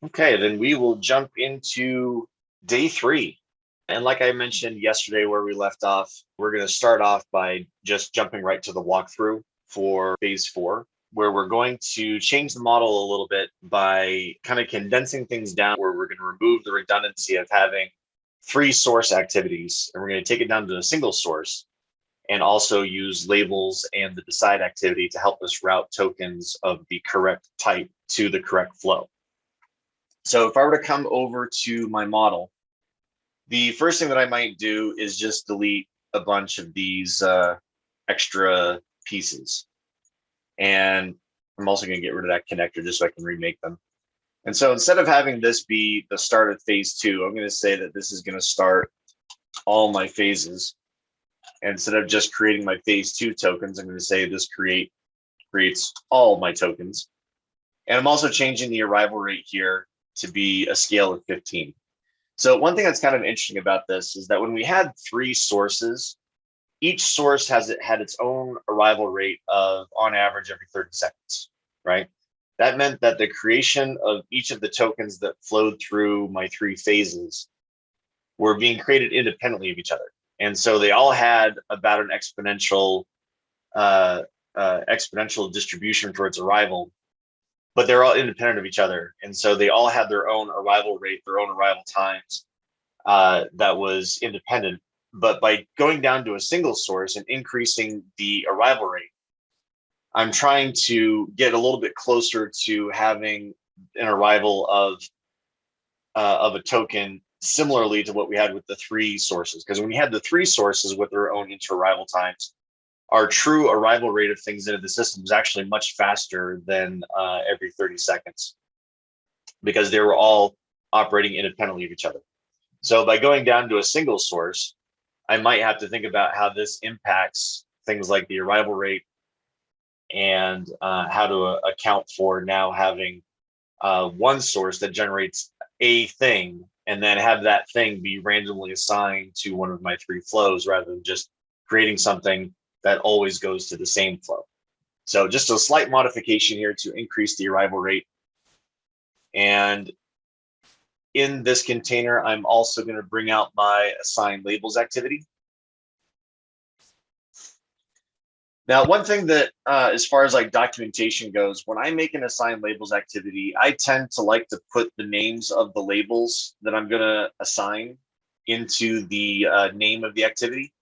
Okay, then we will jump into day 3. And like I mentioned yesterday where we left off, we're going to start off by just jumping right to the walkthrough for phase 4, where we're going to change the model a little bit by kind of condensing things down, where we're going to remove the redundancy of having 3 source activities, and we're going to take it down to a single source, and also use labels and the decide activity to help us route tokens of the correct type to the correct flow. So if I were to come over to my model, the first thing that I might do is just delete a bunch of these extra pieces. And I'm also going to get rid of that connector just so I can remake them. And so instead of having this be the start of phase 2, I'm going to say that this is going to start all my phases. And instead of just creating my phase 2 tokens, I'm going to say this creates all my tokens. And I'm also changing the arrival rate here to be a scale of 15. So one thing that's kind of interesting about this is that when we had 3 sources, each source had its own arrival rate of on average every 30 seconds, right? That meant that the creation of each of the tokens that flowed through my 3 phases were being created independently of each other. And so they all had about an exponential distribution for its arrival, but they're all independent of each other. And so they all had their own arrival rate, their own arrival times that was independent. But by going down to a single source and increasing the arrival rate, I'm trying to get a little bit closer to having an arrival of a token similarly to what we had with the 3 sources. Because when we had the 3 sources with their own inter-arrival times, our true arrival rate of things into the system is actually much faster than every 30 seconds because they were all operating independently of each other. So by going down to a single source, I might have to think about how this impacts things like the arrival rate and how to account for now having one source that generates a thing and then have that thing be randomly assigned to one of my 3 flows rather than just creating something that always goes to the same flow. So just a slight modification here to increase the arrival rate. And in this container, I'm also going to bring out my assign labels activity. Now, one thing that as far as like documentation goes, when I make an assign labels activity, I tend to like to put the names of the labels that I'm going to assign into the name of the activity,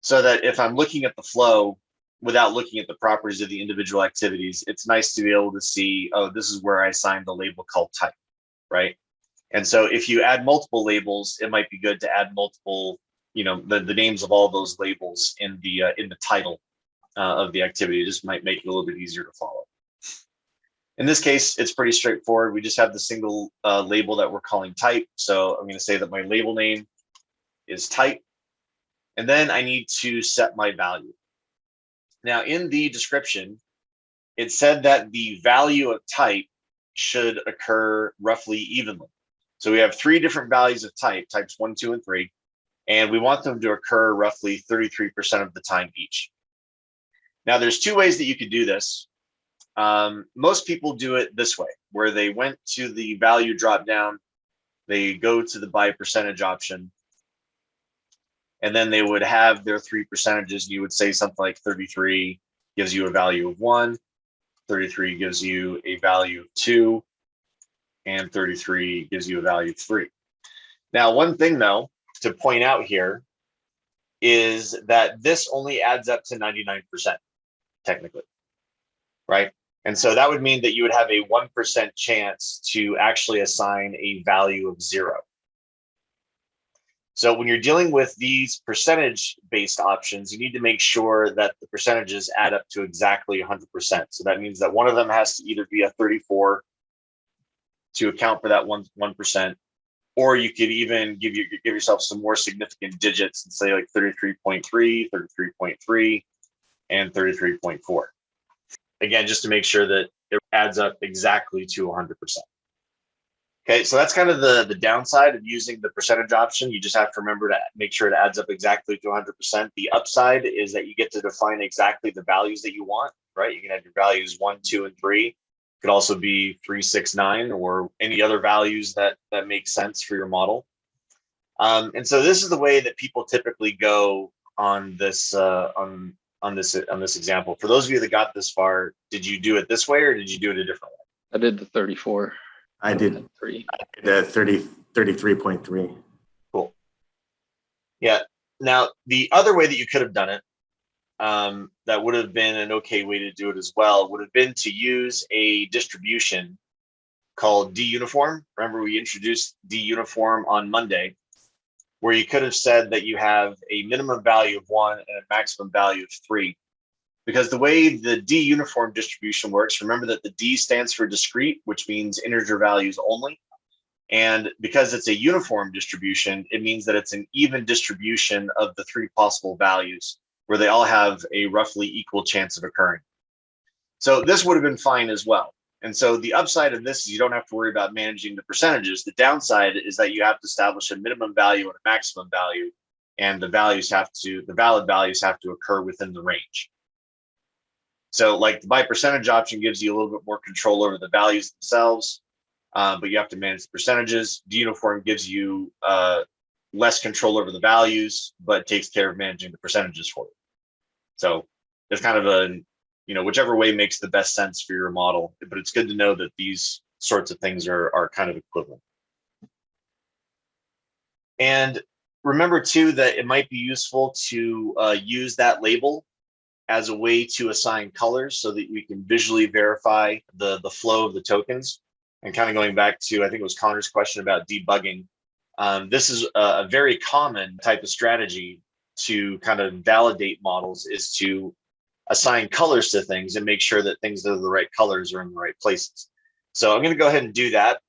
so that if I'm looking at the flow without looking at the properties of the individual activities, it's nice to be able to see, oh, this is where I assigned the label called type, right? And so if you add multiple labels, it might be good to add multiple, the names of all those labels in the title of the activity. It just might make it a little bit easier to follow. In this case, it's pretty straightforward. We just have the single label that we're calling type. So I'm going to say that my label name is type. And then I need to set my value. Now, in the description, it said that the value of type should occur roughly evenly. So we have 3 different values of type, types 1, 2, and 3, and we want them to occur roughly 33% of the time each. Now, there's 2 ways that you could do this. Most people do it this way, where they went to the value drop down, they go to the by percentage option, and then they would have their 3 percentages. You would say something like 33 gives you a value of 1, 33 gives you a value of 2, and 33 gives you a value of 3. Now, one thing, though, to point out here is that this only adds up to 99%, technically, right? And so that would mean that you would have a 1% chance to actually assign a value of 0. So when you're dealing with these percentage-based options, you need to make sure that the percentages add up to exactly 100%. So that means that one of them has to either be a 34 to account for that 1%, or you could even give yourself some more significant digits and say like 33.3, 33.3, and 33.4. Again, just to make sure that it adds up exactly to 100%. Okay, so that's kind of the downside of using the percentage option. You just have to remember to make sure it adds up exactly to 100%. The upside is that you get to define exactly the values that you want, right? You can have your values 1, 2, and 3 Could also be 369 or any other values that make sense for your model. And so this is the way that people typically go on this on this example. For those of you that got this far, did you do it this way or did you do it a different way? I did the 34. I did 3. the 33.3. Cool. Yeah. Now, the other way that you could have done it, that would have been an okay way to do it as well, would have been to use a distribution called duniform. Remember, we introduced duniform on Monday, where you could have said that you have a minimum value of 1 and a maximum value of 3. Because the way the duniform distribution works, remember that the D stands for discrete, which means integer values only. And because it's a uniform distribution, it means that it's an even distribution of the 3 possible values, where they all have a roughly equal chance of occurring. So this would have been fine as well. And so the upside of this is you don't have to worry about managing the percentages. The downside is that you have to establish a minimum value and a maximum value, and the valid values have to occur within the range. So like the by percentage option gives you a little bit more control over the values themselves, but you have to manage the percentages. Duniform gives you less control over the values, but takes care of managing the percentages for you. So there's kind of a, whichever way makes the best sense for your model, but it's good to know that these sorts of things are kind of equivalent. And remember too, that it might be useful to use that label as a way to assign colors so that we can visually verify the flow of the tokens. And kind of going back to, I think it was Connor's question about debugging. This is a very common type of strategy to kind of validate models, is to assign colors to things and make sure that things that are the right colors are in the right places. So I'm going to go ahead and do that.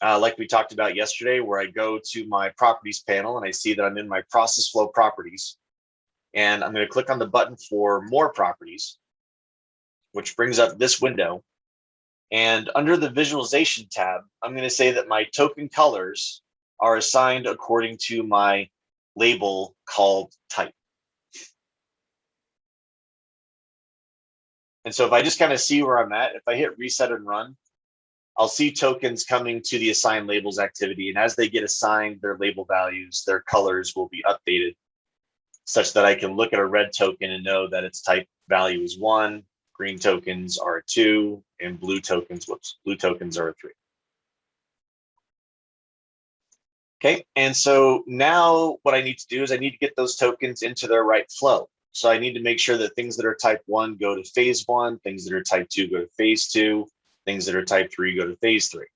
Like we talked about yesterday, where I go to my properties panel and I see that I'm in my process flow properties. And I'm going to click on the button for more properties, which brings up this window. And under the visualization tab, I'm going to say that my token colors are assigned according to my label called type. And so if I just kind of see where I'm at, if I hit reset and run, I'll see tokens coming to the assign labels activity. And as they get assigned their label values, their colors will be updated, such that I can look at a red token and know that its type value is 1, green tokens are 2, and blue tokens are a 3. Okay, and so now what I need to do is I need to get those tokens into their right flow. So I need to make sure that things that are type 1 go to phase 1, things that are type 2 go to phase 2, things that are type 3 go to phase 3.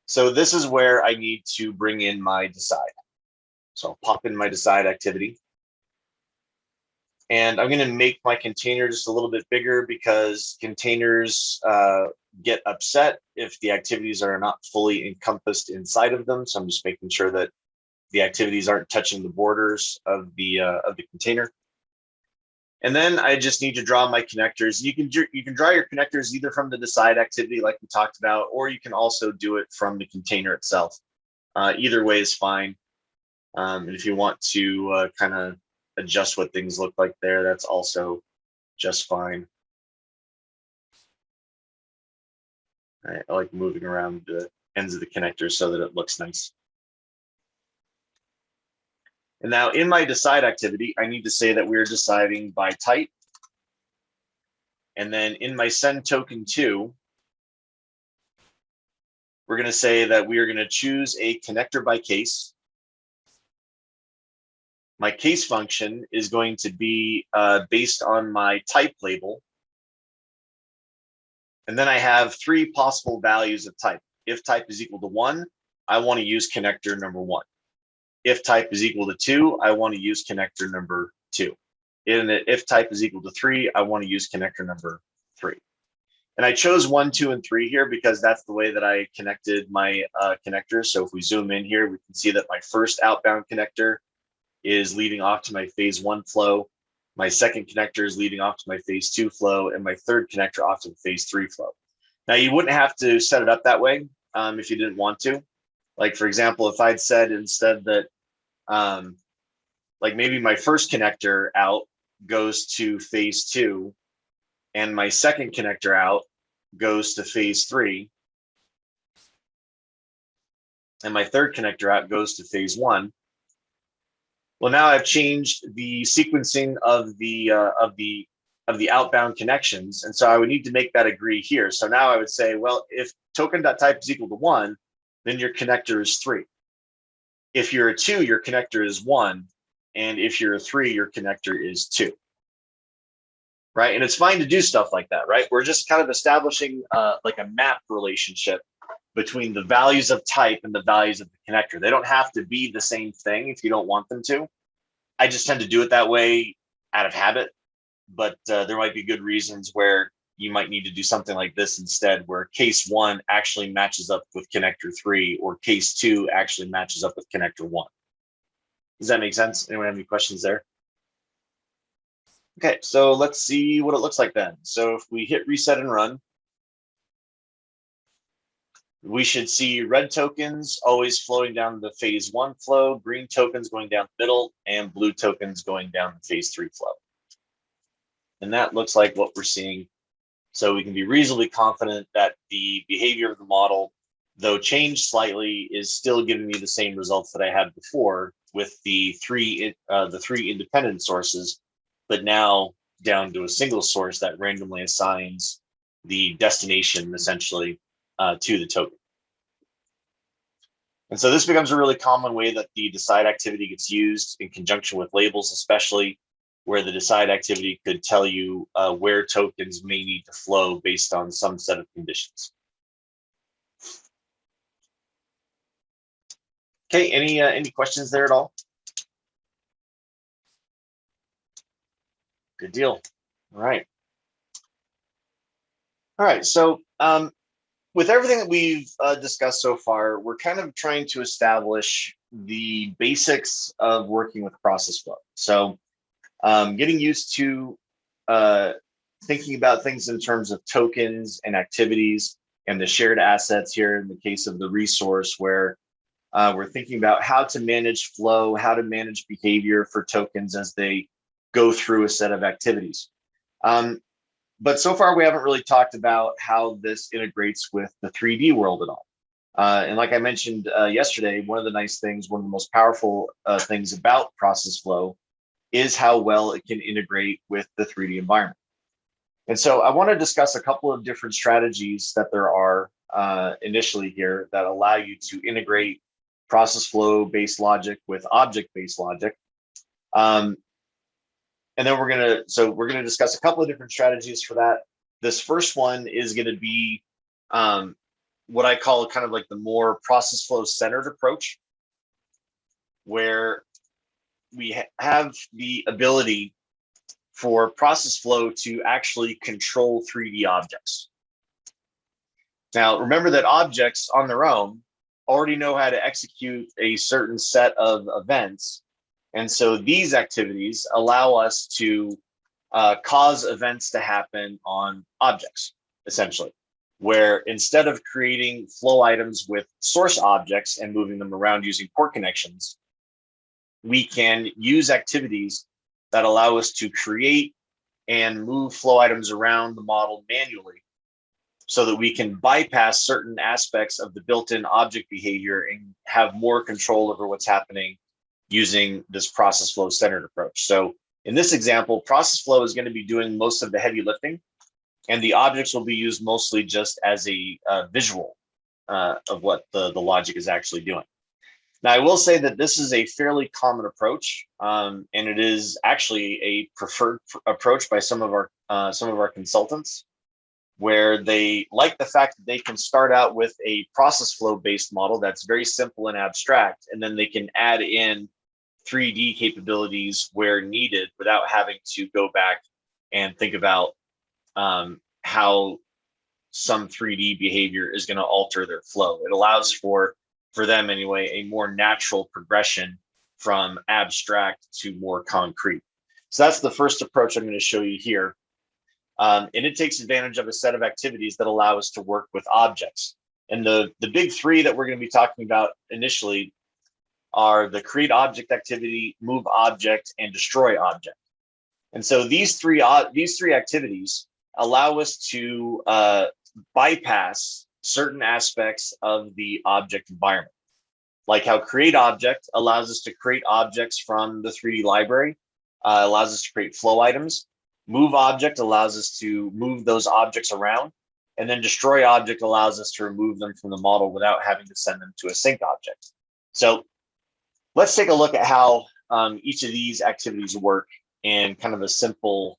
So this is where I need to bring in my decide. So I'll pop in my decide activity. And I'm going to make my container just a little bit bigger, because containers get upset if the activities are not fully encompassed inside of them. So I'm just making sure that the activities aren't touching the borders of the container. And then I just need to draw my connectors. You can draw your connectors either from the decide activity like we talked about, or you can also do it from the container itself. Either way is fine. And if you want to kind of adjust what things look like there, that's also just fine. I like moving around the ends of the connectors so that it looks nice. And now in my decide activity, I need to say that we're deciding by type. And then in my send token 2, we're going to say that we are going to choose a connector by case. My case function is going to be based on my type label. And then I have 3 possible values of type. If type is equal to 1, I want to use connector number 1. If type is equal to 2, I want to use connector number 2. And if type is equal to 3, I want to use connector number 3. And I chose 1, 2, and 3 here because that's the way that I connected my connectors. So if we zoom in here, we can see that my first outbound connector is leading off to my phase 1 flow. My second connector is leading off to my phase 2 flow, and my third connector off to the phase 3 flow. Now you wouldn't have to set it up that way if you didn't want to. Like for example, if I'd said instead that like maybe my first connector out goes to phase 2 and my second connector out goes to phase 3, and my third connector out goes to phase 1. Well, now I've changed the sequencing of the outbound connections, and so I would need to make that agree here. So now I would say, well, if token.type is equal to 1, then your connector is 3. If you're a 2, your connector is 1, and if you're a 3, your connector is 2. Right, and it's fine to do stuff like that, right? We're just kind of establishing like a map relationship between the values of type and the values of the connector. They don't have to be the same thing if you don't want them to. I just tend to do it that way out of habit, but there might be good reasons where you might need to do something like this instead, where case 1 actually matches up with connector 3, or case 2 actually matches up with connector 1. Does that make sense? Anyone have any questions there? Okay, so let's see what it looks like then. So if we hit reset and run, we should see red tokens always flowing down the phase 1 flow, green tokens going down the middle, and blue tokens going down the phase 3 flow. And that looks like what we're seeing. So we can be reasonably confident that the behavior of the model, though changed slightly, is still giving me the same results that I had before with the three independent sources, but now down to a single source that randomly assigns the destination essentially to the token. And so this becomes a really common way that the decide activity gets used in conjunction with labels, especially where the decide activity could tell you where tokens may need to flow based on some set of conditions. Okay, any questions there at all? Good deal. All right. All right, so with everything that we've discussed so far, we're kind of trying to establish the basics of working with process flow. So getting used to thinking about things in terms of tokens and activities and the shared assets here in the case of the resource, where we're thinking about how to manage flow, how to manage behavior for tokens as they go through a set of activities. But so far, we haven't really talked about how this integrates with the 3D world at all. And like I mentioned yesterday, one of the nice things, one of the most powerful things about process flow is how well it can integrate with the 3D environment. And so I want to discuss a couple of different strategies that there are initially here that allow you to integrate process flow based logic with object based logic. And then we're gonna discuss a couple of different strategies for that. This first one is going to be what I call kind of like the more process flow centered approach, where we have the ability for process flow to actually control 3D objects. Now, remember that objects on their own already know how to execute a certain set of events. And so these activities allow us to cause events to happen on objects, essentially, where instead of creating flow items with source objects and moving them around using port connections, we can use activities that allow us to create and move flow items around the model manually so that we can bypass certain aspects of the built-in object behavior and have more control over what's happening using this process flow centered approach. So in this example, process flow is going to be doing most of the heavy lifting, and the objects will be used mostly just as a visual of what the logic is actually doing. Now, I will say that this is a fairly common approach, and it is actually a preferred approach by some of our consultants, where they like the fact that they can start out with a process flow based model that's very simple and abstract, and then they can add in 3D capabilities where needed without having to go back and think about how some 3D behavior is going to alter their flow. It allows for them anyway, a more natural progression from abstract to more concrete. So that's the first approach I'm going to show you here. And it takes advantage of a set of activities that allow us to work with objects. And the big three that we're going to be talking about initially are the create object activity, move object, and destroy object. And so these three activities allow us to bypass certain aspects of the object environment, like how create object allows us to create objects from the 3D library, allows us to create flow items. Move object allows us to move those objects around, and then destroy object allows us to remove them from the model without having to send them to a sync object. So let's take a look at how each of these activities work in kind of a simple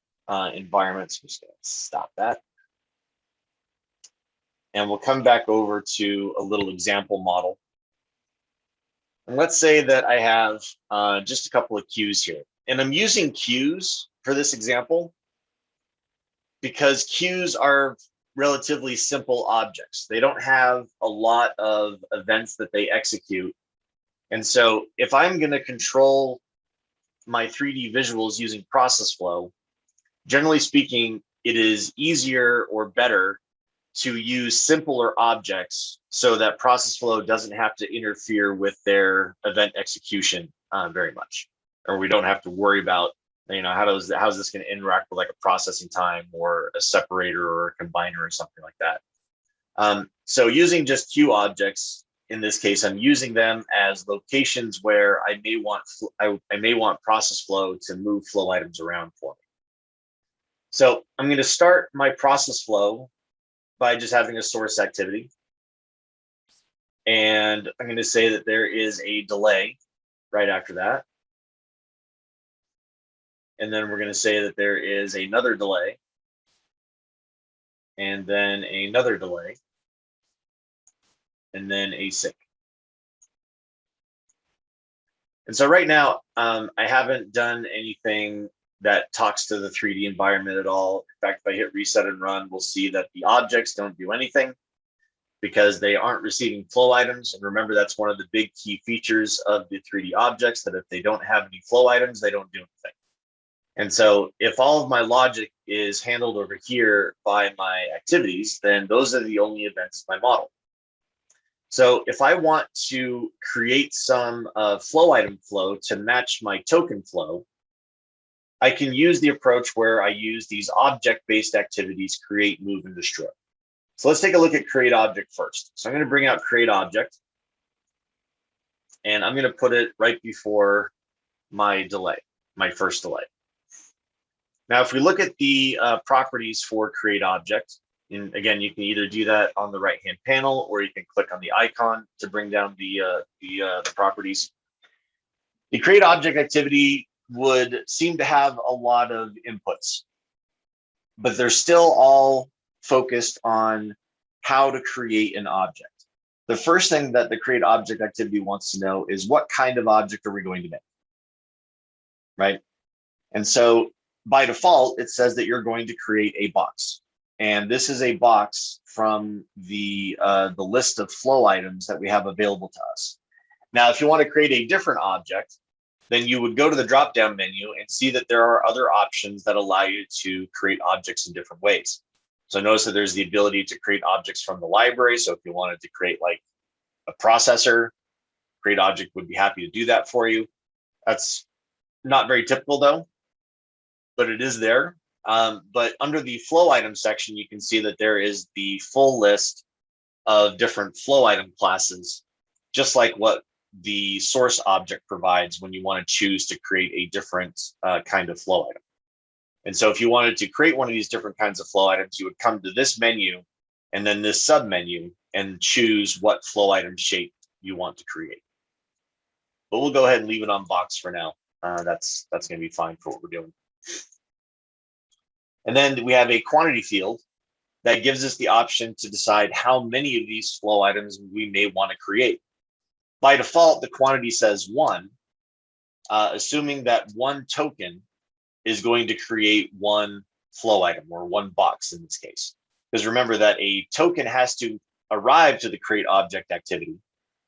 environment. So I'm just going to stop that. And we'll come back over to a little example model. And let's say that I have just a couple of queues here. And I'm using queues for this example because queues are relatively simple objects. They don't have a lot of events that they execute. And so if I'm going to control my 3D visuals using process flow, generally speaking, it is easier or better to use simpler objects so that process flow doesn't have to interfere with their event execution very much, or we don't have to worry about, you know, how's this going to interact with like a processing time or a separator or a combiner or something like that. So using just queue objects, in this case, I'm using them as locations where I may want process flow to move flow items around for me. So I'm going to start my process flow by just having a source activity. And I'm going to say that there is a delay right after that. And then we're going to say that there is another delay. And then another delay. And then a sync. And so right now, I haven't done anything that talks to the 3D environment at all. In fact, if I hit reset and run, we'll see that the objects don't do anything because they aren't receiving flow items. And remember, that's one of the big key features of the 3D objects, that if they don't have any flow items, they don't do anything. And so if all of my logic is handled over here by my activities, then those are the only events in my model. So if I want to create some flow item flow to match my token flow, I can use the approach where I use these object-based activities, create, move, and destroy. So let's take a look at create object first. So I'm going to bring out create object, and I'm going to put it right before my delay, my first delay. Now, if we look at the properties for create object, and again, you can either do that on the right-hand panel, or you can click on the icon to bring down the properties. The create object activity would seem to have a lot of inputs, but they're still all focused on how to create an object. The first thing that the create object activity wants to know is what kind of object are we going to make, right? And so by default, it says that you're going to create a box. And this is a box from the list of flow items that we have available to us. Now, if you want to create a different object, then you would go to the drop-down menu and see that there are other options that allow you to create objects in different ways. So notice that there's the ability to create objects from the library. So if you wanted to create like a processor, create object would be happy to do that for you. That's not very typical though, but it is there. But under the flow item section, you can see that there is the full list of different flow item classes, just like what the source object provides when you want to choose to create a different kind of flow item. And so if you wanted to create one of these different kinds of flow items, you would come to this menu and then this sub menu and choose what flow item shape you want to create. But we'll go ahead and leave it on box for now. That's going to be fine for what we're doing. And then we have a quantity field that gives us the option to decide how many of these flow items we may want to create. By default, the quantity says 1, assuming that one token is going to create one flow item, or one box in this case. Because remember that a token has to arrive to the create object activity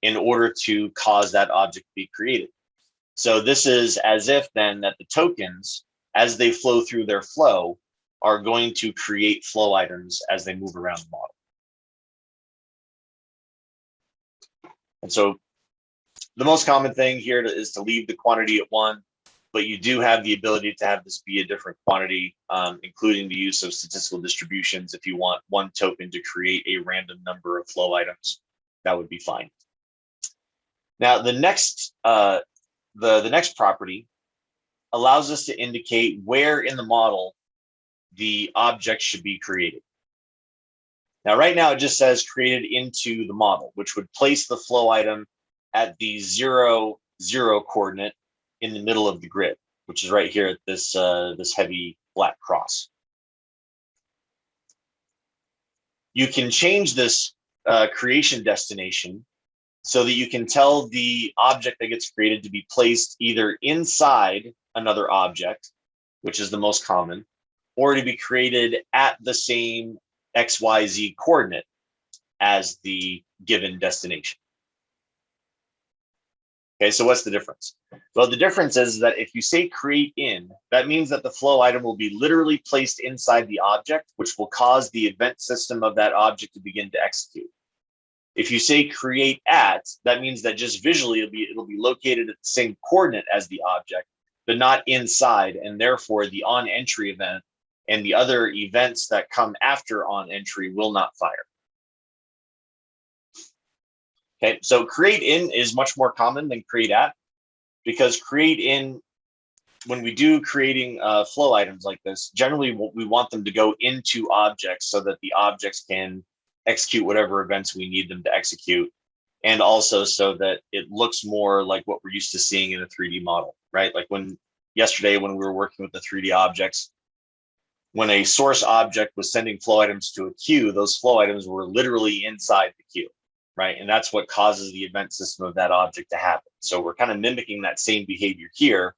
in order to cause that object to be created. So this is as if then that the tokens, as they flow through their flow, are going to create flow items as they move around the model. And so the most common thing here is to leave the quantity at 1. but you do have the ability to have this be a different quantity, including the use of statistical distributions. If you want one token to create a random number of flow items, that would be fine. Now, the next property allows us to indicate where in the model the object should be created. Now, right now, it just says created into the model, which would place the flow item at the 0, 0 coordinate in the middle of the grid, which is right here at this, this heavy black cross. You can change this creation destination so that you can tell the object that gets created to be placed either inside another object, which is the most common, or to be created at the same XYZ coordinate as the given destination. Okay, so what's the difference? Well, the difference is that if you say create in, that means that the flow item will be literally placed inside the object, which will cause the event system of that object to begin to execute. If you say create at, that means that just visually it'll be located at the same coordinate as the object, but not inside, and therefore the on entry event and the other events that come after on entry will not fire. Okay, so create in is much more common than create at, because create in, when we do creating flow items like this, generally we want them to go into objects so that the objects can execute whatever events we need them to execute, and also so that it looks more like what we're used to seeing in a 3D model, right? Like yesterday when we were working with the 3D objects, when a source object was sending flow items to a queue, those flow items were literally inside the queue, right? And that's what causes the event system of that object to happen. So we're kind of mimicking that same behavior here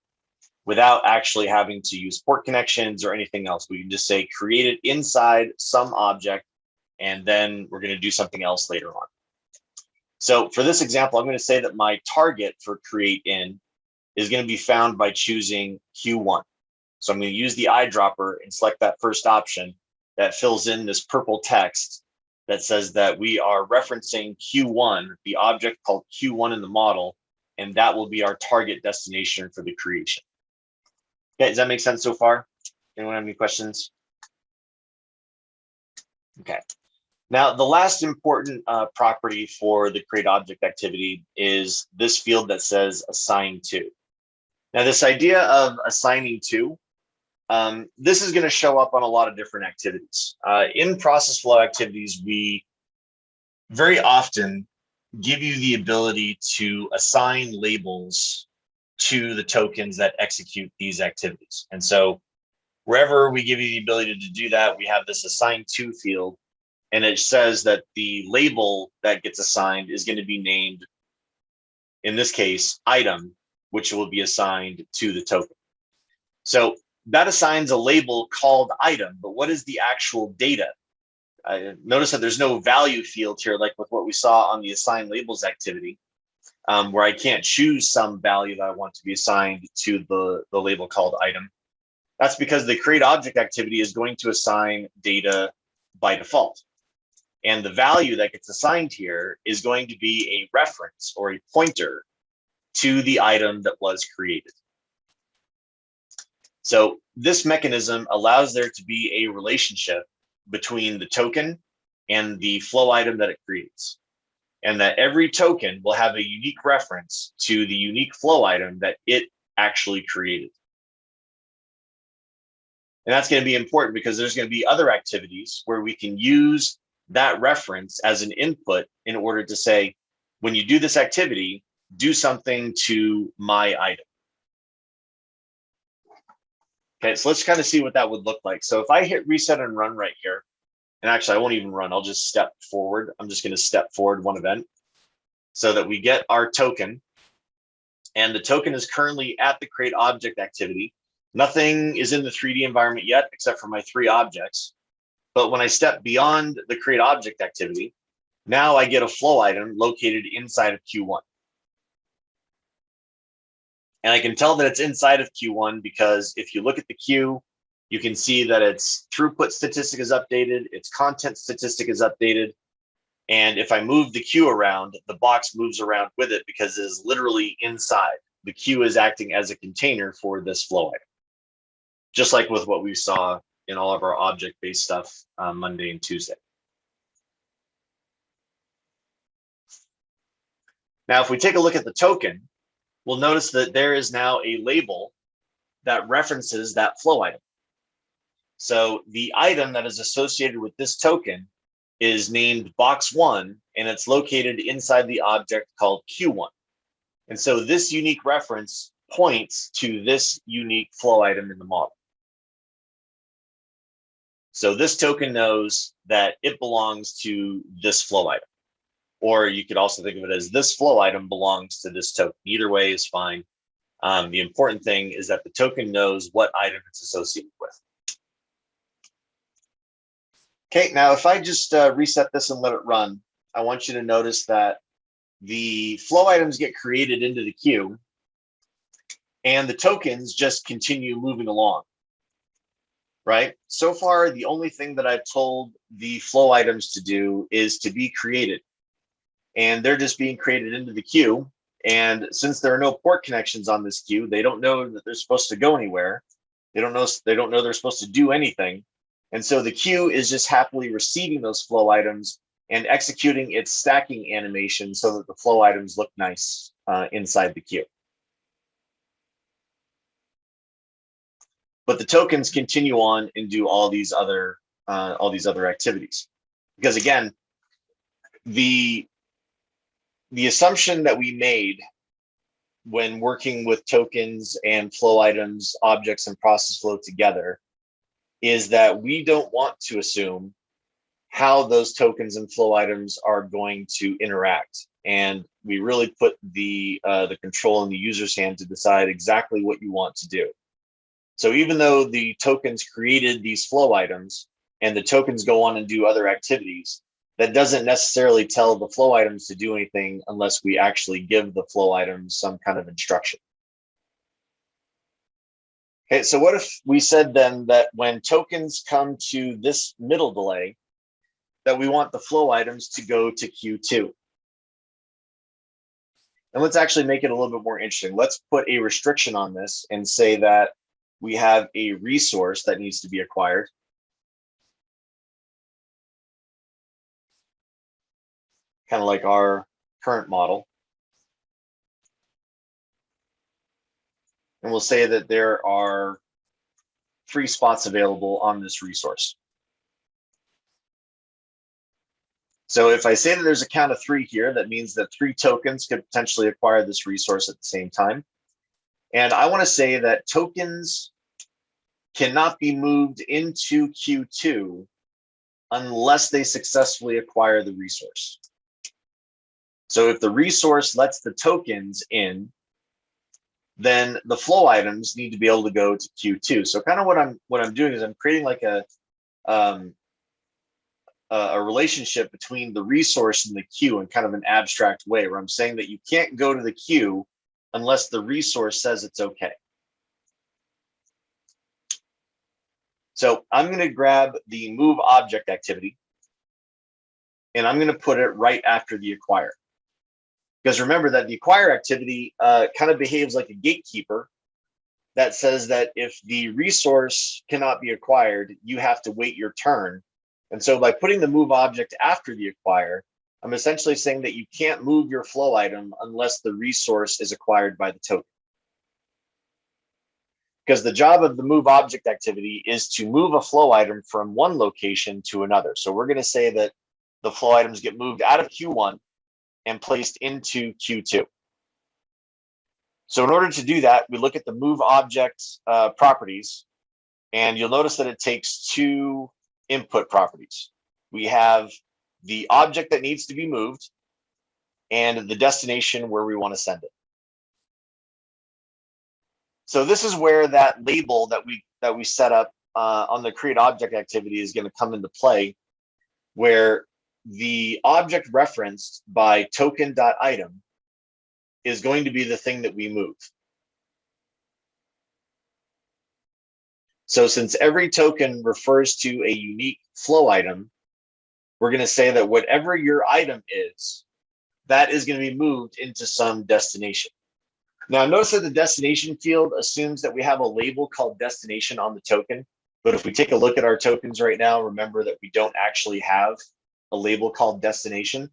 without actually having to use port connections or anything else. We can just say create it inside some object, and then we're going to do something else later on. So for this example, I'm going to say that my target for create in is going to be found by choosing Q1. So I'm going to use the eyedropper and select that first option that fills in this purple text that says that we are referencing Q1, the object called Q1 in the model, and that will be our target destination for the creation. Okay, does that make sense so far? Anyone have any questions? Okay. Now, the last important property for the create object activity is this field that says assign to. Now, this idea of assigning to, this is going to show up on a lot of different activities. In process flow activities, we very often give you the ability to assign labels to the tokens that execute these activities. And so wherever we give you the ability to do that, we have this assign to field, and it says that the label that gets assigned is going to be named, in this case, item, which will be assigned to the token. So that assigns a label called item, but what is the actual data? Notice that there's no value field here, like with what we saw on the assign labels activity, where I can't choose some value that I want to be assigned to the label called item. That's because the create object activity is going to assign data by default. And the value that gets assigned here is going to be a reference or a pointer to the item that was created. So this mechanism allows there to be a relationship between the token and the flow item that it creates, and that every token will have a unique reference to the unique flow item that it actually created. And that's going to be important because there's going to be other activities where we can use that reference as an input in order to say, when you do this activity, do something to my item. Okay, so let's kind of see what that would look like. So if I hit reset and run right here, and actually I won't even run, I'll just step forward. I'm just going to step forward one event so that we get our token. And the token is currently at the create object activity. Nothing is in the 3D environment yet, except for my 3 objects. But when I step beyond the create object activity, now I get a flow item located inside of Q1. And I can tell that it's inside of Q1 because if you look at the queue, you can see that its throughput statistic is updated, its content statistic is updated. And if I move the queue around, the box moves around with it because it is literally inside the queue is acting as a container for this flow item. Just like with what we saw in all of our object-based stuff on Monday and Tuesday. Now, if we take a look at the token, we'll notice that there is now a label that references that flow item. So the item that is associated with this token is named box1, and it's located inside the object called Q1. And so this unique reference points to this unique flow item in the model. So this token knows that it belongs to this flow item. Or you could also think of it as this flow item belongs to this token. Either way is fine. The important thing is that the token knows what item it's associated with. Okay, now if I just reset this and let it run, I want you to notice that the flow items get created into the queue and the tokens just continue moving along, right? So far, the only thing that I've told the flow items to do is to be created. And they're just being created into the queue. And since there are no port connections on this queue, they don't know that they're supposed to go anywhere. They don't know they're supposed to do anything. And so the queue is just happily receiving those flow items and executing its stacking animation so that the flow items look nice inside the queue. But the tokens continue on and do all these other activities. Because again, the assumption that we made when working with tokens and flow items, objects, and process flow together is that we don't want to assume how those tokens and flow items are going to interact. And we really put the control in the user's hand to decide exactly what you want to do. So even though the tokens created these flow items and the tokens go on and do other activities, that doesn't necessarily tell the flow items to do anything unless we actually give the flow items some kind of instruction. Okay, so what if we said then that when tokens come to this middle delay, that we want the flow items to go to Q2? And let's actually make it a little bit more interesting. Let's put a restriction on this and say that we have a resource that needs to be acquired. Kind of like our current model. And we'll say that there are 3 spots available on this resource. So if I say that there's a count of 3 here, that means that 3 tokens could potentially acquire this resource at the same time. And I want to say that tokens cannot be moved into Q2 unless they successfully acquire the resource. So if the resource lets the tokens in, then the flow items need to be able to go to Q2. So kind of what I'm doing is I'm creating like a relationship between the resource and the queue in kind of an abstract way, where I'm saying that you can't go to the queue unless the resource says it's okay. So I'm going to grab the move object activity, and I'm going to put it right after the acquire. Because remember that the acquire activity kind of behaves like a gatekeeper that says that if the resource cannot be acquired, you have to wait your turn. And so by putting the move object after the acquire, I'm essentially saying that you can't move your flow item unless the resource is acquired by the token. Because the job of the move object activity is to move a flow item from one location to another. So we're going to say that the flow items get moved out of Q1 and placed into Q2. So in order to do that, we look at the move object properties, and you'll notice that it takes 2 input properties. We have the object that needs to be moved and the destination where we want to send it. So this is where that label that we set up on the create object activity is going to come into play, where the object referenced by token.item is going to be the thing that we move. So since every token refers to a unique flow item, we're going to say that whatever your item is, that is going to be moved into some destination. Now notice that the destination field assumes that we have a label called destination on the token. But if we take a look at our tokens right now, remember that we don't actually have a label called destination.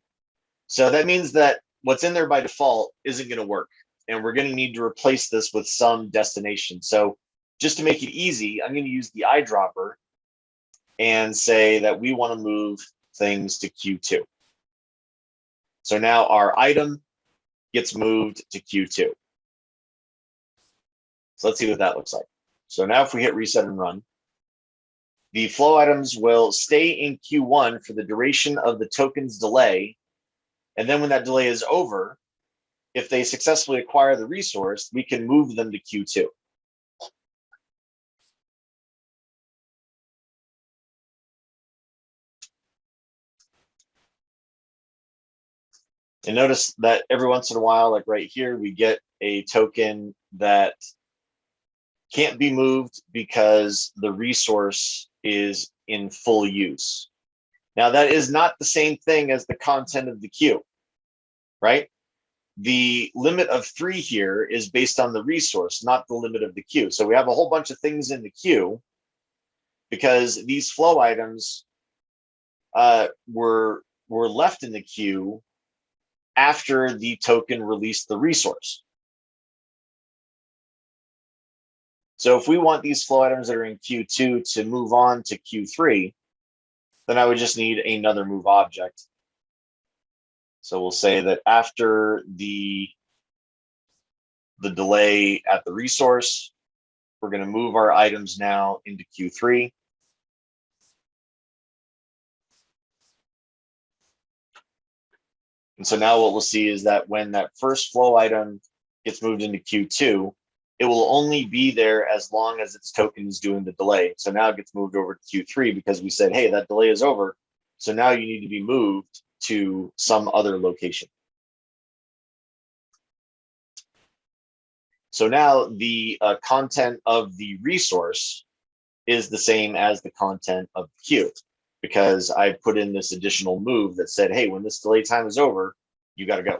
So that means that what's in there by default isn't going to work. And we're going to need to replace this with some destination. So just to make it easy, I'm going to use the eyedropper and say that we want to move things to Q2. So now our item gets moved to Q2. So let's see what that looks like. So now if we hit reset and run, the flow items will stay in Q1 for the duration of the token's delay. And then when that delay is over, if they successfully acquire the resource, we can move them to Q2. And notice that every once in a while, like right here, we get a token that can't be moved because the resource is in full use. Now, that is not the same thing as the content of the queue, right? The limit of 3 here is based on the resource, not the limit of the queue. So we have a whole bunch of things in the queue because these flow items were left in the queue after the token released the resource. So if we want these flow items that are in Q2 to move on to Q3, then I would just need another move object. So we'll say that after the delay at the resource, we're going to move our items now into Q3. And so now what we'll see is that when that first flow item gets moved into Q2, it will only be there as long as its token is doing the delay. So now it gets moved over to Q3 because we said, hey, that delay is over. So now you need to be moved to some other location. So now the content of the resource is the same as the content of the queue because I put in this additional move that said, hey, when this delay time is over, you got to go.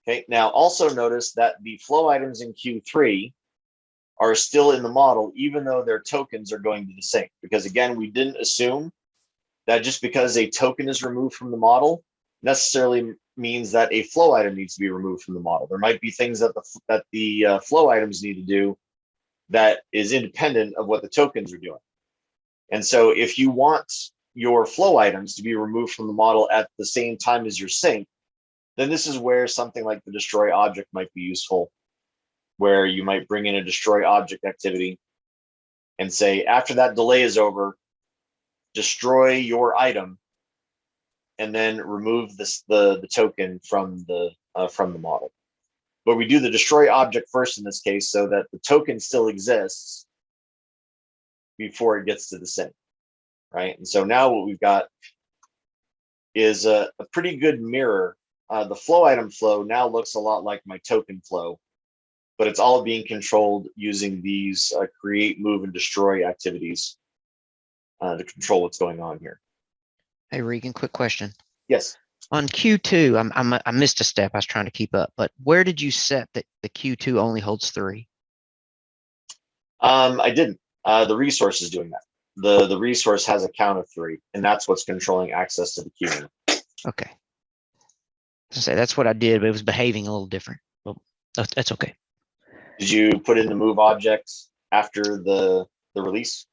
Okay, now also notice that the flow items in Q3 are still in the model, even though their tokens are going to the sink. Because again, we didn't assume that just because a token is removed from the model necessarily means that a flow item needs to be removed from the model. There might be things that the flow items need to do that is independent of what the tokens are doing. And so if you want your flow items to be removed from the model at the same time as your sink, then this is where something like the destroy object might be useful, where you might bring in a destroy object activity and say, after that delay is over, destroy your item and then remove the token from the model. But we do the destroy object first in this case so that the token still exists before it gets to the sink, right? And so now what we've got is a pretty good mirror. The flow item flow now looks a lot like my token flow, but it's all being controlled using these create, move, and destroy activities to control what's going on here. Hey, Regan, quick question. Yes. On Q2, I missed a step. I was trying to keep up, but where did you set that the Q2 only holds 3? I didn't. The resource is doing that. The resource has a count of 3, and that's what's controlling access to the queue. Okay. I say that's what I did, but it was behaving a little different. Well, that's okay. Did you put in the move object after the release?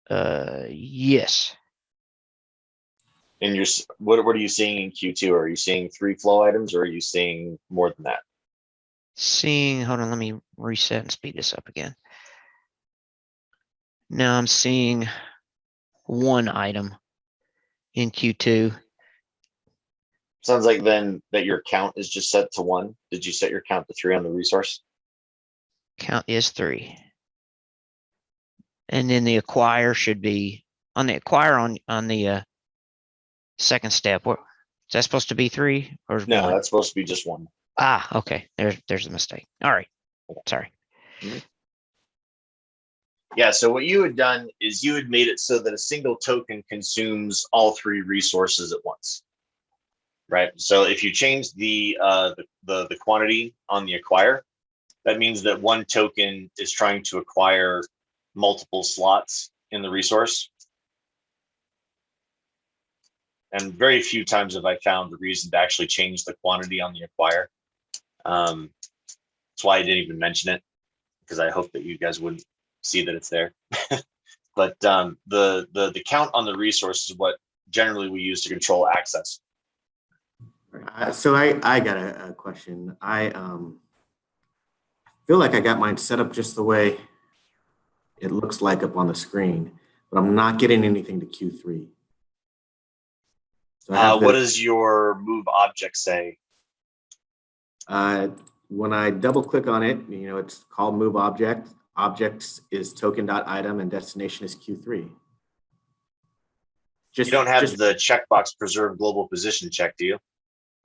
Yes. And what are you seeing in Q2? Are you seeing 3 flow items, or are you seeing more than that? Hold on, let me reset and speed this up again. Now I'm seeing 1 item in Q2. Sounds like then that your count is just set to 1. Did you set your count to 3 on the resource? Count is 3. And then the acquire should be on the acquire on the second step. What is that supposed to be 3 or No, 1? that's supposed to be just 1. Ah, okay. There's a mistake. All right. Sorry. Mm-hmm. Yeah, so what you had done is you had made it so that a single token consumes all three resources at once, right? So if you change the quantity on the acquire, that means that one token is trying to acquire multiple slots in the resource. And very few times have I found the reason to actually change the quantity on the acquire. That's why I didn't even mention it, because I hope that you guys wouldn't see that it's there. But the count on the resource is what generally we use to control access. So I got a question. I feel like I got mine set up just the way it looks like up on the screen, but I'm not getting anything to Q3. So I have What does your move object say? when I double click on it, you know, it's called move object. Objects is token.item and destination is Q3. You don't have the checkbox preserve global position check, do you?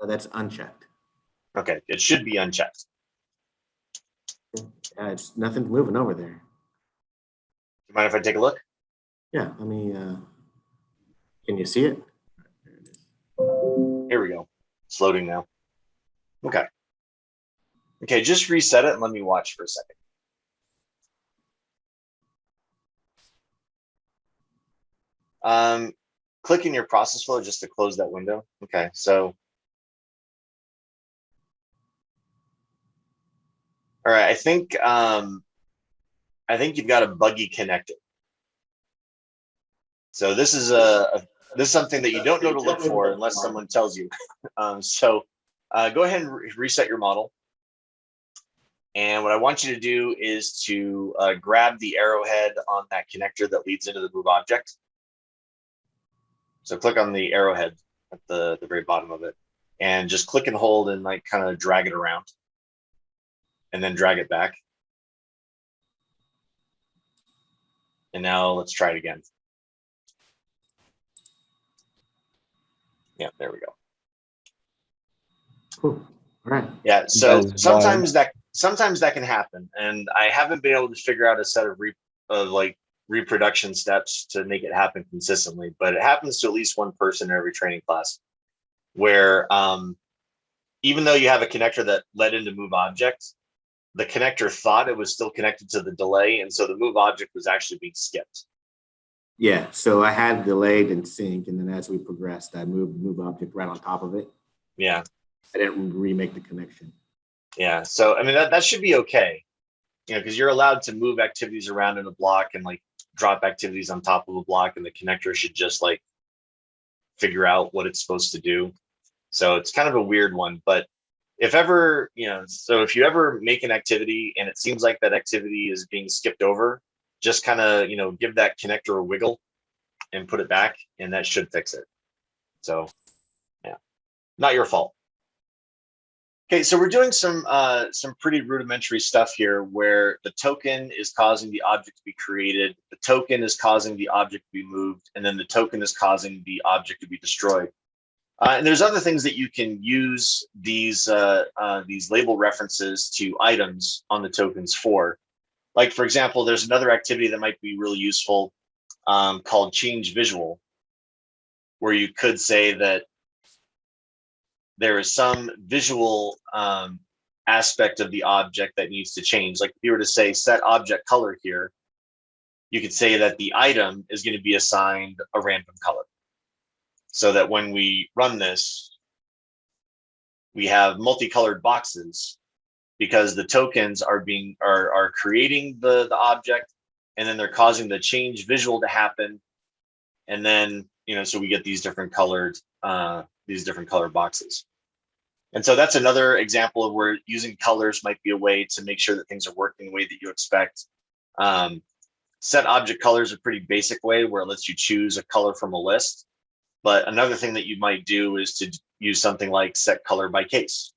Oh, that's unchecked. Okay, it should be unchecked. It's nothing's moving over there. Do you mind if I take a look? Yeah, let me, can you see it? There it is. Here we go. It's loading now. Okay. Okay, just reset it and let me watch for a second. Click in your process flow just to close that window. Okay, so. All right, I think you've got a buggy connector. So this is something that you don't know to look for unless someone tells you. So go ahead and reset your model. And what I want you to do is to grab the arrowhead on that connector that leads into the move object. So click on the arrowhead at the very bottom of it, and just click and hold and like kind of drag it around, and then drag it back. And now let's try it again. Yeah, there we go. Cool. All right. Yeah, so sometimes that can happen, and I haven't been able to figure out a set of reproduction steps to make it happen consistently, but it happens to at least one person in every training class, where even though you have a connector that led into move object, the connector thought it was still connected to the delay, and so the move object was actually being skipped. Yeah, so I had delayed and sync, and then as we progressed, I moved the move object right on top of it. Yeah. I didn't remake the connection. Yeah, so I mean that should be okay, you know, because you're allowed to move activities around in a block and like drop activities on top of a block, and the connector should just like figure out what it's supposed to do. So it's kind of a weird one, but if ever, you know, so if you ever make an activity and it seems like that activity is being skipped over, just kind of, you know, give that connector a wiggle and put it back, and that should fix it. So yeah, not your fault. Okay, so we're doing some pretty rudimentary stuff here where the token is causing the object to be created, the token is causing the object to be moved, and then the token is causing the object to be destroyed. And there's other things that you can use these label references to items on the tokens for. Like, for example, there's another activity that might be really useful called change visual, where you could say that there is some visual aspect of the object that needs to change. Like if you were to say set object color here, you could say that the item is going to be assigned a random color, so that when we run this, we have multicolored boxes because the tokens are creating the object, and then they're causing the change visual to happen, and then, you know, so we get these different colored boxes. And so that's another example of where using colors might be a way to make sure that things are working the way that you expect. Set object color is a pretty basic way where it lets you choose a color from a list. But another thing that you might do is to use something like set color by case,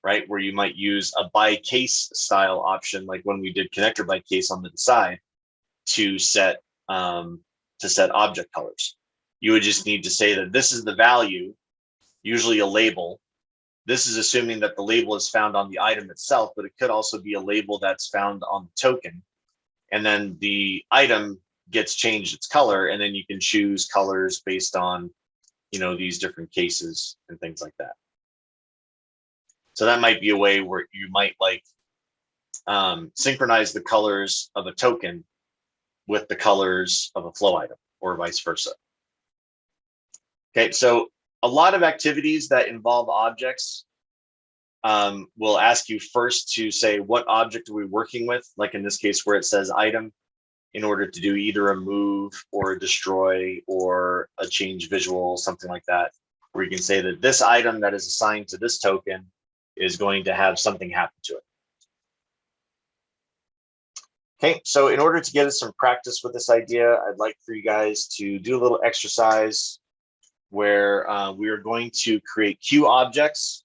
right? Where you might use a by case style option, like when we did connector by case on the side, to set object colors. You would just need to say that this is the value, usually a label. This is assuming that the label is found on the item itself, but it could also be a label that's found on the token. and then the item gets changed its color, and then you can choose colors based on, these different cases and things like that. So that might be a way where you might like synchronize the colors of a token with the colors of a flow item, or vice versa. Okay, so a lot of activities that involve objects will ask you first to say, what object are we working with? Like in this case, where it says item, in order to do either a move or a destroy or a change visual, something like that, where you can say that this item that is assigned to this token is going to have something happen to it. Okay, so in order to get us some practice with this idea, I'd like for you guys to do a little exercise where we are going to create queue objects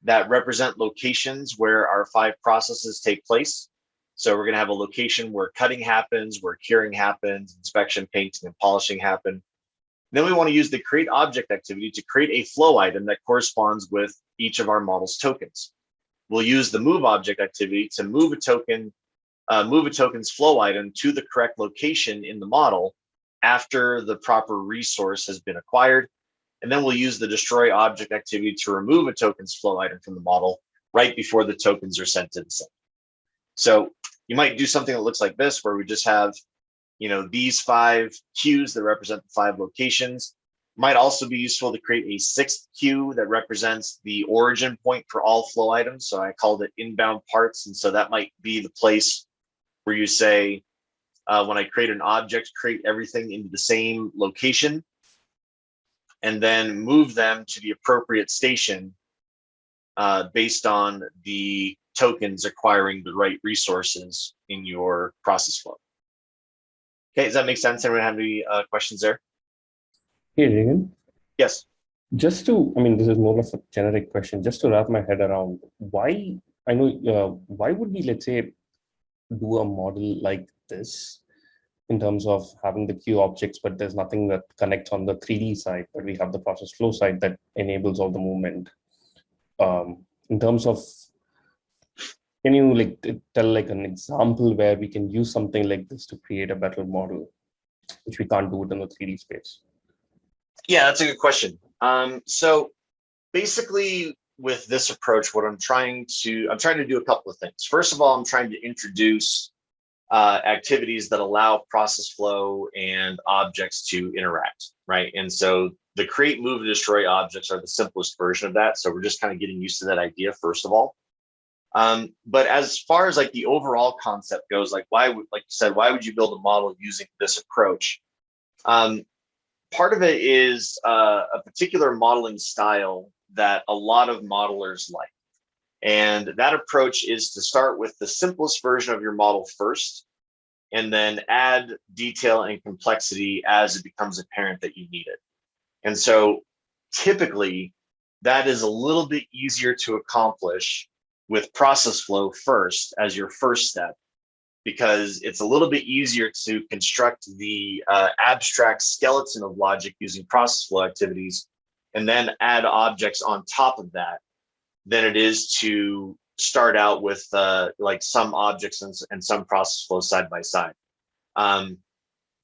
that represent locations where our 5 processes take place. So we're going to have a location where cutting happens, where curing happens, inspection, painting, and polishing happen. Then we want to use the create object activity to create a flow item that corresponds with each of our model's tokens. We'll use the move object activity to move a token's flow item to the correct location in the model after the proper resource has been acquired. And then we'll use the destroy object activity to remove a token's flow item from the model right before the tokens are sent to the sender. So you might do something that looks like this, where we just have, these 5 queues that represent the 5 locations. Might also be useful to create a 6th queue that represents the origin point for all flow items. So I called it inbound parts. And so that might be the place where you say, when I create an object, create everything into the same location, and then move them to the appropriate station based on the tokens acquiring the right resources in your process flow. Okay, does that make sense? Anyone have any questions there? Hey, Regan. Yes. This is more of a generic question, just to wrap my head around why would we, let's say, do a model like this in terms of having the queue objects, but there's nothing that connects on the 3D side, but we have the process flow side that enables all the movement. In terms of, can you tell an example where we can use something like this to create a better model, which we can't do it in the 3D space? Yeah, that's a good question. So basically with this approach, what I'm trying to do a couple of things. First of all, I'm trying to introduce activities that allow process flow and objects to interact, right? And so the create, move, and destroy objects are the simplest version of that. So we're just kind of getting used to that idea, first of all. But as far as the overall concept goes, like you said, why would you build a model using this approach? Part of it is a particular modeling style that a lot of modelers like. And that approach is to start with the simplest version of your model first, and then add detail and complexity as it becomes apparent that you need it. And so typically that is a little bit easier to accomplish with process flow first as your first step, because it's a little bit easier to construct the abstract skeleton of logic using process flow activities and then add objects on top of that than it is to start out with some objects and some process flow side by side.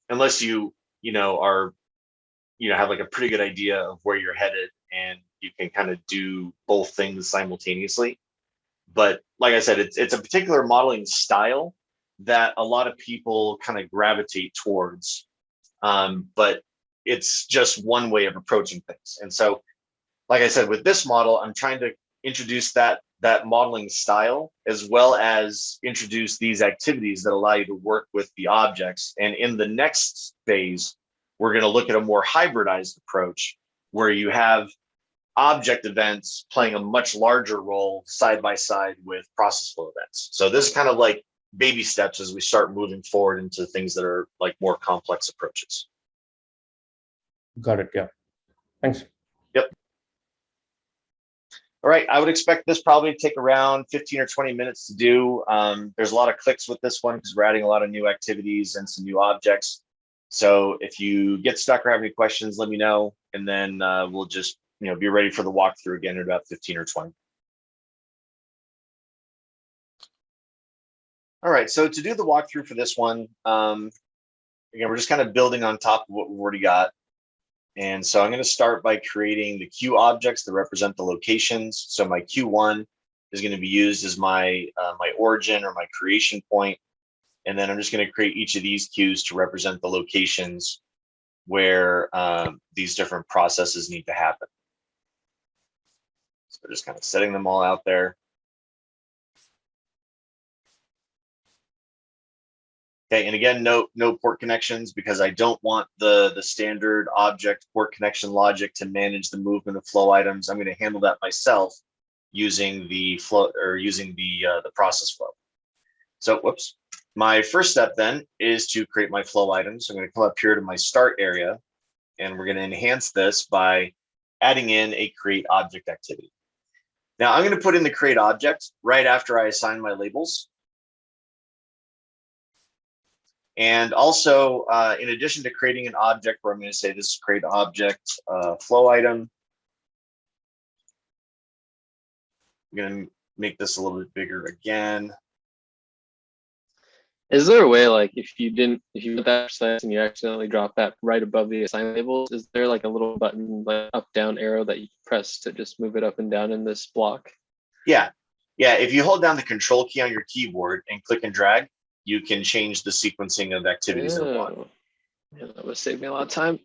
Unless you are have a pretty good idea of where you're headed and you can kind of do both things simultaneously. But like I said, it's a particular modeling style that a lot of people kind of gravitate towards. But it's just one way of approaching things. And so, like I said, with this model, I'm trying to introduce that modeling style, as well as introduce these activities that allow you to work with the objects. And in the next phase, we're going to look at a more hybridized approach where you have object events playing a much larger role side by side with process flow events. So this is kind of like baby steps as we start moving forward into things that are more complex approaches. Got it. Yeah. Thanks. Yep. All right. I would expect this probably to take around 15 or 20 minutes to do. There's a lot of clicks with this one because we're adding a lot of new activities and some new objects. So if you get stuck or have any questions, let me know, and then we'll just be ready for the walkthrough again in about 15 or 20. All right, so to do the walkthrough for this one, again, we're just kind of building on top of what we've already got. And so I'm going to start by creating the queue objects that represent the locations. So my Q1 is going to be used as my my origin or my creation point. And then I'm just going to create each of these queues to represent the locations where these different processes need to happen. So just kind of setting them all out there. Okay, and again, no port connections, because I don't want the standard object port connection logic to manage the movement of flow items. I'm going to handle that myself using the flow, or using the process flow. So, whoops. My first step then is to create my flow items. So I'm going to come up here to my start area, and we're going to enhance this by adding in a create object activity. Now I'm going to put in the create object right after I assign my labels. And also, in addition to creating an object where I'm going to say this is create object flow item, I'm going to make this a little bit bigger again. Is there a way, like, if you put that % and you accidentally drop that right above the assign labels, is there like a little button, like up down arrow that you press to just move it up and down in this block? Yeah. If you hold down the control key on your keyboard and click and drag, you can change the sequencing of activities in a block. Yeah, that would save me a lot of time.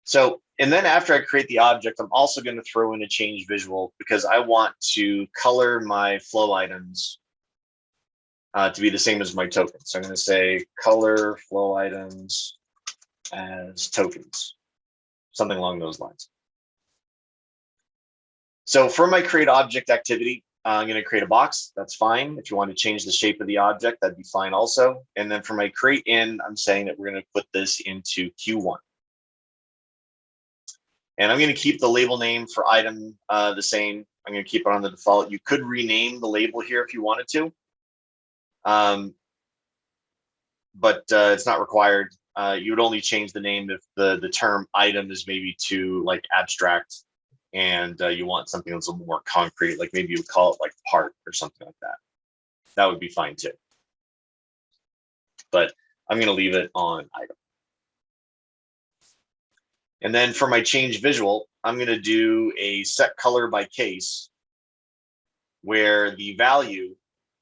So, and then after I create the object, I'm also going to throw in a change visual, because I want to color my flow items to be the same as my tokens. So I'm going to say color flow items as tokens, something along those lines. So for my create object activity, I'm going to create a box. That's fine. If you want to change the shape of the object, that'd be fine also. And then for my create in, I'm saying that we're going to put this into Q1. And I'm going to keep the label name for item the same. I'm going to keep it on the default. You could rename the label here if you wanted to, but it's not required. You would only change the name if the term item is maybe too like abstract, and you want something that's a little more concrete, like maybe you would call it like part or something like that. That would be fine too. But I'm going to leave it on item. And then for my change visual, I'm going to do a set color by case, where the value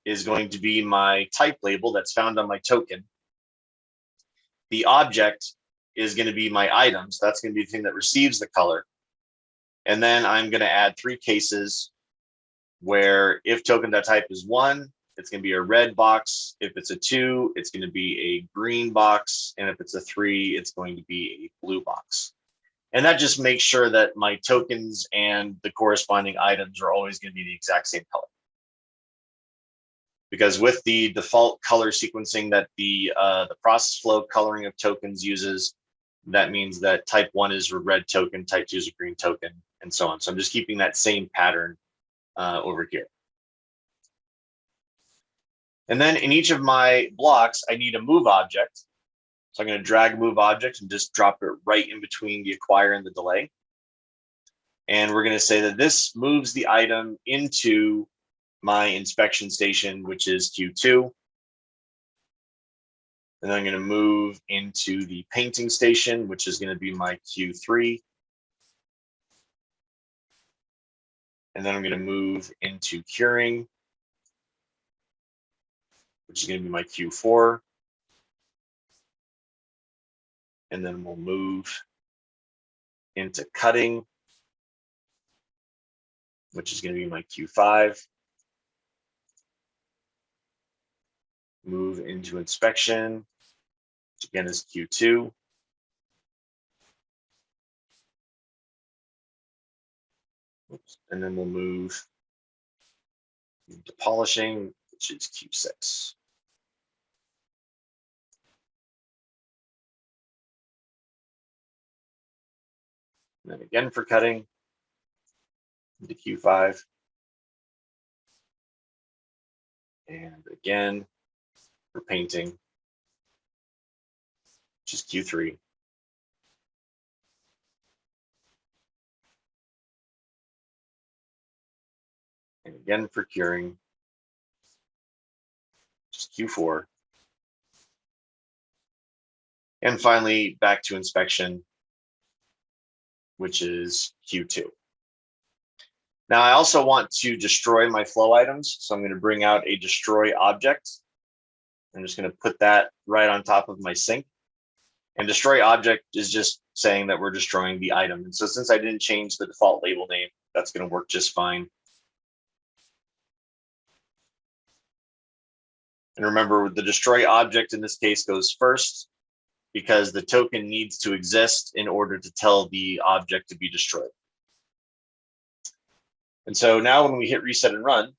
is going to be my type label that's found on my token. The object is going to be my items. That's going to be the thing that receives the color. And then I'm going to add 3 cases where if token.type is 1, it's going to be a red box. If it's a 2, it's going to be a green box. And if it's a 3, it's going to be a blue box. And that just makes sure that my tokens and the corresponding items are always going to be the exact same color. Because with the default color sequencing that the process flow coloring of tokens uses, that means that type 1 is a red token, type 2 is a green token, and so on. So I'm just keeping that same pattern over here. And then in each of my blocks, I need a move object. So I'm going to drag move object and just drop it right in between the acquire and the delay. And we're going to say that this moves the item into my inspection station, which is Q2. And then I'm going to move into the painting station, which is going to be my Q3. And then I'm going to move into curing, which is going to be my Q4. And then we'll move into cutting, which is going to be my Q5. Move into inspection, which again is Q2. Oops. And then we'll move into polishing, which is Q6. And then again for cutting, into Q5. And again for painting, which is Q3. And again for curing, just Q4. And finally, back to inspection, which is Q2. Now, I also want to destroy my flow items. So I'm going to bring out a destroy object. I'm just going to put that right on top of my sink. And destroy object is just saying that we're destroying the item. And so since I didn't change the default label name, that's going to work just fine. And remember, the destroy object in this case goes first because the token needs to exist in order to tell the object to be destroyed. And so now when we hit reset and run,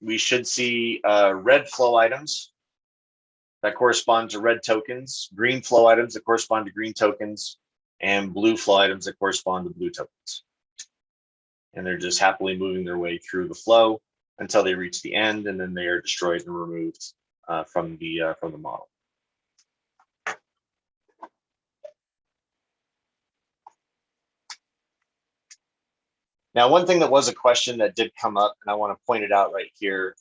we should see red flow items that correspond to red tokens, green flow items that correspond to green tokens, and blue flow items that correspond to blue tokens. And they're just happily moving their way through the flow until they reach the end, and then they are destroyed and removed from the model. Now, one thing that was a question that did come up, and I want to point it out right here.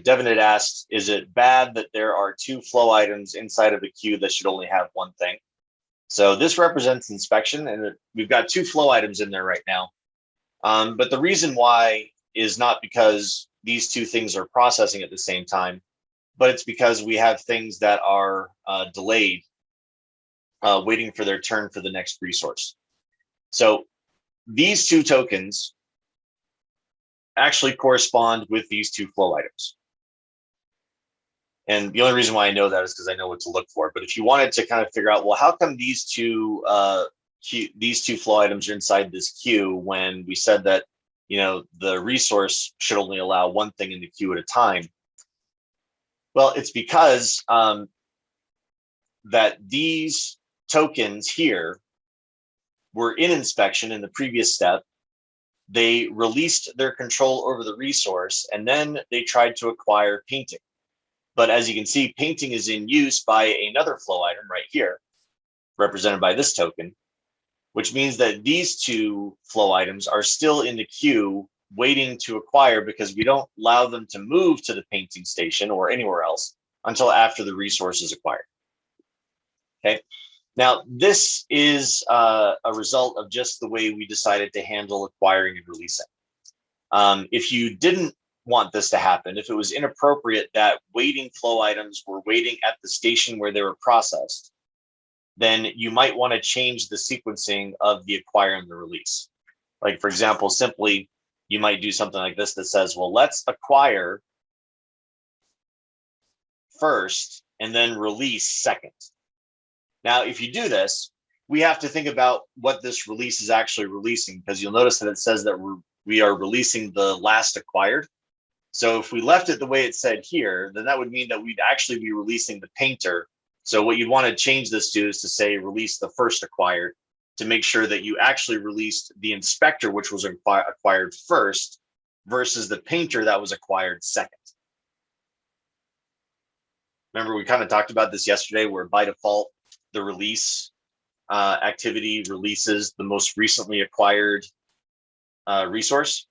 Devin had asked, is it bad that there are two flow items inside of a queue that should only have one thing? So this represents inspection, and we've got two flow items in there right now. But the reason why is not because these two things are processing at the same time, but it's because we have things that are delayed, waiting for their turn for the next resource. So these two tokens actually correspond with these two flow items. And the only reason why I know that is because I know what to look for. But if you wanted to kind of figure out, well, how come these two flow items are inside this queue when we said that, you know, the resource should only allow one thing in the queue at a time? Well, it's because that these tokens here were in inspection in the previous step. They released their control over the resource, and then they tried to acquire painting. But as you can see, painting is in use by another flow item right here, represented by this token, which means that these two flow items are still in the queue waiting to acquire because we don't allow them to move to the painting station or anywhere else until after the resource is acquired. Okay. Now, this is a result of just the way we decided to handle acquiring and releasing. If you didn't want this to happen, if it was inappropriate that waiting flow items were waiting at the station where they were processed, then you might want to change the sequencing of the acquire and the release. Like, for example, simply, you might do something like this that says, well, let's acquire first and then release second. Now, if you do this, we have to think about what this release is actually releasing, because you'll notice that it says that we are releasing the last acquired. So if we left it the way it said here, then that would mean that we'd actually be releasing the painter. So what you'd want to change this to is to say release the first acquired, to make sure that you actually released the inspector, which was acquired first, versus the painter that was acquired second. Remember, we kind of talked about this yesterday, where by default, the release activity releases the most recently acquired resource.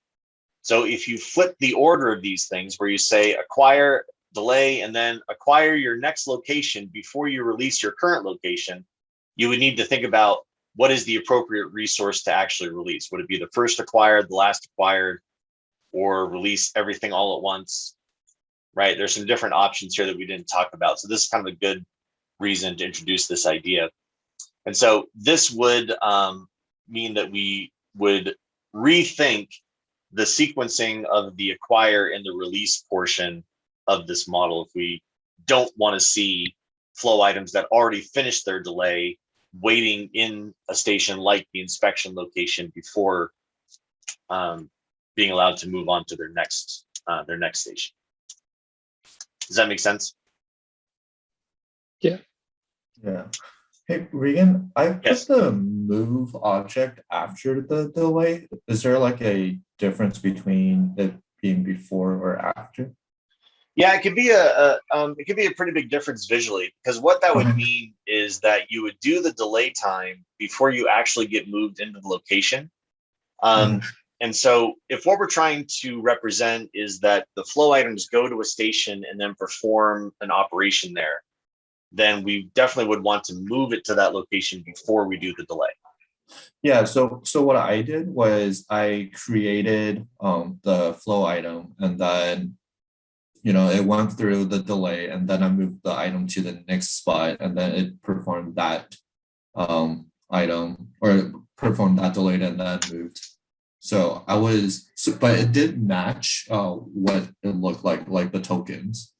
So if you flip the order of these things, where you say acquire, delay, and then acquire your next location before you release your current location, you would need to think about what is the appropriate resource to actually release. Would it be the first acquired, the last acquired, or release everything all at once? Right? There's some different options here that we didn't talk about. So this is kind of a good reason to introduce this idea. And so this would mean that we would rethink the sequencing of the acquire and the release portion of this model if we don't want to see flow items that already finished their delay waiting in a station like the inspection location before being allowed to move on to their next station. Does that make sense? Yeah. Yeah. Hey, Regan, I put Yes. the move object after the delay. Is there like a difference between it being before or after? Yeah, it could be a pretty big difference visually, because what that would Okay. mean is that you would do the delay time before you actually get moved into the location. And so if what we're trying to represent is that the flow items go to a station and then perform an operation there, then we definitely would want to move it to that location before we do the delay. Yeah, so what I did was I created the flow item, and then it went through the delay, and then I moved the item to the next spot, and then it performed that item, or performed that delay and then moved. So but it did match what it looked like the tokens.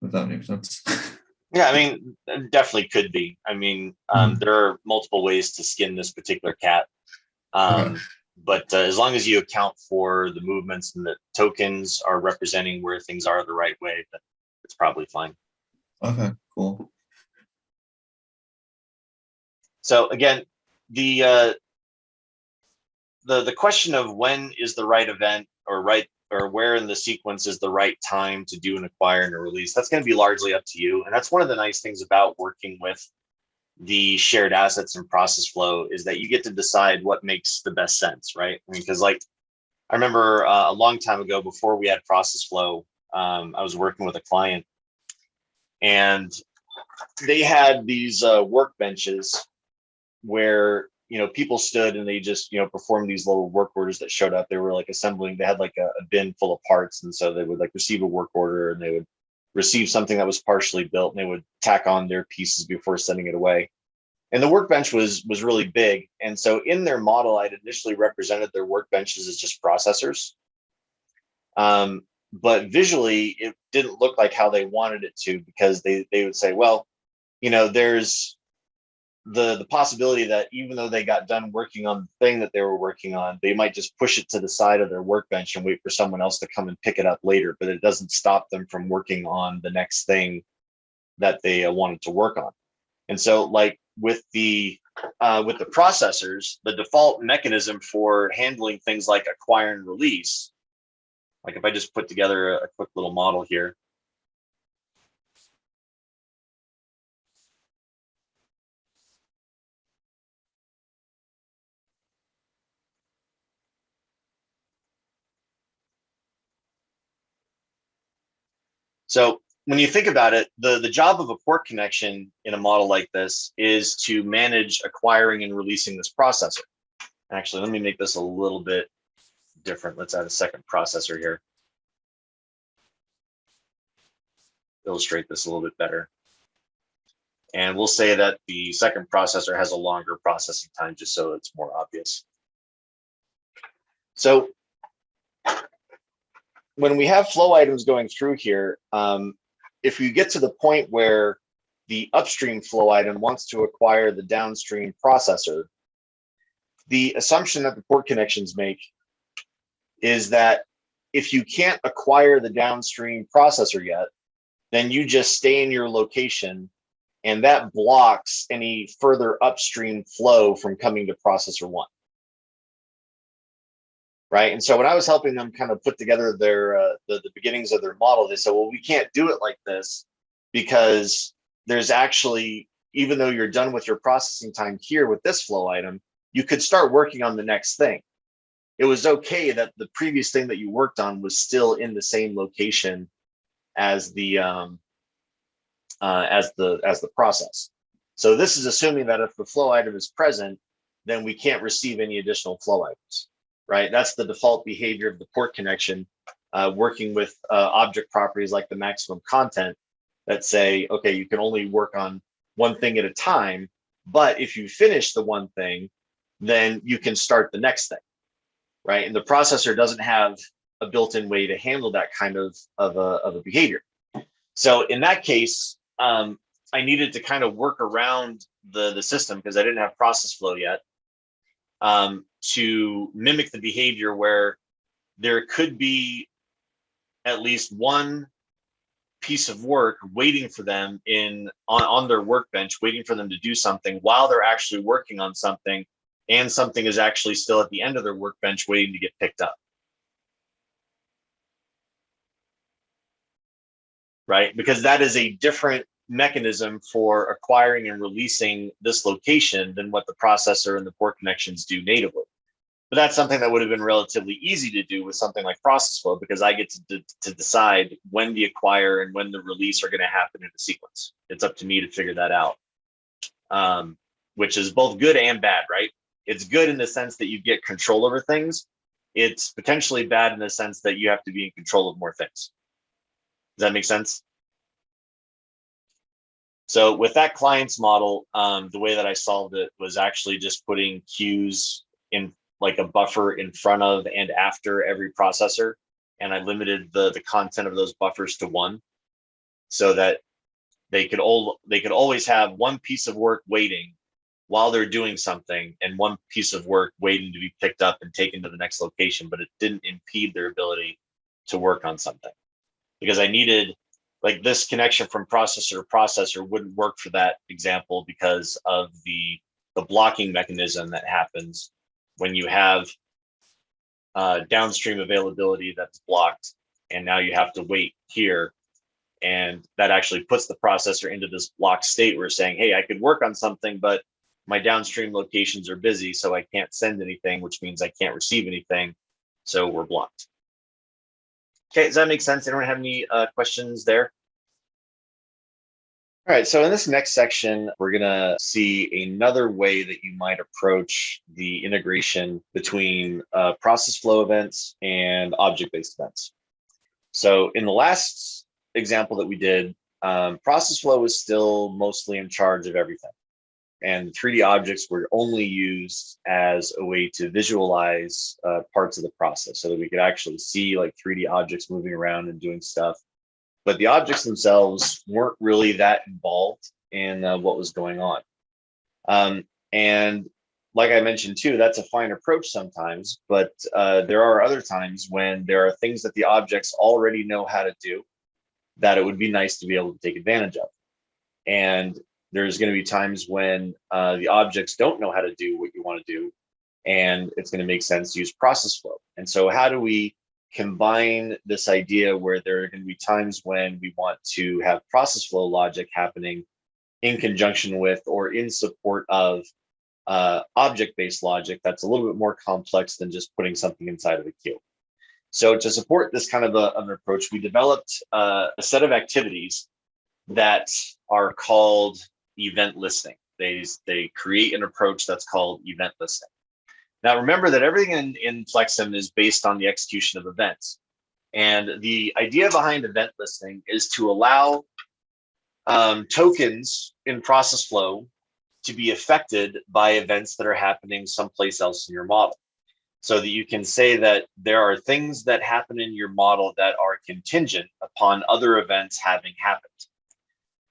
If that makes sense. Yeah, I mean, it definitely could be. I mean, there are multiple ways to skin this particular cat. Okay. But as long as you account for the movements and the tokens are representing where things are the right way, then it's probably fine. Okay, cool. So again, the question of when is the right event, or where in the sequence is the right time to do an acquire and a release, that's going to be largely up to you. And that's one of the nice things about working with the shared assets and process flow, is that you get to decide what makes the best sense, right? I mean, because like I remember a long time ago, before we had process flow, I was working with a client, and they had these workbenches where people stood and they just performed these little work orders that showed up. They were like assembling. They had like a bin full of parts, and so they would like receive a work order, and they would receive something that was partially built, and they would tack on their pieces before sending it away. And the workbench was really big, and so in their model, I'd initially represented their workbenches as just processors. But visually, it didn't look like how they wanted it to, because they would say, well, there's the possibility that even though they got done working on the thing that they were working on, they might just push it to the side of their workbench and wait for someone else to come and pick it up later, but it doesn't stop them from working on the next thing that they wanted to work on. And so like with the processors, the default mechanism for handling things like acquire and release, like if I just put together a quick little model here. So when you think about it, the job of a port connection in a model like this is to manage acquiring and releasing this processor. Actually, let me make this a little bit different. Let's add a second processor here. Illustrate this a little bit better. And we'll say that the second processor has a longer processing time, just so it's more obvious. So when we have flow items going through here, if you get to the point where the upstream flow item wants to acquire the downstream processor, the assumption that the port connections make is that if you can't acquire the downstream processor yet, then you just stay in your location, and that blocks any further upstream flow from coming to processor one. Right. And so when I was helping them kind of put together their the beginnings of their model, they said, well, we can't do it like this, because there's actually, even though you're done with your processing time here with this flow item, you could start working on the next thing. It was okay that the previous thing that you worked on was still in the same location as the process. So this is assuming that if the flow item is present, then we can't receive any additional flow items. Right, that's the default behavior of the port connection, working with object properties like the maximum content that say, okay, you can only work on one thing at a time, but if you finish the one thing, then you can start the next thing, right? And the processor doesn't have a built-in way to handle that kind of a behavior. So in that case, I needed to kind of work around the system, because I didn't have process flow yet. To mimic the behavior where there could be at least one piece of work waiting for them on their workbench, waiting for them to do something while they're actually working on something, and something is actually still at the end of their workbench waiting to get picked up. Right, because that is a different mechanism for acquiring and releasing this location than what the processor and the port connections do natively. But that's something that would have been relatively easy to do with something like process flow, because I get to decide when the acquire and when the release are going to happen in a sequence. It's up to me to figure that out, which is both good and bad, right? It's good in the sense that you get control over things. It's potentially bad in the sense that you have to be in control of more things. Does that make sense? So with that client's model, the way that I solved it was actually just putting queues in, like a buffer in front of and after every processor. And I limited the content of those buffers to 1, so that they could always have one piece of work waiting while they're doing something, and one piece of work waiting to be picked up and taken to the next location, but it didn't impede their ability to work on something. Because I needed, like, this connection from processor to processor wouldn't work for that example because of the blocking mechanism that happens when you have downstream availability that's blocked, and now you have to wait here. And that actually puts the processor into this blocked state where it's saying, hey, I could work on something, but my downstream locations are busy, so I can't send anything, which means I can't receive anything. So we're blocked. Okay, does that make sense? Anyone have any questions there? All right, so in this next section, we're gonna see another way that you might approach the integration between process flow events and object-based events. So in the last example that we did, process flow was still mostly in charge of everything. And 3D objects were only used as a way to visualize parts of the process, so that we could actually see, like, 3D objects moving around and doing stuff. But the objects themselves weren't really that involved in what was going on. And like I mentioned too, that's a fine approach sometimes, but there are other times when there are things that the objects already know how to do that it would be nice to be able to take advantage of. And there's going to be times when the objects don't know how to do what you want to do, and it's going to make sense to use process flow. And so how do we combine this idea where there are going to be times when we want to have process flow logic happening in conjunction with or in support of object-based logic that's a little bit more complex than just putting something inside of a queue? So to support this kind of an approach, we developed a set of activities that are called event listing. They create an approach that's called event listing. Now, remember that everything in FlexSim is based on the execution of events. And the idea behind event listing is to allow tokens in process flow to be affected by events that are happening someplace else in your model. So that you can say that there are things that happen in your model that are contingent upon other events having happened.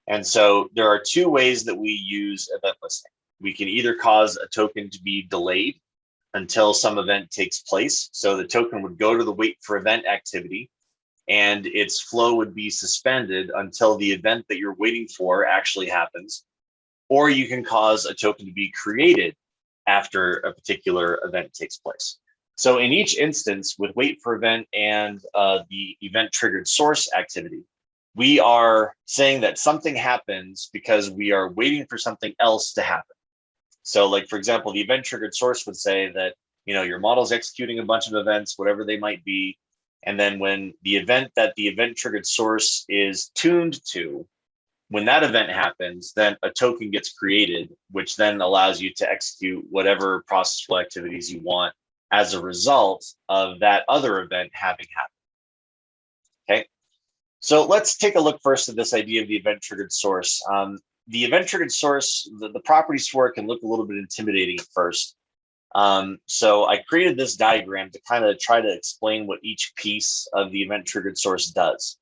And so there are 2 ways that we use event listing. We can either cause a token to be delayed until some event takes place. So the token would go to the wait for event activity, and its flow would be suspended until the event that you're waiting for actually happens. Or you can cause a token to be created after a particular event takes place. So in each instance, with wait for event and the event triggered source activity, we are saying that something happens because we are waiting for something else to happen. So, like, for example, the event triggered source would say that, you know, your model's executing a bunch of events, whatever they might be. And then when the event that the event triggered source is tuned to, when that event happens, then a token gets created, which then allows you to execute whatever process flow activities you want as a result of that other event having happened. Okay, so let's take a look first at this idea of the event triggered source. The event triggered source, the properties for it can look a little bit intimidating at first. So I created this diagram to kind of try to explain what each piece of the event triggered source does.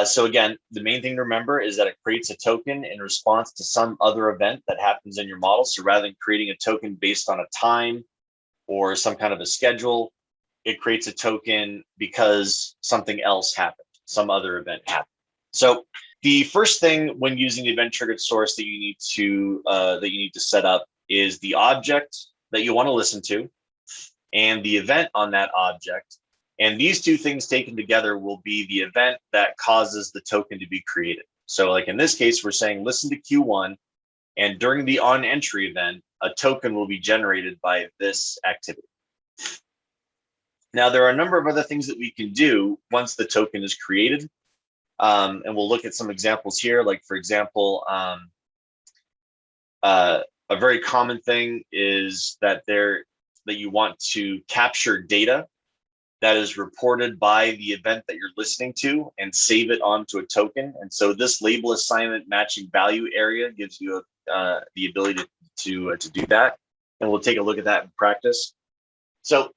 So again, the main thing to remember is that it creates a token in response to some other event that happens in your model. So rather than creating a token based on a time or some kind of a schedule, it creates a token because something else happened, some other event happened. So the first thing when using the event triggered source that you need to set up is the object that you want to listen to and the event on that object. And these 2 things taken together will be the event that causes the token to be created. So like in this case, we're saying listen to Q1, and during the on entry event, a token will be generated by this activity. Now, there are a number of other things that we can do once the token is created. And we'll look at some examples here. Like, for example, a very common thing is that you want to capture data that is reported by the event that you're listening to and save it onto a token. And so this label assignment matching value area gives you the ability to do that. And we'll take a look at that in practice. So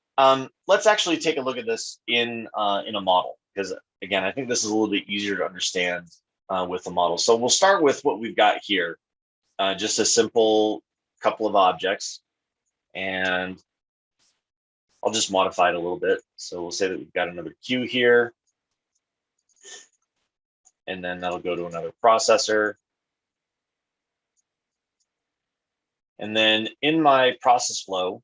let's actually take a look at this in a model, because again, I think this is a little bit easier to understand with a model. So we'll start with what we've got here, just a simple couple of objects, and I'll just modify it a little bit. So we'll say that we've got another queue here, and then that'll go to another processor. And then in my process flow,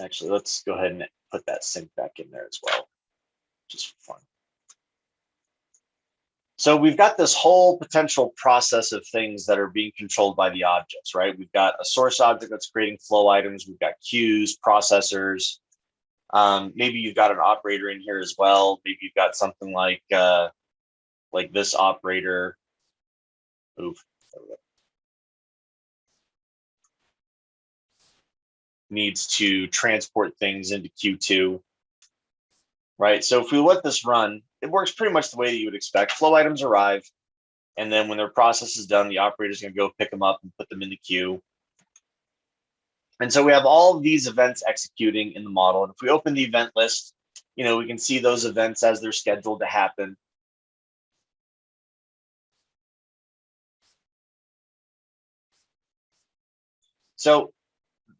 actually, let's go ahead and put that sync back in there as well, just for fun. So we've got this whole potential process of things that are being controlled by the objects, right? We've got a source object that's creating flow items. We've got queues, processors. Maybe you've got an operator in here as well. Maybe you've got something like this operator. Oof. Needs to transport things into Q2, right? So if we let this run, it works pretty much the way that you would expect. Flow items arrive, and then when their process is done, the operator is going to go pick them up and put them in the queue. And so we have all of these events executing in the model. And if we open the event list, we can see those events as they're scheduled to happen. So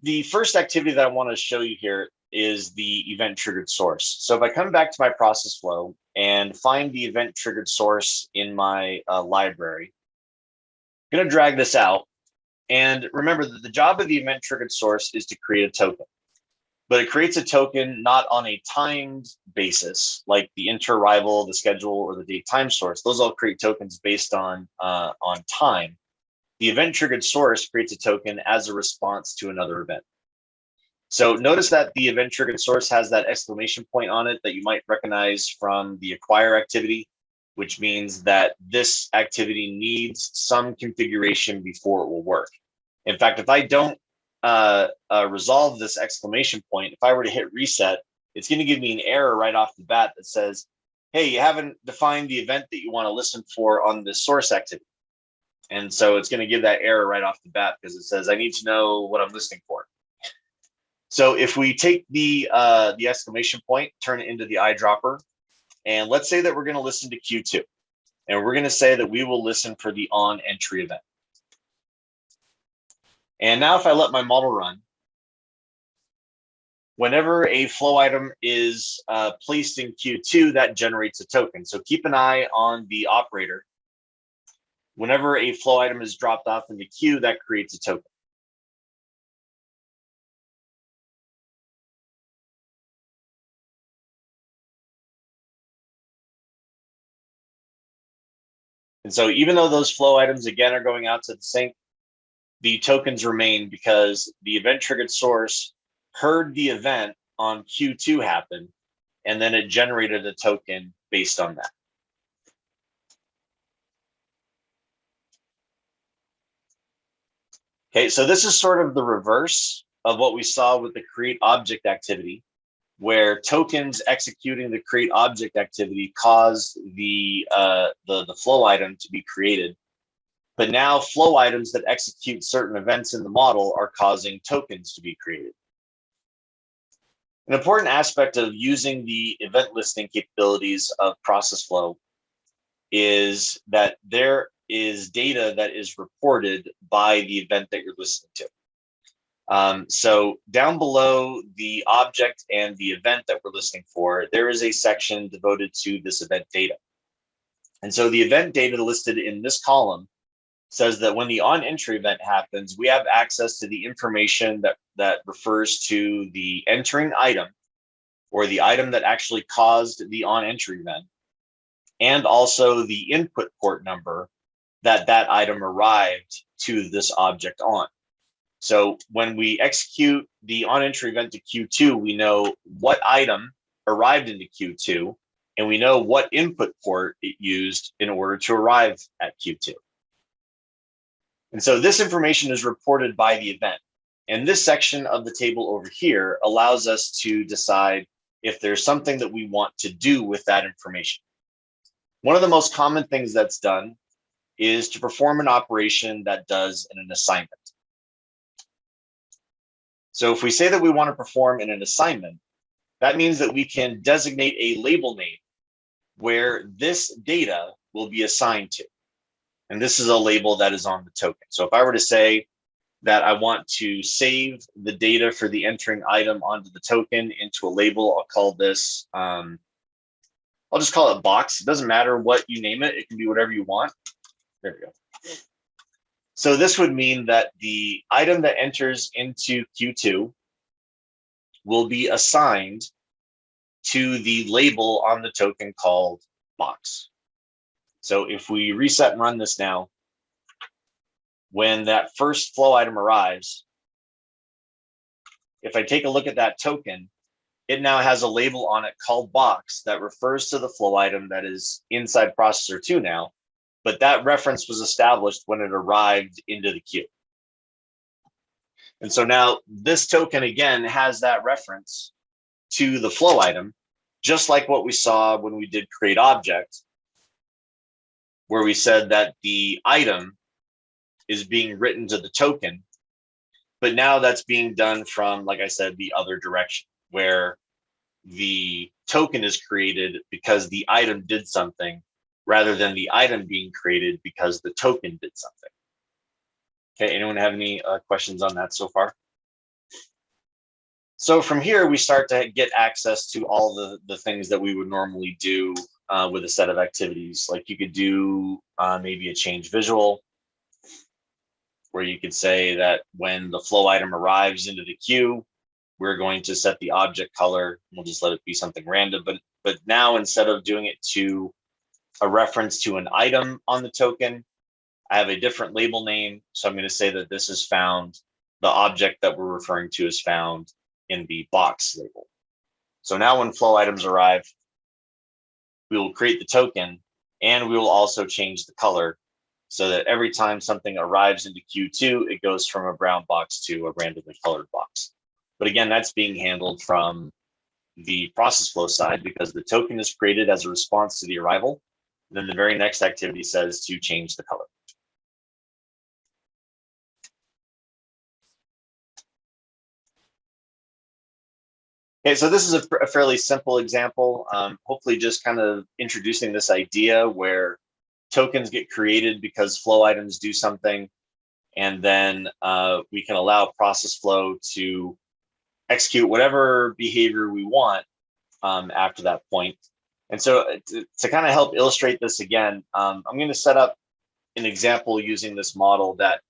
the first activity that I want to show you here is the event triggered source. So if I come back to my process flow and find the event triggered source in my library, I'm going to drag this out. And remember that the job of the event triggered source is to create a token, but it creates a token not on a timed basis, like the inter-arrival, the schedule, or the date time source. Those all create tokens based on time. The event triggered source creates a token as a response to another event. So notice that the event triggered source has that exclamation point on it that you might recognize from the acquire activity, which means that this activity needs some configuration before it will work. In fact, if I don't resolve this exclamation point, if I were to hit reset, it's going to give me an error right off the bat that says, hey, you haven't defined the event that you want to listen for on this source activity. And so it's going to give that error right off the bat because it says, I need to know what I'm listening for. So if we take the exclamation point, turn it into the eyedropper, and let's say that we're going to listen to Q2, and we're going to say that we will listen for the on entry event. And now if I let my model run, whenever a flow item is placed in Q2, that generates a token. So keep an eye on the operator. Whenever a flow item is dropped off in the queue, that creates a token. And so even though those flow items, again, are going out to the sink, the tokens remain because the event triggered source heard the event on Q2 happen, and then it generated a token based on that. Okay, so this is sort of the reverse of what we saw with the create object activity, where tokens executing the create object activity caused the flow item to be created. But now flow items that execute certain events in the model are causing tokens to be created. An important aspect of using the event listing capabilities of process flow is that there is data that is reported by the event that you're listening to. So down below the object and the event that we're listening for, there is a section devoted to this event data. And so the event data listed in this column says that when the on entry event happens, we have access to the information that refers to the entering item, or the item that actually caused the on entry event, and also the input port number that item arrived to this object on. So when we execute the onEntry event to Q2, we know what item arrived into Q2, and we know what input port it used in order to arrive at Q2. And so this information is reported by the event. And this section of the table over here allows us to decide if there's something that we want to do with that information. One of the most common things that's done is to perform an operation that does an assignment. So if we say that we want to perform an assignment, that means that we can designate a label name where this data will be assigned to. And this is a label that is on the token. So if I were to say that I want to save the data for the entering item onto the token into a label, I'll call this, I'll just call it box. It doesn't matter what you name it. It can be whatever you want. There we go. So this would mean that the item that enters into Q2 will be assigned to the label on the token called box. So if we reset and run this now, when that first flow item arrives, if I take a look at that token, it now has a label on it called box that refers to the flow item that is inside processor 2 now, but that reference was established when it arrived into the queue. And so now this token again has that reference to the flow item, just like what we saw when we did create object, where we said that the item is being written to the token, but now that's being done from, like I said, the other direction, where the token is created because the item did something rather than the item being created because the token did something. Okay, anyone have any questions on that so far? So from here, we start to get access to all the things that we would normally do with a set of activities. Like you could do maybe a change visual, where you could say that when the flow item arrives into the queue, we're going to set the object color. We'll just let it be something random. But now instead of doing it to a reference to an item on the token, I have a different label name. So I'm going to say that this is found, the object that we're referring to is found in the box label. So now when flow items arrive, we will create the token and we will also change the color so that every time something arrives into Q2, it goes from a brown box to a randomly colored box. But again, that's being handled from the process flow side because the token is created as a response to the arrival. Then the very next activity says to change the color. Okay, so this is a fairly simple example, hopefully just kind of introducing this idea where tokens get created because flow items do something, and then we can allow process flow to execute whatever behavior we want after that point. And so to kind of help illustrate this again, I'm going to set up an example using this model that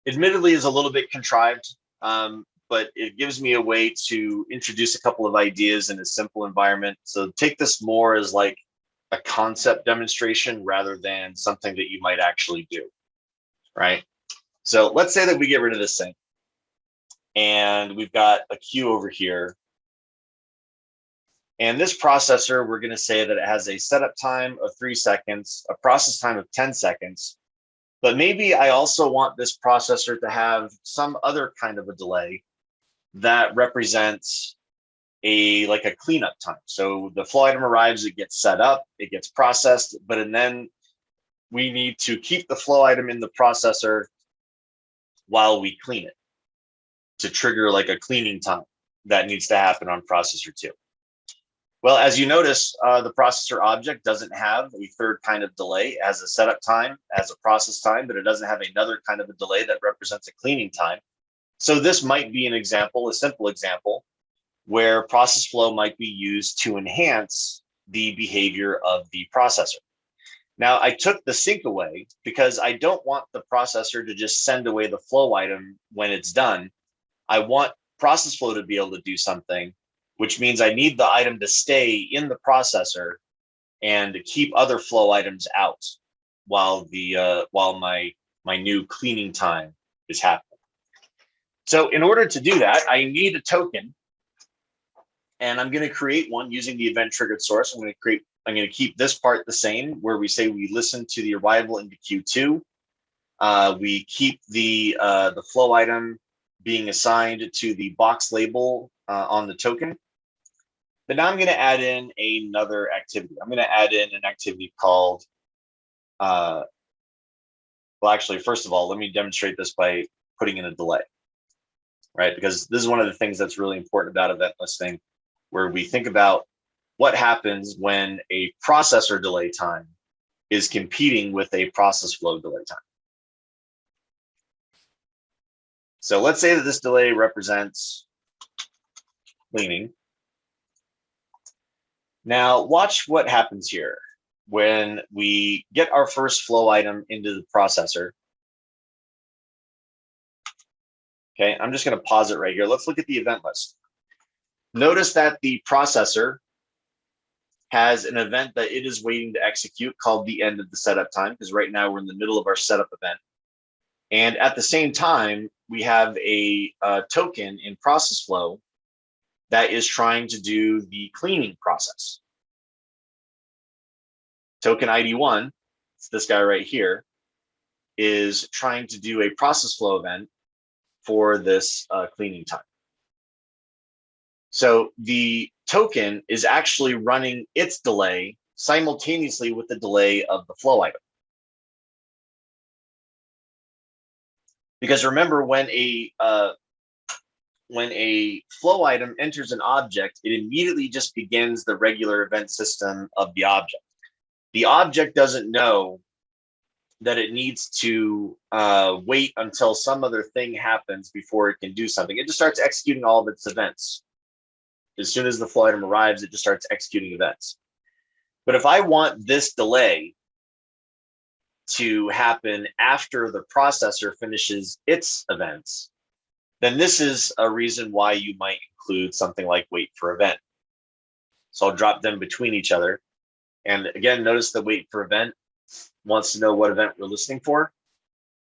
admittedly is a little bit contrived, but it gives me a way to introduce a couple of ideas in a simple environment. So take this more as like a concept demonstration rather than something that you might actually do, right? So let's say that we get rid of this thing and we've got a queue over here. And this processor, we're going to say that it has a setup time of 3 seconds, a process time of 10 seconds. But maybe I also want this processor to have some other kind of a delay that represents like a cleanup time. So the flow item arrives, it gets set up, it gets processed, but then we need to keep the flow item in the processor while we clean it to trigger like a cleaning time that needs to happen on processor 2. Well, as you notice, the processor object doesn't have a third kind of delay. It has a setup time, as a process time, but it doesn't have another kind of a delay that represents a cleaning time. So this might be an example, a simple example, where process flow might be used to enhance the behavior of the processor. Now, I took the sync away because I don't want the processor to just send away the flow item when it's done. I want process flow to be able to do something, which means I need the item to stay in the processor and to keep other flow items out while my new cleaning time is happening. So in order to do that, I need a token, and I'm going to create one using the event triggered source. I'm going to keep this part the same, where we say we listen to the arrival into Q2. We keep the flow item being assigned to the box label on the token. But now I'm going to add in another activity. I'm going to add in an activity called, well, actually, first of all, let me demonstrate this by putting in a delay, right? Because this is one of the things that's really important about event listening, where we think about what happens when a processor delay time is competing with a process flow delay time. So let's say that this delay represents cleaning. Now watch what happens here when we get our first flow item into the processor. Okay, I'm just going to pause it right here. Let's look at the event list. Notice that the processor has an event that it is waiting to execute called the end of the setup time, because right now we're in the middle of our setup event. And at the same time, we have a token in process flow that is trying to do the cleaning process. Token ID 1, it's this guy right here, is trying to do a process flow event for this cleaning time. So the token is actually running its delay simultaneously with the delay of the flow item. Because remember, when a flow item enters an object, it immediately just begins the regular event system of the object. The object doesn't know that it needs to wait until some other thing happens before it can do something. It just starts executing all of its events. As soon as the flow item arrives, it just starts executing events. But if I want this delay to happen after the processor finishes its events, then this is a reason why you might include something like wait for event. So I'll drop them between each other. And again, notice the wait for event wants to know what event we're listening for.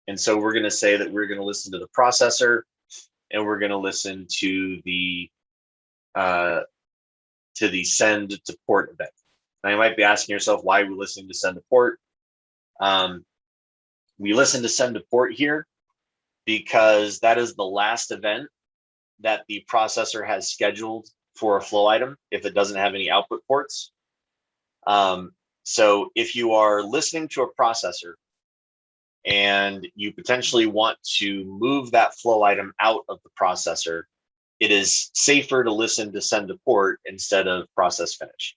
And so we're going to say that we're going to listen to the processor, and we're going to listen to the send to port event. Now you might be asking yourself, why are we listening to send to port? We listen to send to port here because that is the last event that the processor has scheduled for a flow item if it doesn't have any output ports. So if you are listening to a processor and you potentially want to move that flow item out of the processor, it is safer to listen to send to port instead of process finish.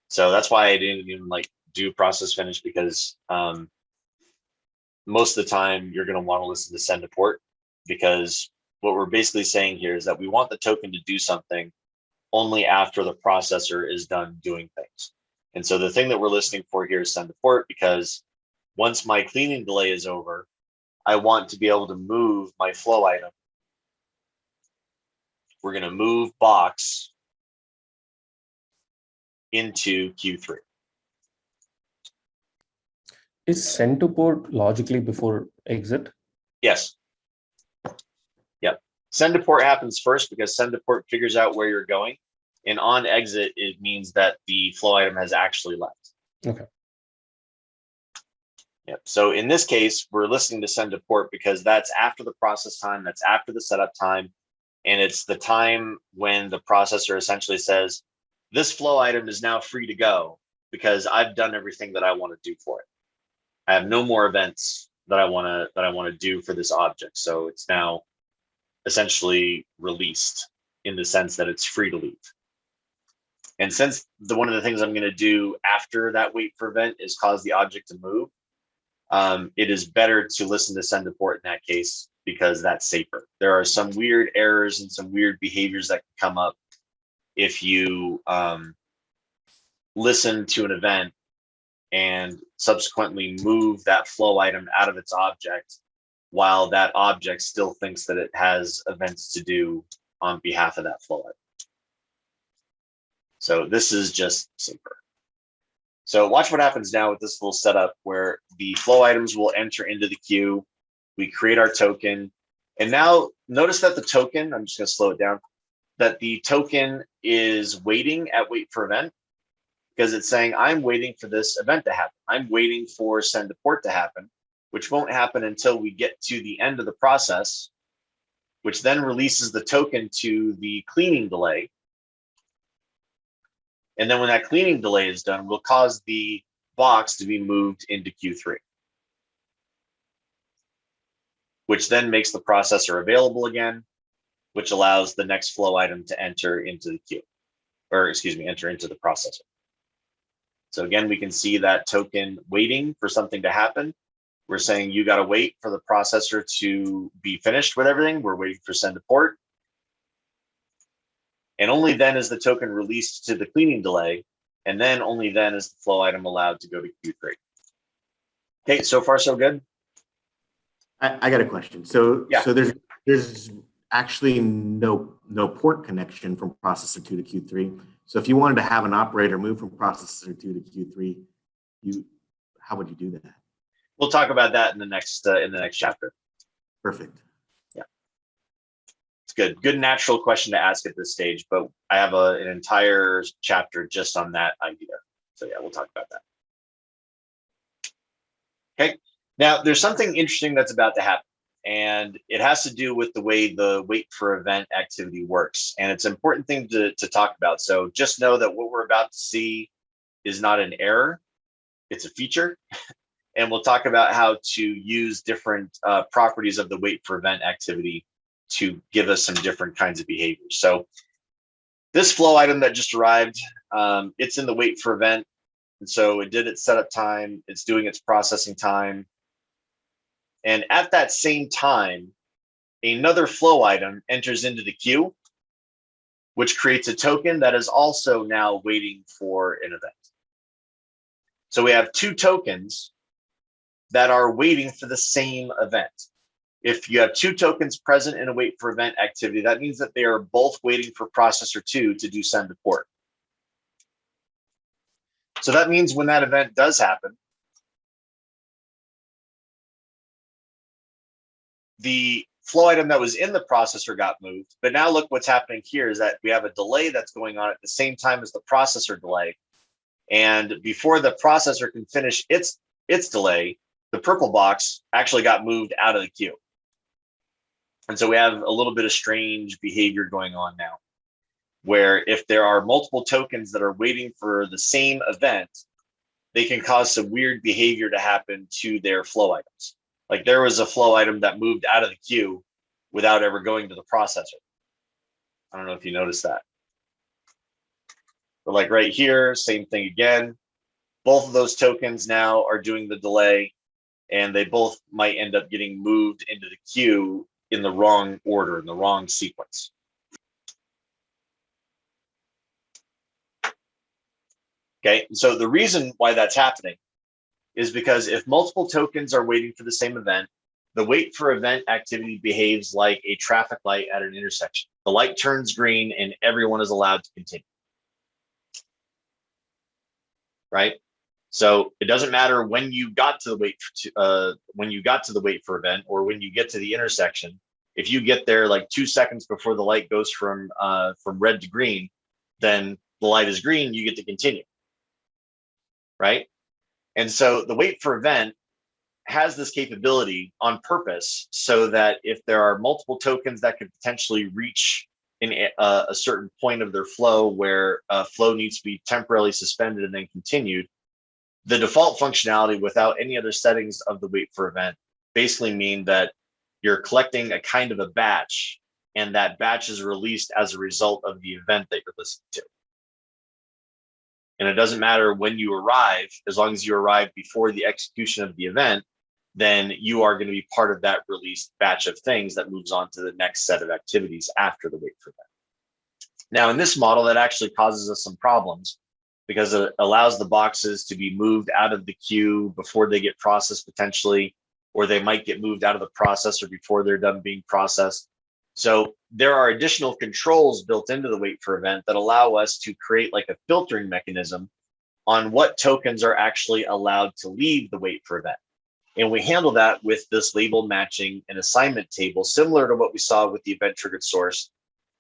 So that's why I didn't even do process finish, because most of the time you're going to want to listen to send to port, because what we're basically saying here is that we want the token to do something only after the processor is done doing things. And so the thing that we're listening for here is send to port, because once my cleaning delay is over, I want to be able to move my flow item. We're going to move box into Q3. Is send to port logically before exit? Yes. Yep. Send to port happens first because send to port figures out where you're going. And on exit, it means that the flow item has actually left. Okay. Yep. So in this case, we're listening to send to port because that's after the process time, that's after the setup time. And it's the time when the processor essentially says, this flow item is now free to go because I've done everything that I want to do for it. I have no more events that I want to do for this object. So it's now essentially released in the sense that it's free to leave. And since one of the things I'm going to do after that wait for event is cause the object to move, it is better to listen to send to port in that case because that's safer. There are some weird errors and some weird behaviors that can come up if you listen to an event and subsequently move that flow item out of its object while that object still thinks that it has events to do on behalf of that flow item. So this is just safer. So watch what happens now with this little setup where the flow items will enter into the queue. We create our token, And now notice that the token, I'm just going to slow it down, that the token is waiting at wait for event, because it's saying I'm waiting for this event to happen. I'm waiting for send to port to happen, which won't happen until we get to the end of the process, which then releases the token to the cleaning delay. And then when that cleaning delay is done, we'll cause the box to be moved into Q3, which then makes the processor available again, which allows the next flow item to enter into the queue, or excuse me, enter into the processor. So again, we can see that token waiting for something to happen. We're saying you got to wait for the processor to be finished with everything. We're waiting for send to port. And only then is the token released to the cleaning delay. And then only then is the flow item allowed to go to Q3. Okay, so far so good. I got a question. So Yeah. so there's actually no port connection from processor 2 to Q3. So if you wanted to have an operator move from processor 2 to Q3, how would you do that? We'll talk about that in the next chapter. Perfect. Yeah, it's good. Good natural question to ask at this stage, but I have an entire chapter just on that idea. So yeah, we'll talk about that. Okay. Now there's something interesting that's about to happen, and it has to do with the way the wait for event activity works. And it's an important thing to talk about. So just know that what we're about to see is not an error, it's a feature. And we'll talk about how to use different properties of the wait for event activity to give us some different kinds of behaviors. So this flow item that just arrived, it's in the wait for event. And so it did its setup time, it's doing its processing time. And at that same time, another flow item enters into the queue, which creates a token that is also now waiting for an event. So we have two tokens that are waiting for the same event. If you have two tokens present in a wait for event activity, that means that they are both waiting for processor 2 to do send to port. So that means when that event does happen, the flow item that was in the processor got moved, but now look what's happening here is that we have a delay that's going on at the same time as the processor delay. And before the processor can finish its delay, the purple box actually got moved out of the queue. And so we have a little bit of strange behavior going on now, where if there are multiple tokens that are waiting for the same event, they can cause some weird behavior to happen to their flow items. Like there was a flow item that moved out of the queue without ever going to the processor. I don't know if you noticed that. But like right here, same thing again. Both of those tokens now are doing the delay, and they both might end up getting moved into the queue in the wrong order, in the wrong sequence. Okay, so the reason why that's happening is because if multiple tokens are waiting for the same event, the wait for event activity behaves like a traffic light at an intersection. The light turns green and everyone is allowed to continue. Right? So it doesn't matter when you got to the wait for event or when you get to the intersection. If you get there like 2 seconds before the light goes from red to green, then the light is green, you get to continue. Right? And so the wait for event has this capability on purpose so that if there are multiple tokens that could potentially reach in a certain point of their flow where flow needs to be temporarily suspended and then continued, the default functionality without any other settings of the wait for event basically mean that you're collecting a kind of a batch, and that batch is released as a result of the event that you're listening to. And it doesn't matter when you arrive, as long as you arrive before the execution of the event, then you are going to be part of that released batch of things that moves on to the next set of activities after the wait for event. Now, in this model, that actually causes us some problems because it allows the boxes to be moved out of the queue before they get processed potentially, or they might get moved out of the processor before they're done being processed. So there are additional controls built into the wait for event that allow us to create like a filtering mechanism on what tokens are actually allowed to leave the wait for event. And we handle that with this label matching and assignment table, similar to what we saw with the event triggered source,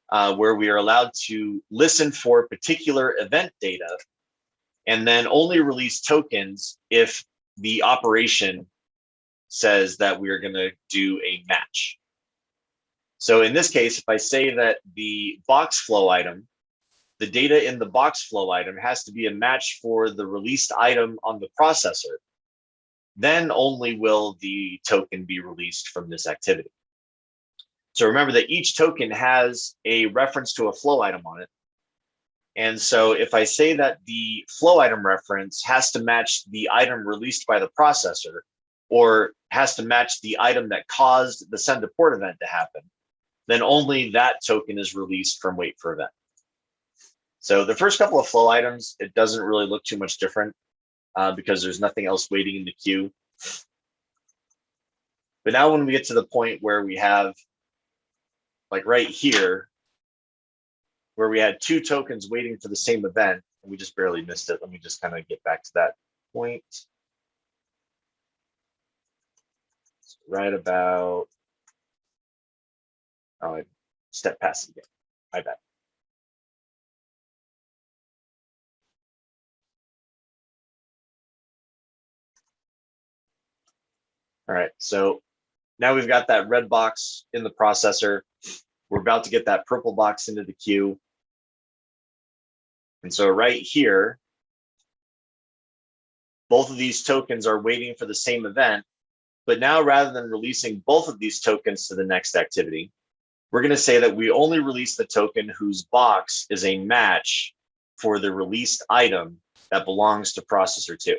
where we are allowed to listen for particular event data and then only release tokens if the operation says that we're going to do a match. So in this case, if I say that the box flow item, the data in the box flow item has to be a match for the released item on the processor, then only will the token be released from this activity. So remember that each token has a reference to a flow item on it. And so if I say that the flow item reference has to match the item released by the processor, or has to match the item that caused the send to port event to happen, then only that token is released from wait for event. So the first couple of flow items, it doesn't really look too much different because there's nothing else waiting in the queue. But now when we get to the point where we have, like right here, where we had two tokens waiting for the same event, and we just barely missed it. Let me just kind of get back to that point. Right about, oh, I stepped past it again. My bad. All right, so now we've got that red box in the processor. We're about to get that purple box into the queue. And so right here, both of these tokens are waiting for the same event. But now rather than releasing both of these tokens to the next activity, we're going to say that we only release the token whose box is a match for the released item that belongs to processor 2.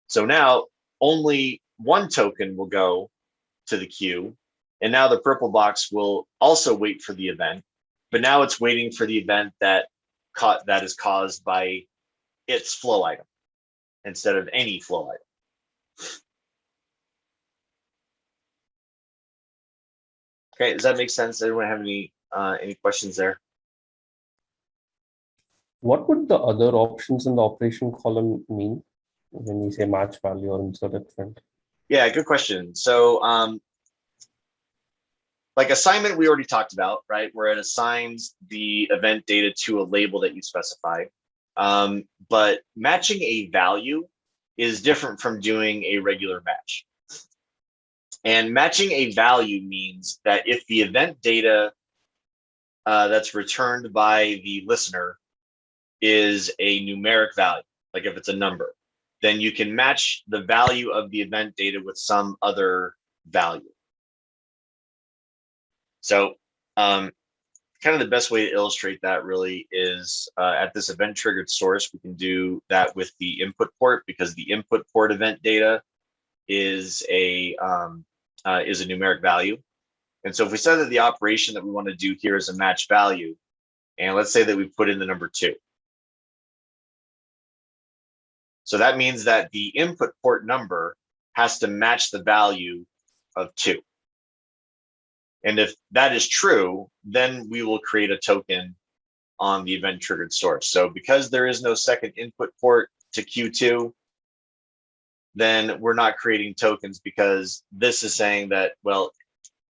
So now only one token will go to the queue. And now the purple box will also wait for the event, but now it's waiting for the event that is caused by its flow item instead of any flow item. Okay, does that make sense? Anyone have any questions there? What would the other options in the operation column mean when we say match value or insert at front? Yeah, good question. So like assignment, we already talked about, right? Where it assigns the event data to a label that you specify. But matching a value is different from doing a regular match. And matching a value means that if the event data that's returned by the listener is a numeric value, like if it's a number, then you can match the value of the event data with some other value. So kind of the best way to illustrate that really is at this event triggered source, we can do that with the input port, because the input port event data is a numeric value. And so if we said that the operation that we want to do here is a match value, and let's say that we put in the number 2. So that means that the input port number has to match the value of 2. And if that is true, then we will create a token on the event triggered source. So because there is no second input port to Q2, then we're not creating tokens, because this is saying that, well,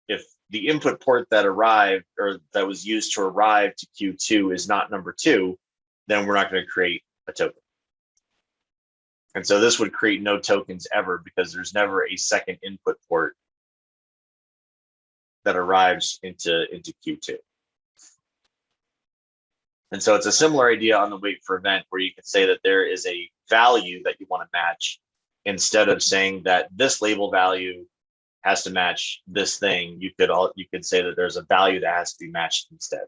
if the input port that arrived or that was used to arrive to Q2 is not number 2, then we're not going to create a token. And so this would create no tokens ever, because there's never a second input port that arrives into Q2. And so it's a similar idea on the wait for event, where you can say that there is a value that you want to match, instead of saying that this label value has to match this thing. You could say that there's a value that has to be matched instead.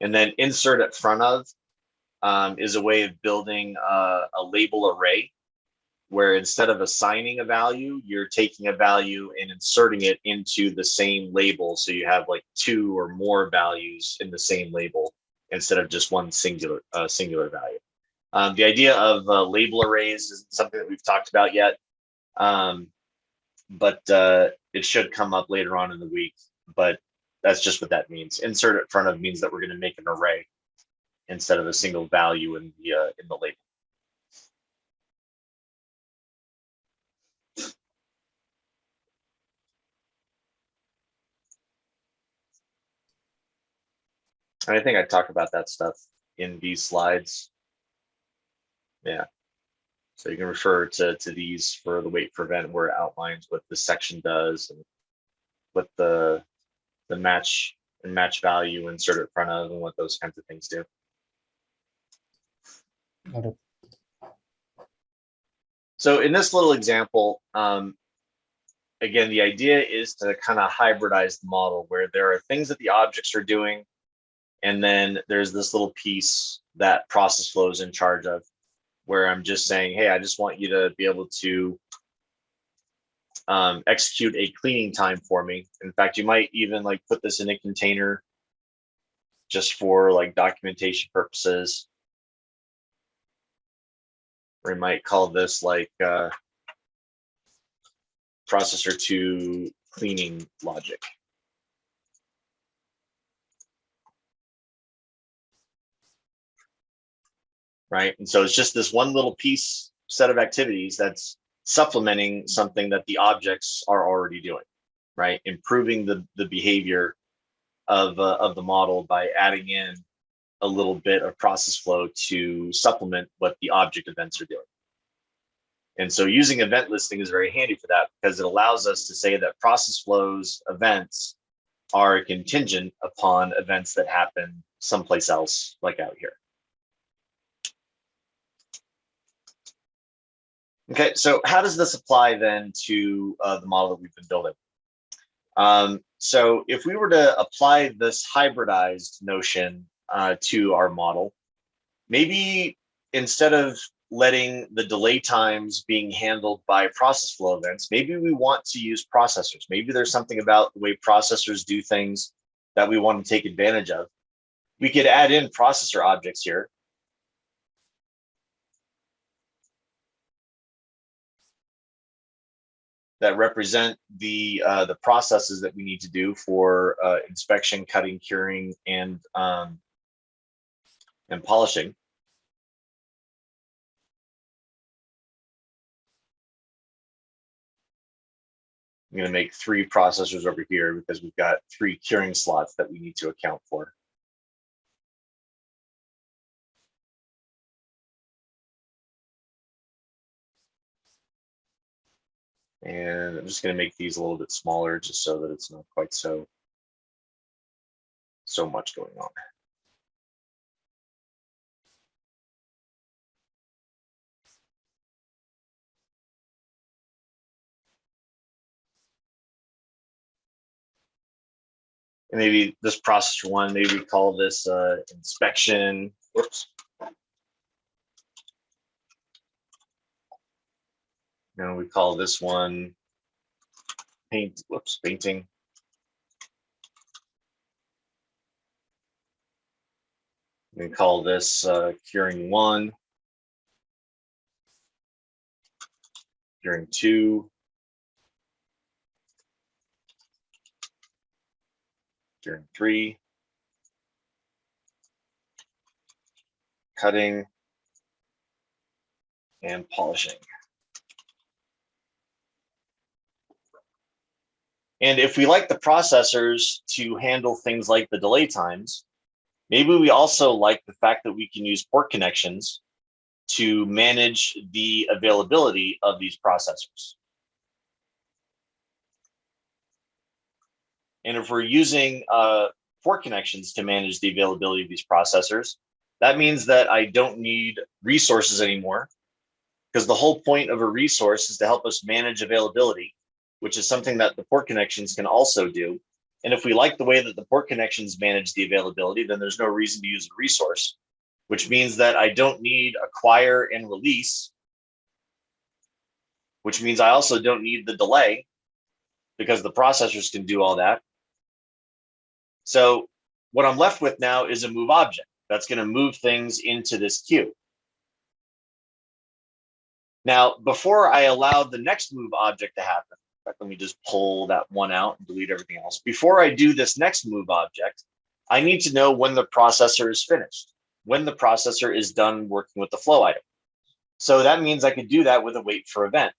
And then insert at front of is a way of building a label array, where instead of assigning a value, you're taking a value and inserting it into the same label. So you have like 2 or more values in the same label instead of just one singular value. The idea of label arrays isn't something that we've talked about yet, but it should come up later on in the week. But that's just what that means. Insert at front of means that we're going to make an array. instead of a single value in the label. And I think I talked about that stuff in these slides. Yeah. So you can refer to these for the wait for event, where it outlines what this section does and what the match and match value insert in front of and what those kinds of things do. Got it. So in this little example, again, the idea is to kind of hybridize the model where there are things that the objects are doing, and then there's this little piece that process flow is in charge of, where I'm just saying, hey, I just want you to be able to execute a cleaning time for me. In fact, you might even like put this in a container just for like documentation purposes. Or you might call this like processor to cleaning logic. Right, and so it's just this one little piece set of activities that's supplementing something that the objects are already doing, right? Improving the behavior of the model by adding in a little bit of process flow to supplement what the object events are doing. And so using event listing is very handy for that, because it allows us to say that process flows events are contingent upon events that happen someplace else, like out here. Okay, so how does this apply then to the model that we've been building? So if we were to apply this hybridized notion to our model, maybe instead of letting the delay times being handled by process flow events, maybe we want to use processors. Maybe there's something about the way processors do things that we want to take advantage of. We could add in processor objects here. That represent the processes that we need to do for inspection, cutting, curing, and polishing. I'm going to make 3 processors over here because we've got 3 curing slots that we need to account for. And I'm just going to make these a little bit smaller just so that it's not quite so much going on. And maybe this processor 1, maybe we call this inspection. Whoops. Now we call this one painting. We call this curing 1, curing 2, curing 3, cutting, and polishing. And if we like the processors to handle things like the delay times, maybe we also like the fact that we can use port connections to manage the availability of these processors. And if we're using port connections to manage the availability of these processors, that means that I don't need resources anymore, because the whole point of a resource is to help us manage availability, which is something that the port connections can also do. And if we like the way that the port connections manage the availability, then there's no reason to use a resource, which means that I don't need acquire and release, which means I also don't need the delay, because the processors can do all that. So what I'm left with now is a move object that's going to move things into this queue. Now, before I allow the next move object to happen, in fact, let me just pull that one out and delete everything else. Before I do this next move object, I need to know when the processor is finished. when the processor is done working with the flow item. So that means I could do that with a wait for event.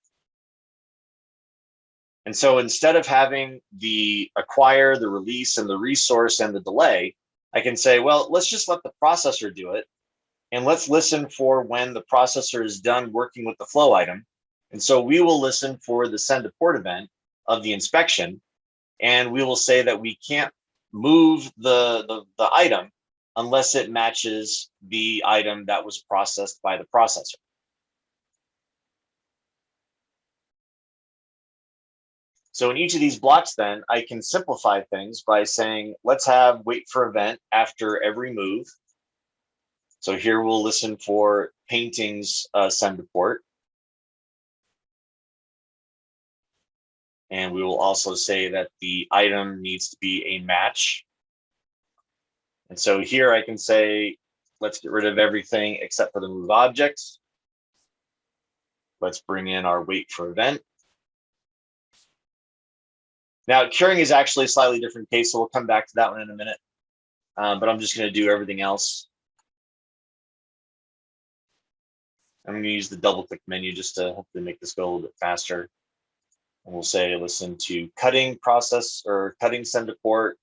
And so instead of having the acquire, the release, and the resource and the delay, I can say, well, let's just let the processor do it. And let's listen for when the processor is done working with the flow item. And so we will listen for the send to port event of the inspection. And we will say that we can't move the item unless it matches the item that was processed by the processor. So in each of these blocks, then I can simplify things by saying, let's have wait for event after every move. So here we'll listen for paintings send to port. And we will also say that the item needs to be a match. And so here I can say, let's get rid of everything except for the move objects. Let's bring in our wait for event. Now, curing is actually a slightly different case, so we'll come back to that one in a minute. But I'm just going to do everything else. I'm going to use the double click menu just to hopefully make this go a little bit faster. And we'll say, listen to cutting process or cutting send to port.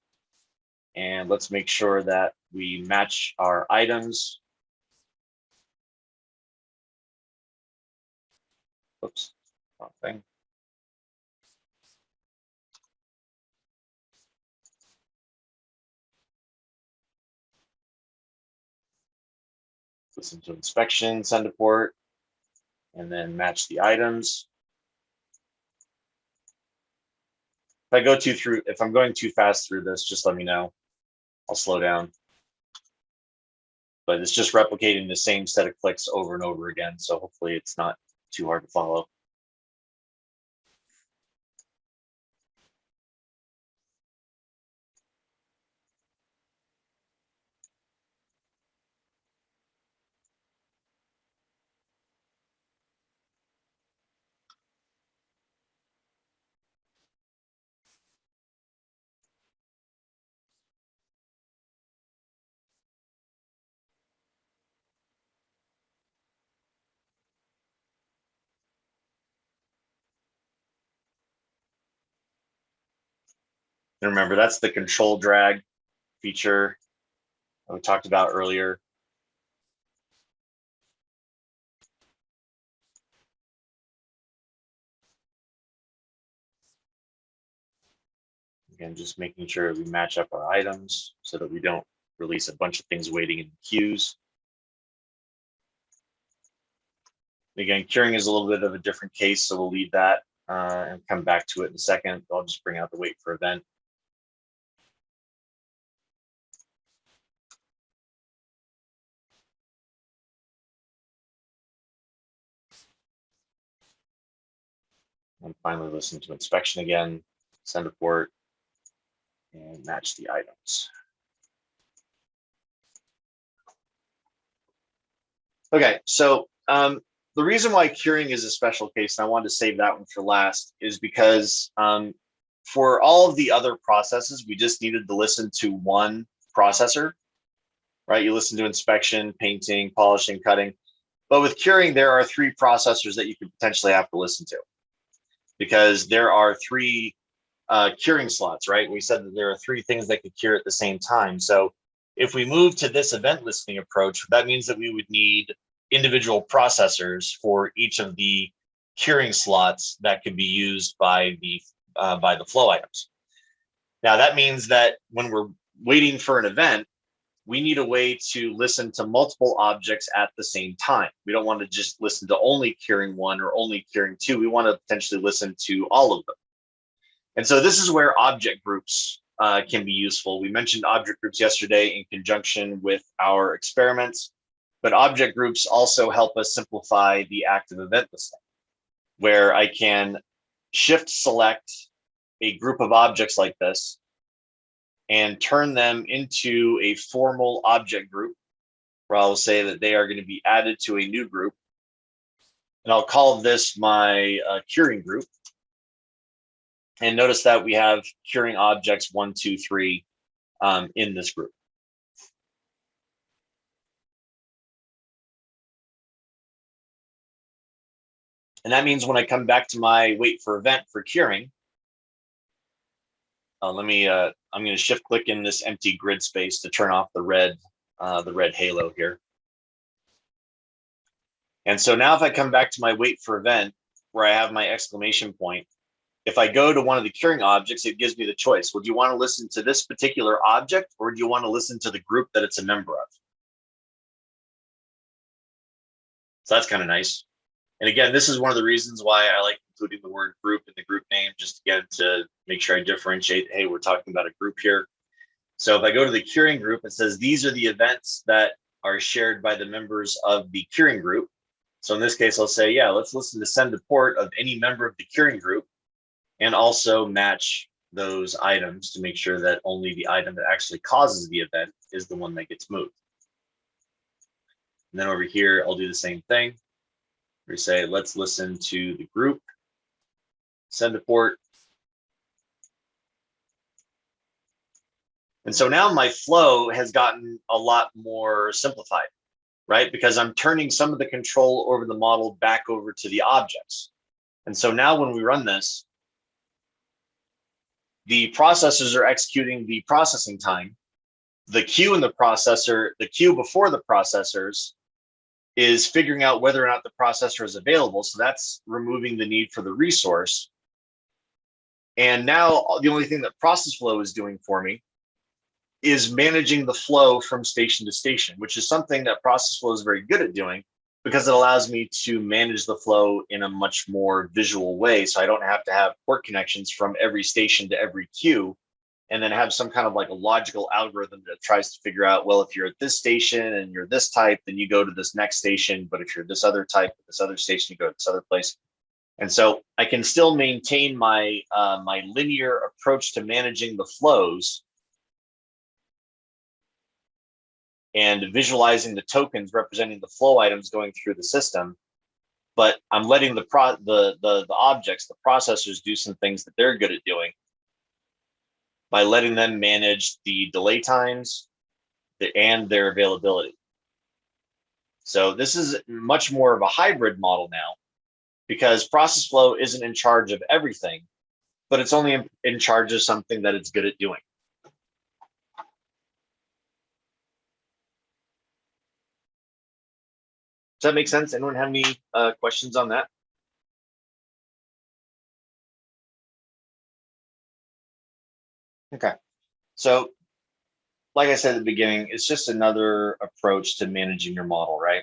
And let's make sure that we match our items. Oops, wrong thing. Listen to inspection, send to port, and then match the items. If I'm going too fast through this, just let me know. I'll slow down. But it's just replicating the same set of clicks over and over again. So hopefully it's not too hard to follow. And remember, that's the control drag feature that we talked about earlier. Again, just making sure we match up our items so that we don't release a bunch of things waiting in queues. Again, curing is a little bit of a different case, so we'll leave that and come back to it in a second. I'll just bring out the wait for event. And finally listen to inspection again, send a port, and match the items. Okay, so the reason why curing is a special case, and I wanted to save that one for last, is because for all of the other processes, we just needed to listen to one processor, right? You listen to inspection, painting, polishing, cutting. But with curing, there are three processors that you could potentially have to listen to, because there are three curing slots, right? We said that there are three things that could cure at the same time. So if we move to this event listening approach, that means that we would need individual processors for each of the curing slots that could be used by the flow items. Now that means that when we're waiting for an event, we need a way to listen to multiple objects at the same time. We don't want to just listen to only curing one or only curing two. We want to potentially listen to all of them. And so this is where object groups can be useful. We mentioned object groups yesterday in conjunction with our experiments, but object groups also help us simplify the active event listening, where I can shift select a group of objects like this and turn them into a formal object group, where I'll say that they are going to be added to a new group. And I'll call this my curing group. And notice that we have curing objects 1, 2, 3 in this group. And that means when I come back to my wait for event for curing, I'm going to shift click in this empty grid space to turn off the red halo here. And so now if I come back to my wait for event where I have my exclamation point, if I go to one of the curing objects, it gives me the choice. Well, do you want to listen to this particular object, or do you want to listen to the group that it's a member of? So that's kind of nice. And again, this is one of the reasons why I like including the word group in the group name, just again to make sure I differentiate, hey, we're talking about a group here. So if I go to the curing group, it says these are the events that are shared by the members of the curing group. So in this case, I'll say, yeah, let's listen to send to port of any member of the curing group, and also match those items to make sure that only the item that actually causes the event is the one that gets moved. And then over here, I'll do the same thing. We say, let's listen to the group, send to port. And so now my flow has gotten a lot more simplified, right? Because I'm turning some of the control over the model back over to the objects. And so now when we run this, the processors are executing the processing time. The queue in the processor, the queue before the processors is figuring out whether or not the processor is available. So that's removing the need for the resource. And now the only thing that process flow is doing for me is managing the flow from station to station, which is something that process flow is very good at doing, because it allows me to manage the flow in a much more visual way. So I don't have to have port connections from every station to every queue, and then have some kind of like a logical algorithm that tries to figure out, well, if you're at this station and you're this type, then you go to this next station. But if you're this other type, this other station, you go to this other place. And so I can still maintain my my linear approach to managing the flows and visualizing the tokens representing the flow items going through the system. But I'm letting the objects, the processors, do some things that they're good at doing by letting them manage the delay times and their availability. So this is much more of a hybrid model now, because process flow isn't in charge of everything, but it's only in charge of something that it's good at doing. Does that make sense? Anyone have any questions on that? Okay, so like I said at the beginning, it's just another approach to managing your model, right?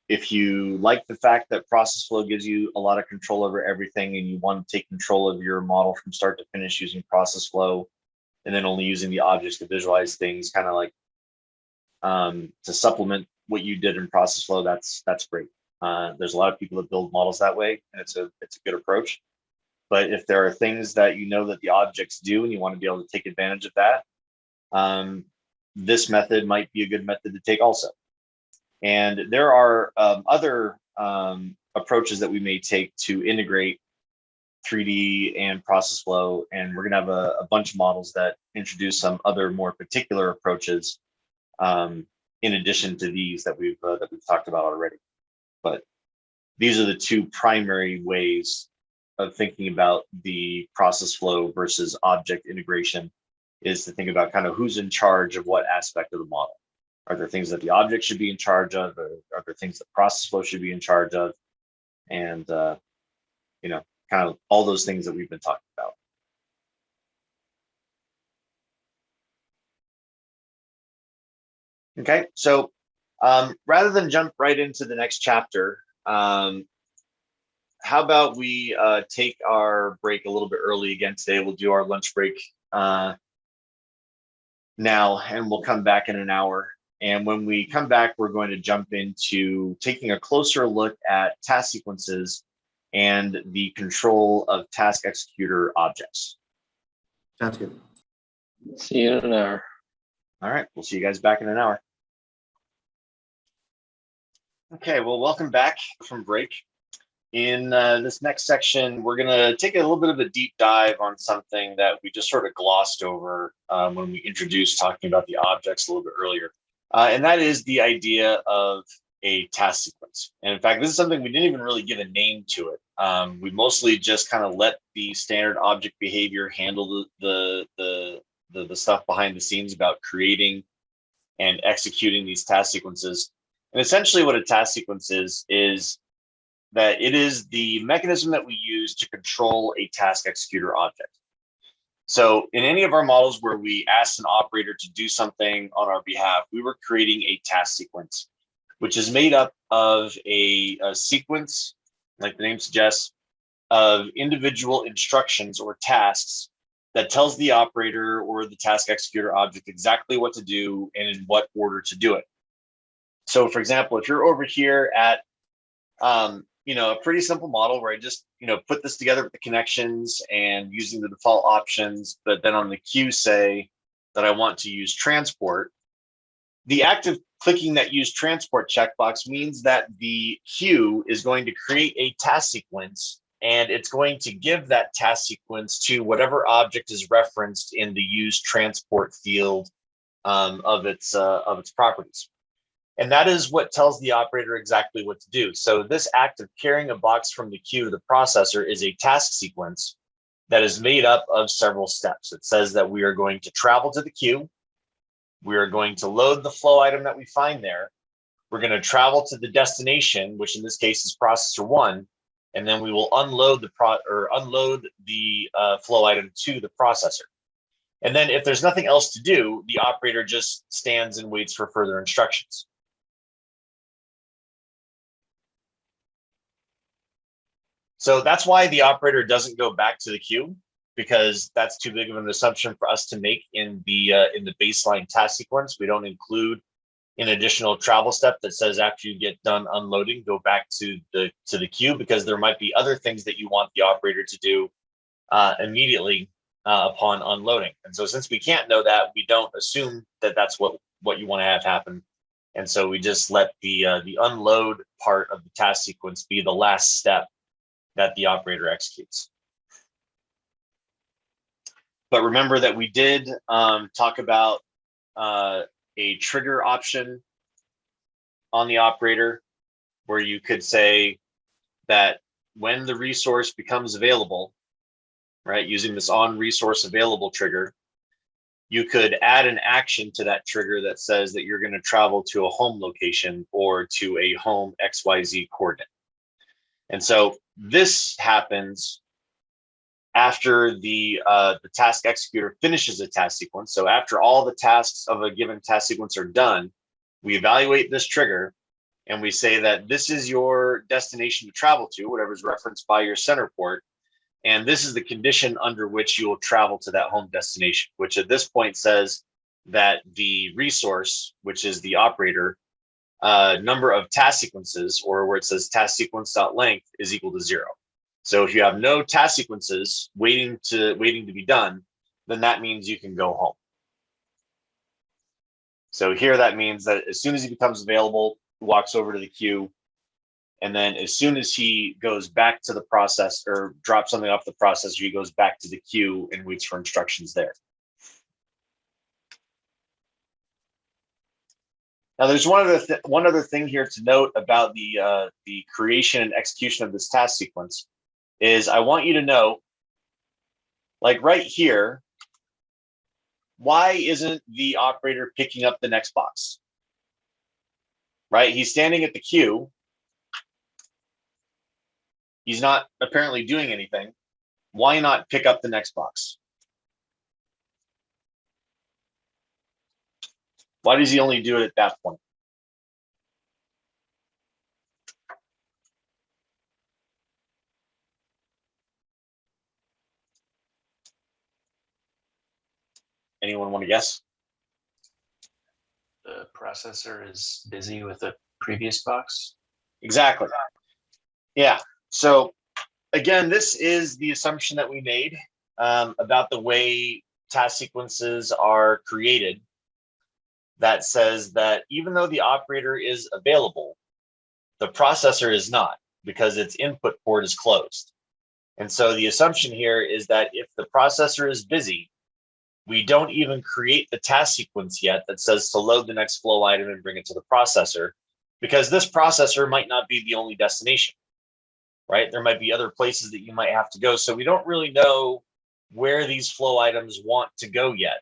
If you like the fact that process flow gives you a lot of control over everything, and you want to take control of your model from start to finish using process flow, and then only using the objects to visualize things, kind of like to supplement what you did in process flow, that's great. There's a lot of people that build models that way, and it's a good approach. But if there are things that you know that the objects do and you want to be able to take advantage of that, this method might be a good method to take also. And there are other approaches that we may take to integrate 3D and process flow, and we're going to have a bunch of models that introduce some other more particular approaches in addition to these that we've talked about already. But these are the two primary ways of thinking about the process flow versus object integration, is to think about kind of who's in charge of what aspect of the model. Are there things that the object should be in charge of, or are there things that process flow should be in charge of? And you know, kind of all those things that we've been talking about. Okay, so rather than jump right into the next chapter, how about we take our break a little bit early again today? We'll do our lunch break now, and we'll come back in an hour. And when we come back, we're going to jump into taking a closer look at task sequences and the control of task executor objects. Sounds good. See you in an hour. All right, we'll see you guys back in an hour. Okay, well, welcome back from break. In this next section, we're going to take a little bit of a deep dive on something that we just sort of glossed over when we introduced talking about the objects a little bit earlier. And that is the idea of a task sequence. And in fact, this is something we didn't even really give a name to it. We mostly just kind of let the standard object behavior handle the stuff behind the scenes about creating and executing these task sequences. And essentially what a task sequence is that it is the mechanism that we use to control a task executor object. So in any of our models where we asked an operator to do something on our behalf, we were creating a task sequence, which is made up of a sequence, like the name suggests, of individual instructions or tasks that tells the operator or the task executor object exactly what to do and in what order to do it. So for example, if you're over here at a pretty simple model where I just put this together with the connections and using the default options, but then on the queue say that I want to use transport, the act of clicking that use transport checkbox means that the queue is going to create a task sequence, and it's going to give that task sequence to whatever object is referenced in the use transport field of its properties. And that is what tells the operator exactly what to do. So this act of carrying a box from the queue to the processor is a task sequence that is made up of several steps. It says that we are going to travel to the queue. We are going to load the flow item that we find there. We're going to travel to the destination, which in this case is processor 1, and then we will unload the flow item to the processor. And then if there's nothing else to do, the operator just stands and waits for further instructions. So that's why the operator doesn't go back to the queue, because that's too big of an assumption for us to make in the baseline task sequence. We don't include an additional travel step that says after you get done unloading, go back to the queue, because there might be other things that you want the operator to do immediately upon unloading. And so since we can't know that, we don't assume that that's what you want to have happen. And so we just let the unload part of the task sequence be the last step that the operator executes. But remember that we did talk about a trigger option on the operator, where you could say that when the resource becomes available, right, using this on resource available trigger, you could add an action to that trigger that says that you're going to travel to a home location or to a home XYZ coordinate. And so this happens after the task executor finishes a task sequence. So after all the tasks of a given task sequence are done, we evaluate this trigger and we say that this is your destination to travel to, whatever is referenced by your center port. And this is the condition under which you will travel to that home destination, which at this point says that the resource, which is the operator, number of task sequences, or where it says task sequence.length, is equal to 0. So if you have no task sequences waiting to be done, then that means you can go home. So here that means that as soon as he becomes available, he walks over to the queue, and then as soon as he goes back to the process or drops something off the processor, he goes back to the queue and waits for instructions there. Now, there's one other thing here to note about the creation and execution of this task sequence is I want you to know, like right here, why isn't the operator picking up the next box? Right? He's standing at the queue. He's not apparently doing anything. Why not pick up the next box? Why does he only do it at that point? Anyone want to guess? The processor is busy with the previous box. Exactly. Yeah. So again, this is the assumption that we made about the way task sequences are created. That says that even though the operator is available, the processor is not, because its input port is closed. And so the assumption here is that if the processor is busy, we don't even create the task sequence yet that says to load the next flow item and bring it to the processor. because this processor might not be the only destination, right? There might be other places that you might have to go. So we don't really know where these flow items want to go yet.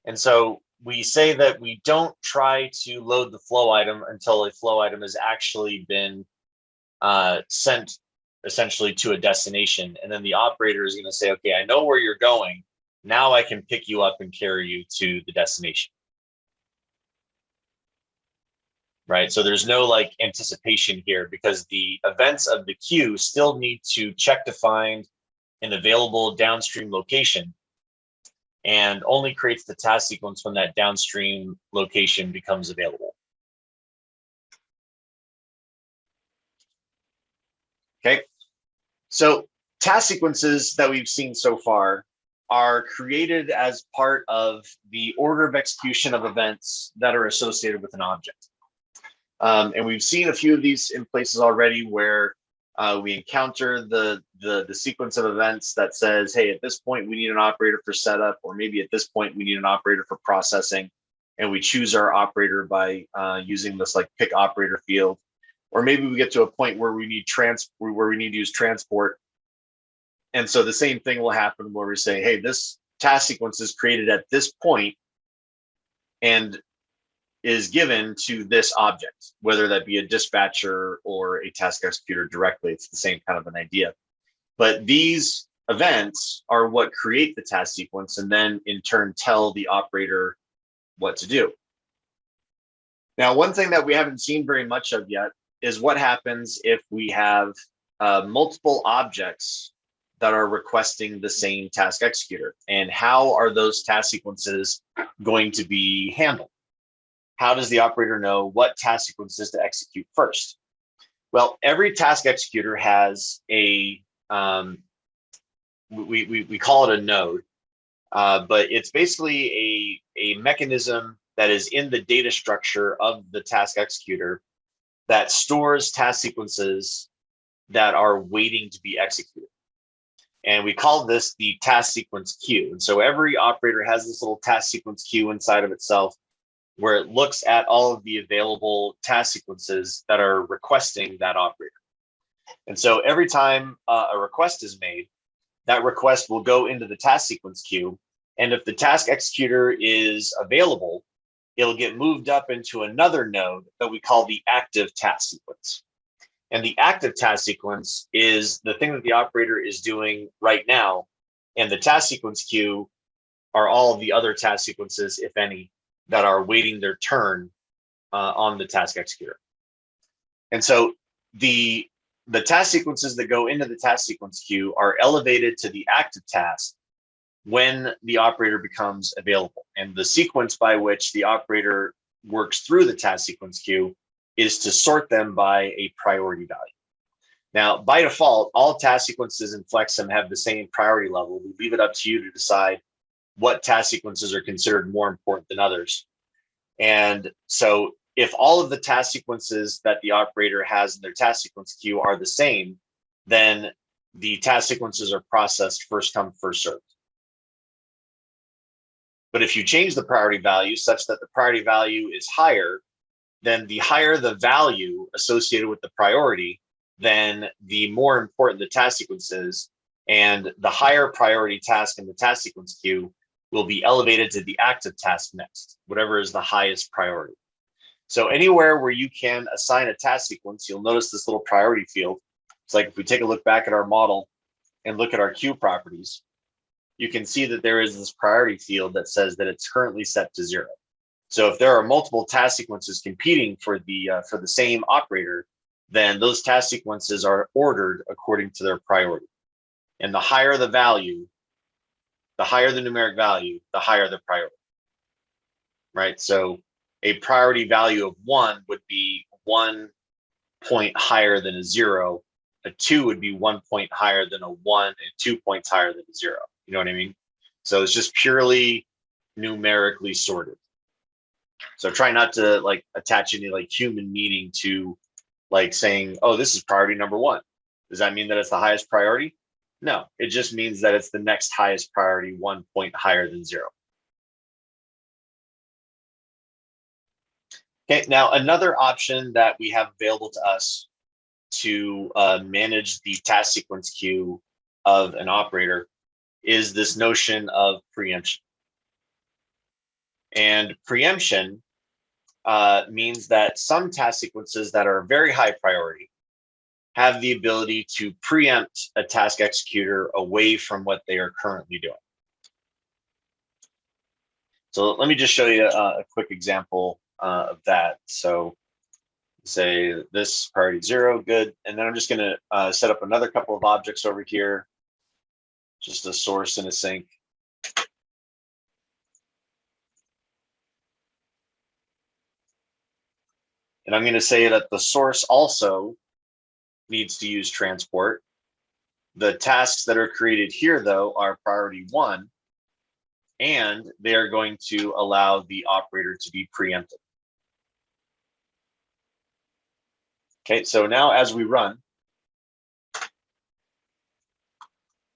And so we say that we don't try to load the flow item until a flow item has actually been sent essentially to a destination. And then the operator is going to say, okay, I know where you're going. Now I can pick you up and carry you to the destination. Right? So there's no like anticipation here, because the events of the queue still need to check to find an available downstream location, and only creates the task sequence when that downstream location becomes available. Okay, so task sequences that we've seen so far are created as part of the order of execution of events that are associated with an object. And we've seen a few of these in places already where we encounter the sequence of events that says, hey, at this point we need an operator for setup, or maybe at this point we need an operator for processing, and we choose our operator by using this like pick operator field. Or maybe we get to a point where we need to use transport, and so the same thing will happen where we say, hey, this task sequence is created at this point and is given to this object, whether that be a dispatcher or a task executor directly. It's the same kind of an idea. But these events are what create the task sequence and then in turn tell the operator what to do. Now, one thing that we haven't seen very much of yet is what happens if we have multiple objects that are requesting the same task executor, and how are those task sequences going to be handled? How does the operator know what task sequences to execute first? Well, every task executor has a, we call it a node, but it's basically a mechanism that is in the data structure of the task executor that stores task sequences that are waiting to be executed. And we call this the task sequence queue. And so every operator has this little task sequence queue inside of itself, where it looks at all of the available task sequences that are requesting that operator. And so every time a request is made, that request will go into the task sequence queue. And if the task executor is available, it'll get moved up into another node that we call the active task sequence. And the active task sequence is the thing that the operator is doing right now. And the task sequence queue are all of the other task sequences, if any, that are waiting their turn on the task executor. And so the task sequences that go into the task sequence queue are elevated to the active task when the operator becomes available. And the sequence by which the operator works through the task sequence queue is to sort them by a priority value. Now, by default, all task sequences in FlexSim have the same priority level. We leave it up to you to decide what task sequences are considered more important than others. And so if all of the task sequences that the operator has in their task sequence queue are the same, then the task sequences are processed first come, first served. But if you change the priority value such that the priority value is higher, then the higher the value associated with the priority, then the more important the task sequence is, and the higher priority task in the task sequence queue will be elevated to the active task next, whatever is the highest priority. So anywhere where you can assign a task sequence, you'll notice this little priority field. It's like if we take a look back at our model and look at our queue properties, you can see that there is this priority field that says that it's currently set to 0. So if there are multiple task sequences competing for the same operator, then those task sequences are ordered according to their priority. And the higher the value, the higher the numeric value, the higher the priority, right? So a priority value of 1 would be 1 point higher than a 0. A 2 would be 1 point higher than a 1, and 2 points higher than a 0. You know what I mean? So it's just purely numerically sorted. So try not to like attach any like human meaning to like saying, oh, this is priority number 1. Does that mean that it's the highest priority? No, it just means that it's the next highest priority, 1 point higher than 0. Okay, now another option that we have available to us to manage the task sequence queue of an operator is this notion of preemption. And preemption means that some task sequences that are very high priority have the ability to preempt a task executor away from what they are currently doing. So let me just show you a quick example of that. So say this priority 0, good. And then I'm just gonna set up another couple of objects over here, just a source and a sink. And I'm gonna say that the source also needs to use transport. The tasks that are created here, though, are priority 1, and they are going to allow the operator to be preempted. Okay, so now as we run,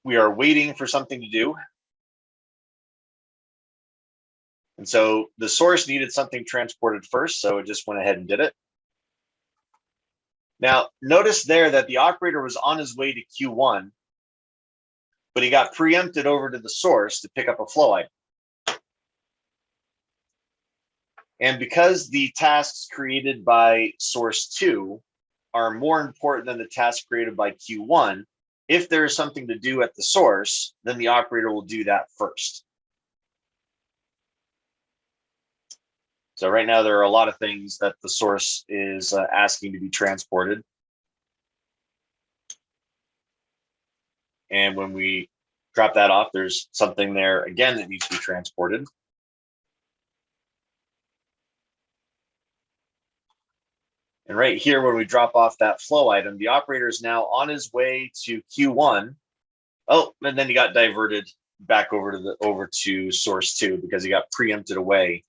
we are waiting for something to do. And so the source needed something transported first, so it just went ahead and did it. Now, notice there that the operator was on his way to Q1, but he got preempted over to the source to pick up a flow item. And because the tasks created by source 2 are more important than the tasks created by Q1, if there is something to do at the source, then the operator will do that first. So right now, there are a lot of things that the source is asking to be transported. And when we drop that off, there's something there again that needs to be transported. And right here, when we drop off that flow item, the operator is now on his way to Q1. Oh, and then he got diverted back over to source 2 because he got preempted away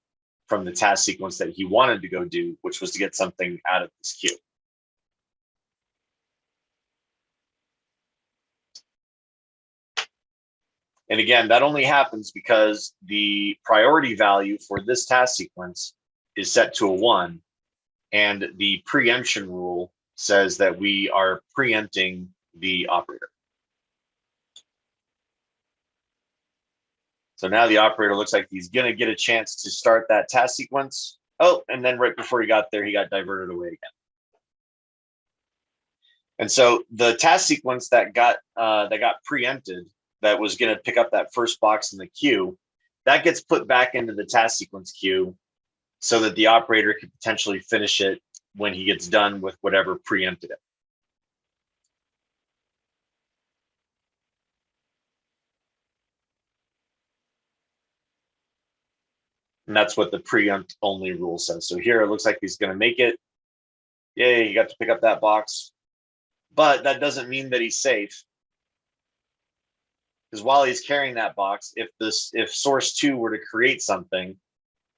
from the task sequence that he wanted to go do, which was to get something out of this queue. And again, that only happens because the priority value for this task sequence is set to a 1, and the preemption rule says that we are preempting the operator. So now the operator looks like he's going to get a chance to start that task sequence. Oh, and then right before he got there, he got diverted away again. And so the task sequence that got preempted, that was going to pick up that first box in the queue, that gets put back into the task sequence queue so that the operator could potentially finish it when he gets done with whatever preempted it. And that's what the preempt only rule says. So here it looks like he's going to make it. Yay, he got to pick up that box. But that doesn't mean that he's safe. Because while he's carrying that box, if source 2 were to create something,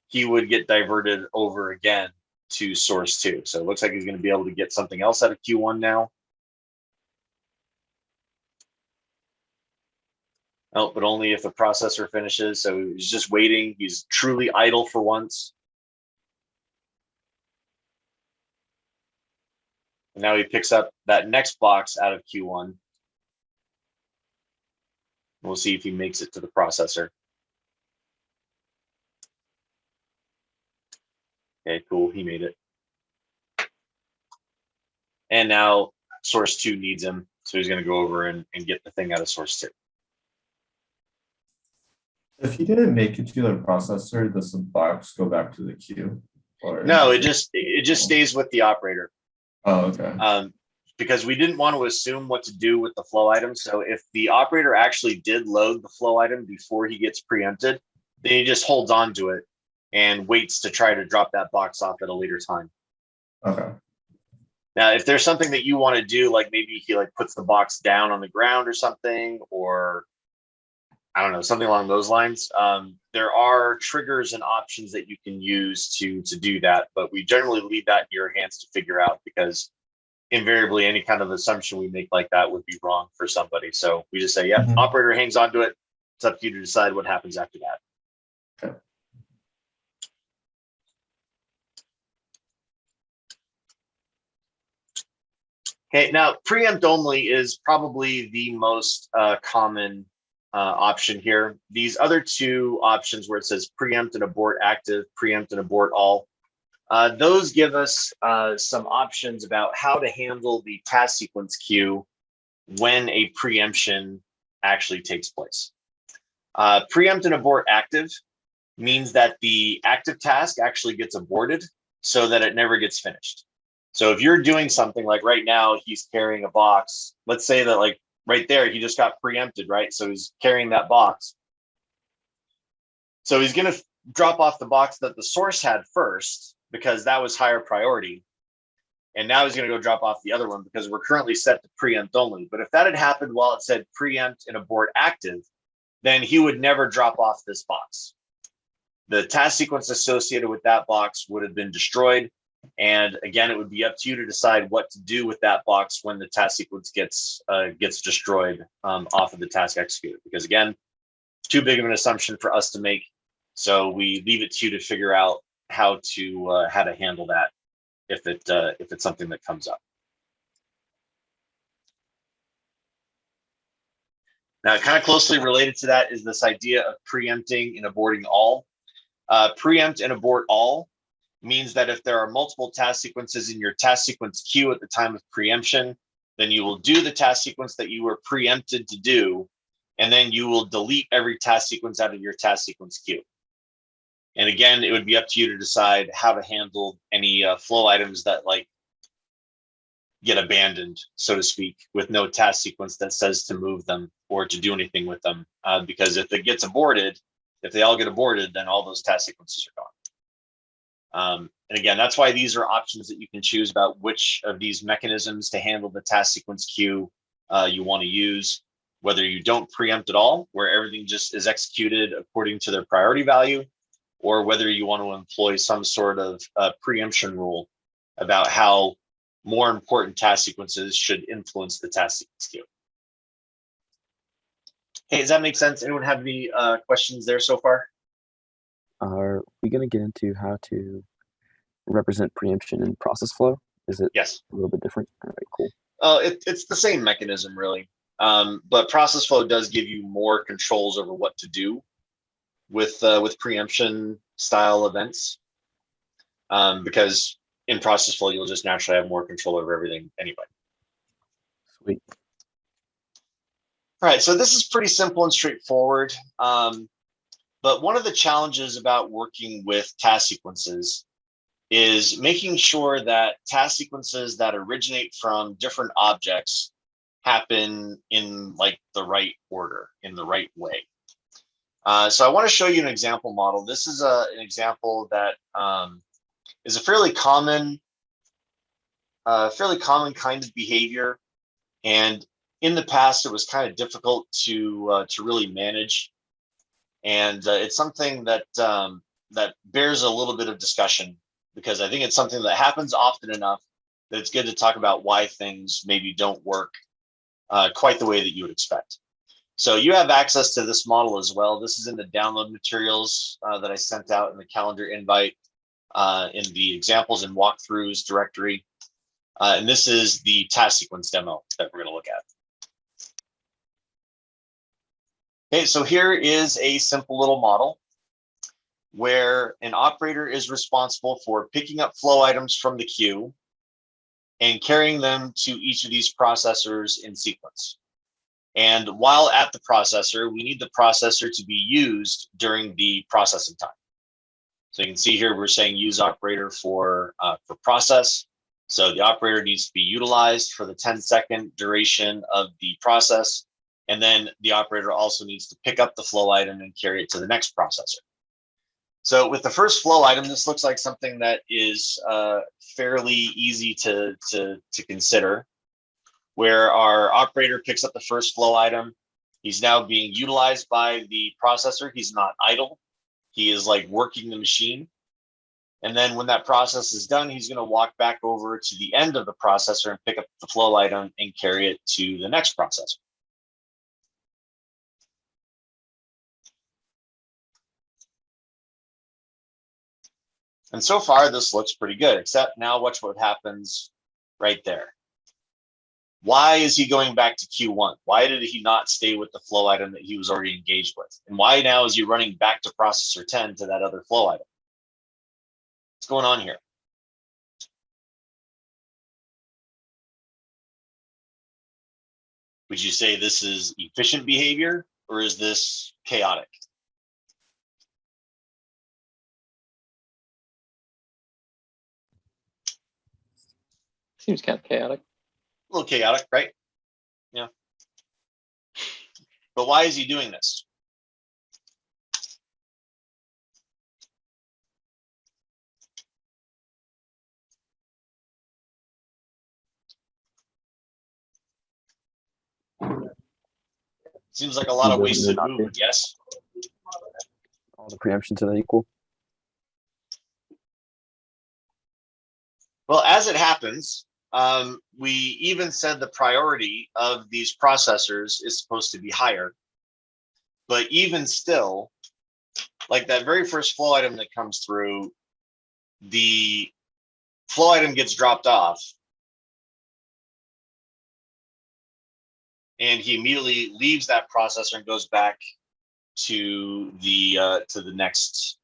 he would get diverted over again to source 2. So it looks like he's going to be able to get something else out of Q1 now. Oh, but only if the processor finishes. So he's just waiting. He's truly idle for once. And now he picks up that next box out of Q1. We'll see if he makes it to the processor. Okay, cool, he made it. And now source 2 needs him, so he's going to go over and get the thing out of source 2. If you didn't make it to the processor, does the box go back to the queue? Or No, it just stays with the operator. Oh, okay. Because we didn't want to assume what to do with the flow item. So if the operator actually did load the flow item before he gets preempted, then he just holds on to it and waits to try to drop that box off at a later time. Okay. Now, if there's something that you want to do, like maybe he puts the box down on the ground or something, or I don't know, something along those lines, there are triggers and options that you can use to do that, but we generally leave that in your hands to figure out, because invariably any kind of assumption we make like that would be wrong for somebody. So we just say, yeah, operator hangs on to it. It's up to you to decide what happens after that. Okay. Okay, now preempt only is probably the most common option here. These other two options where it says preempt and abort active, preempt and abort all, those give us some options about how to handle the task sequence queue when a preemption actually takes place. Preempt and abort active means that the active task actually gets aborted so that it never gets finished. So if you're doing something like right now, he's carrying a box, let's say that like right there, he just got preempted, right? So he's carrying that box. So he's going to drop off the box that the source had first because that was higher priority. And now he's going to go drop off the other one because we're currently set to preempt only. But if that had happened while it said preempt and abort active, then he would never drop off this box. The task sequence associated with that box would have been destroyed. And again, it would be up to you to decide what to do with that box when the task sequence gets destroyed off of the task executed. Because again, too big of an assumption for us to make. So we leave it to you to figure out how to handle that if it's something that comes up. Now, kind of closely related to that is this idea of preempting and aborting all. Preempt and abort all means that if there are multiple task sequences in your task sequence queue at the time of preemption, then you will do the task sequence that you were preempted to do, and then you will delete every task sequence out of your task sequence queue. And again, it would be up to you to decide how to handle any flow items that like get abandoned, so to speak, with no task sequence that says to move them or to do anything with them. Because if it gets aborted, if they all get aborted, then all those task sequences are gone. And again, that's why these are options that you can choose about which of these mechanisms to handle the task sequence queue you want to use, whether you don't preempt at all, where everything just is executed according to their priority value, or whether you want to employ some sort of preemption rule about how more important task sequences should influence the task sequence queue. Hey, does that make sense? Anyone have any questions there so far? Are we going to get into how to represent preemption in process flow? Is it Yes. a little bit different? All right, cool. It's the same mechanism, really. But process flow does give you more controls over what to do with preemption style events, because in process flow, you'll just naturally have more control over everything anyway. Sweet. All right, so this is pretty simple and straightforward. But one of the challenges about working with task sequences is making sure that task sequences that originate from different objects happen in like the right order, in the right way. So I want to show you an example model. This is an example that is a fairly common kind of behavior, and in the past it was kind of difficult to really manage, and it's something that that bears a little bit of discussion, because I think it's something that happens often enough that it's good to talk about why things maybe don't work quite the way that you would expect. So you have access to this model as well. This is in the download materials that I sent out in the calendar invite, in the examples and walkthroughs directory. And this is the task sequence demo that we're going to look at. Okay, so here is a simple little model where an operator is responsible for picking up flow items from the queue and carrying them to each of these processors in sequence. And while at the processor, we need the processor to be used during the processing time. So you can see here, we're saying use operator for process. So the operator needs to be utilized for the 10-second duration of the process. And then the operator also needs to pick up the flow item and carry it to the next processor. So with the first flow item, this looks like something that is fairly easy to consider, where our operator picks up the first flow item. He's now being utilized by the processor. He's not idle. He is like working the machine. And then when that process is done, he's going to walk back over to the end of the processor and pick up the flow item and carry it to the next processor. And so far, this looks pretty good, except now watch what happens right there. Why is he going back to Q1? Why did he not stay with the flow item that he was already engaged with? And why now is he running back to processor 10 to that other flow item? What's going on here? Would you say this is efficient behavior or is this chaotic? Seems kind of chaotic. A little chaotic, right? Yeah. But why is he doing this? Seems like a lot of wasted movement, yes? All the preemptions are equal. Well, as it happens, we even said the priority of these processors is supposed to be higher. But even still, like that very first flow item that comes through, the flow item gets dropped off. And he immediately leaves that processor and goes back to the next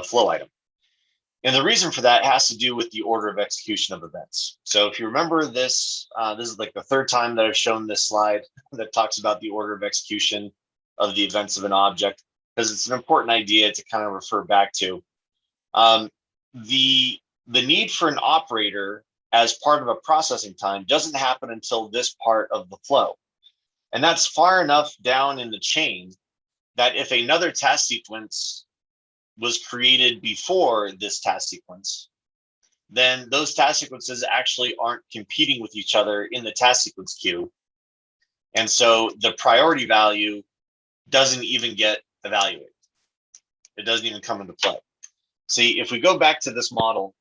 flow item. And the reason for that has to do with the order of execution of events. So if you remember this, this is like the third time that I've shown this slide that talks about the order of execution of the events of an object, because it's an important idea to kind of refer back to. The need for an operator as part of a processing time doesn't happen until this part of the flow. And that's far enough down in the chain that if another task sequence was created before this task sequence, then those task sequences actually aren't competing with each other in the task sequence queue. And so the priority value doesn't even get evaluated. It doesn't even come into play. See, if we go back to this model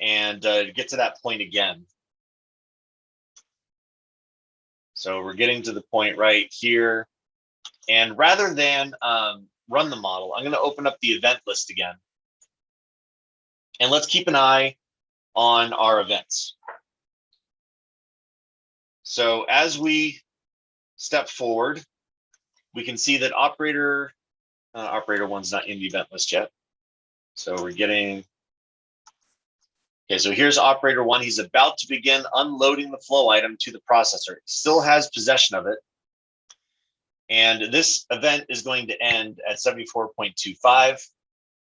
and get to that point again. So we're getting to the point right here. And rather than run the model, I'm going to open up the event list again. And let's keep an eye on our events. So as we step forward, we can see that operator one's not in the event list yet. So we're getting, okay, so here's operator one. He's about to begin unloading the flow item to the processor. He still has possession of it. And this event is going to end at 74.25.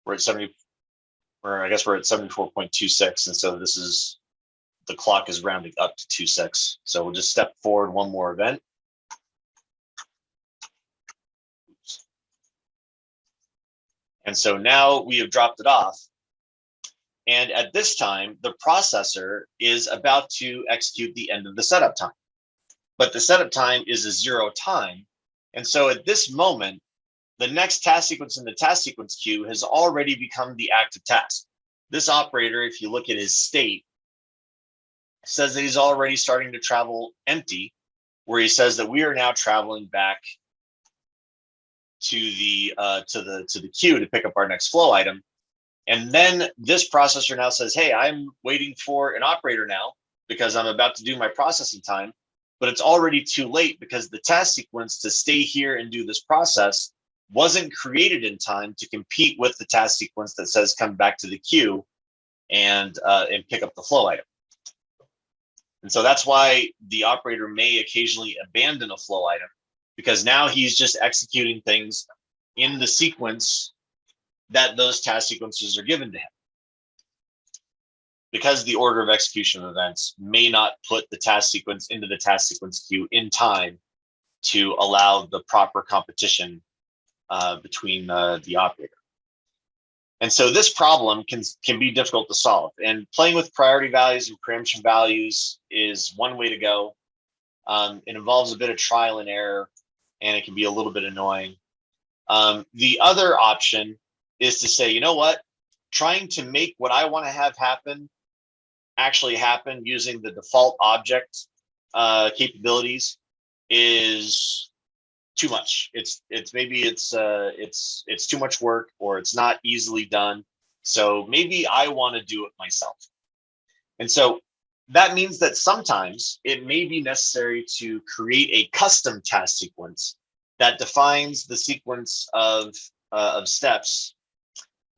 We're at 70, or I guess we're at 74.26. And so this is, the clock is rounding up to 26. So we'll just step forward one more event. And so now we have dropped it off. And at this time, the processor is about to execute the end of the setup time. But the setup time is a 0 time. And so at this moment, the next task sequence in the task sequence queue has already become the active task. This operator, if you look at his state, says that he's already starting to travel empty, where he says that we are now traveling back to the queue to pick up our next flow item. And then this processor now says, hey, I'm waiting for an operator now because I'm about to do my processing time, but it's already too late because the task sequence to stay here and do this process wasn't created in time to compete with the task sequence that says come back to the queue and pick up the flow item. And so that's why the operator may occasionally abandon a flow item, because now he's just executing things in the sequence that those task sequences are given to him. Because the order of execution of events may not put the task sequence into the task sequence queue in time to allow the proper competition between the operator. And so this problem can be difficult to solve. And playing with priority values and preemption values is one way to go. It involves a bit of trial and error, and it can be a little bit annoying. The other option is to say, you know what, trying to make what I want to have happen actually happen using the default object capabilities is too much. It's too much work, or it's not easily done. So maybe I want to do it myself. And so that means that sometimes it may be necessary to create a custom task sequence that defines the sequence of steps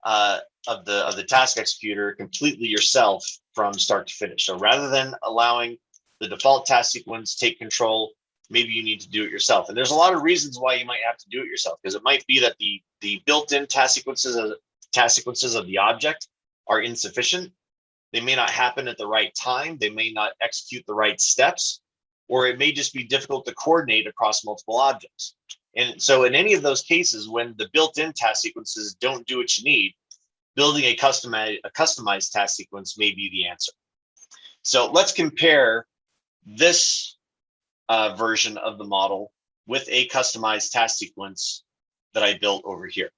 of the task executor completely yourself from start to finish. So rather than allowing the default task sequence take control, maybe you need to do it yourself. And there's a lot of reasons why you might have to do it yourself, because it might be that the built-in task sequences of the object are insufficient. They may not happen at the right time. They may not execute the right steps, or it may just be difficult to coordinate across multiple objects. And so in any of those cases, when the built-in task sequences don't do what you need, building a customized task sequence may be the answer. So let's compare this version of the model with a customized task sequence that I built over here.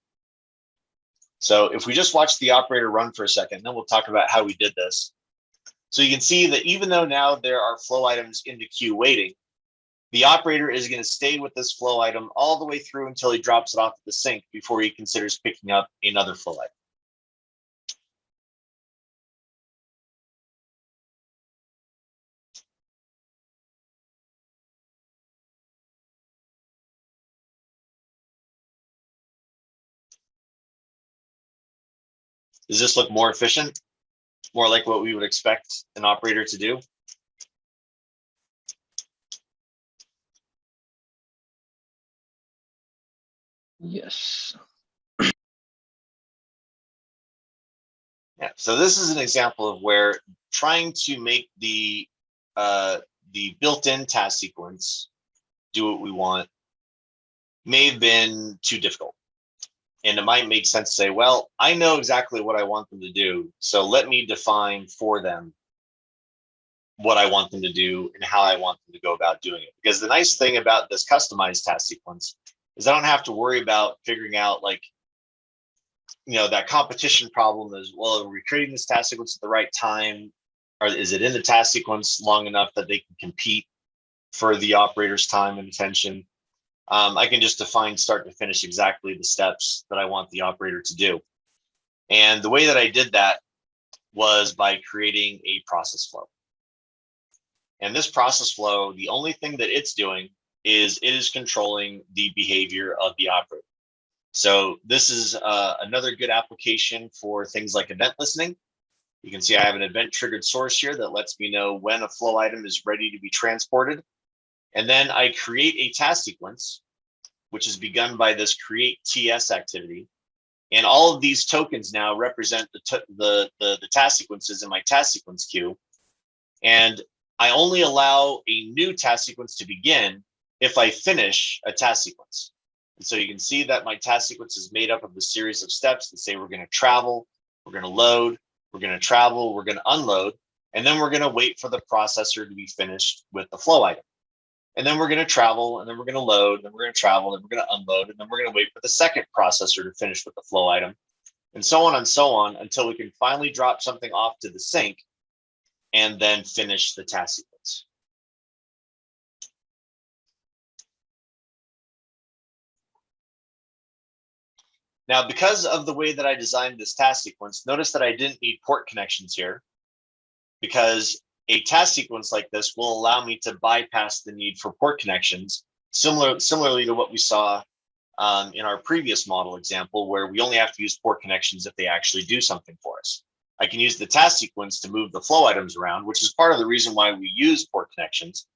So if we just watch the operator run for a second, then we'll talk about how we did this. So you can see that even though now there are flow items in the queue waiting, the operator is going to stay with this flow item all the way through until he drops it off at the sink before he considers picking up another flow item. Does this look more efficient? More like what we would expect an operator to do? Yes. Yeah, so this is an example of where trying to make the built-in task sequence do what we want may have been too difficult. And it might make sense to say, well, I know exactly what I want them to do, so let me define for them what I want them to do and how I want them to go about doing it. Because the nice thing about this customized task sequence is I don't have to worry about figuring out, like, you know, that competition problem is, well, are we creating this task sequence at the right time? Or is it in the task sequence long enough that they can compete for the operator's time and attention? I can just define start to finish exactly the steps that I want the operator to do. And the way that I did that was by creating a process flow. And this process flow, the only thing that it's doing is it is controlling the behavior of the operator. So this is another good application for things like event listening. You can see I have an event triggered source here that lets me know when a flow item is ready to be transported. And then I create a task sequence, which is begun by this create TS activity. And all of these tokens now represent the task sequences in my task sequence queue. And I only allow a new task sequence to begin if I finish a task sequence. And so you can see that my task sequence is made up of a series of steps that say we're going to travel, we're going to load, we're going to travel, we're going to unload, and then we're going to wait for the processor to be finished with the flow item. And then we're going to travel, and then we're going to load, and then we're going to travel, and we're going to unload, and then we're going to wait for the second processor to finish with the flow item, and so on until we can finally drop something off to the sink and then finish the task sequence. Now, because of the way that I designed this task sequence, notice that I didn't need port connections here, because a task sequence like this will allow me to bypass the need for port connections, similarly to what we saw in our previous model example, where we only have to use port connections if they actually do something for us. I can use the task sequence to move the flow items around, which is part of the reason why we use port connections.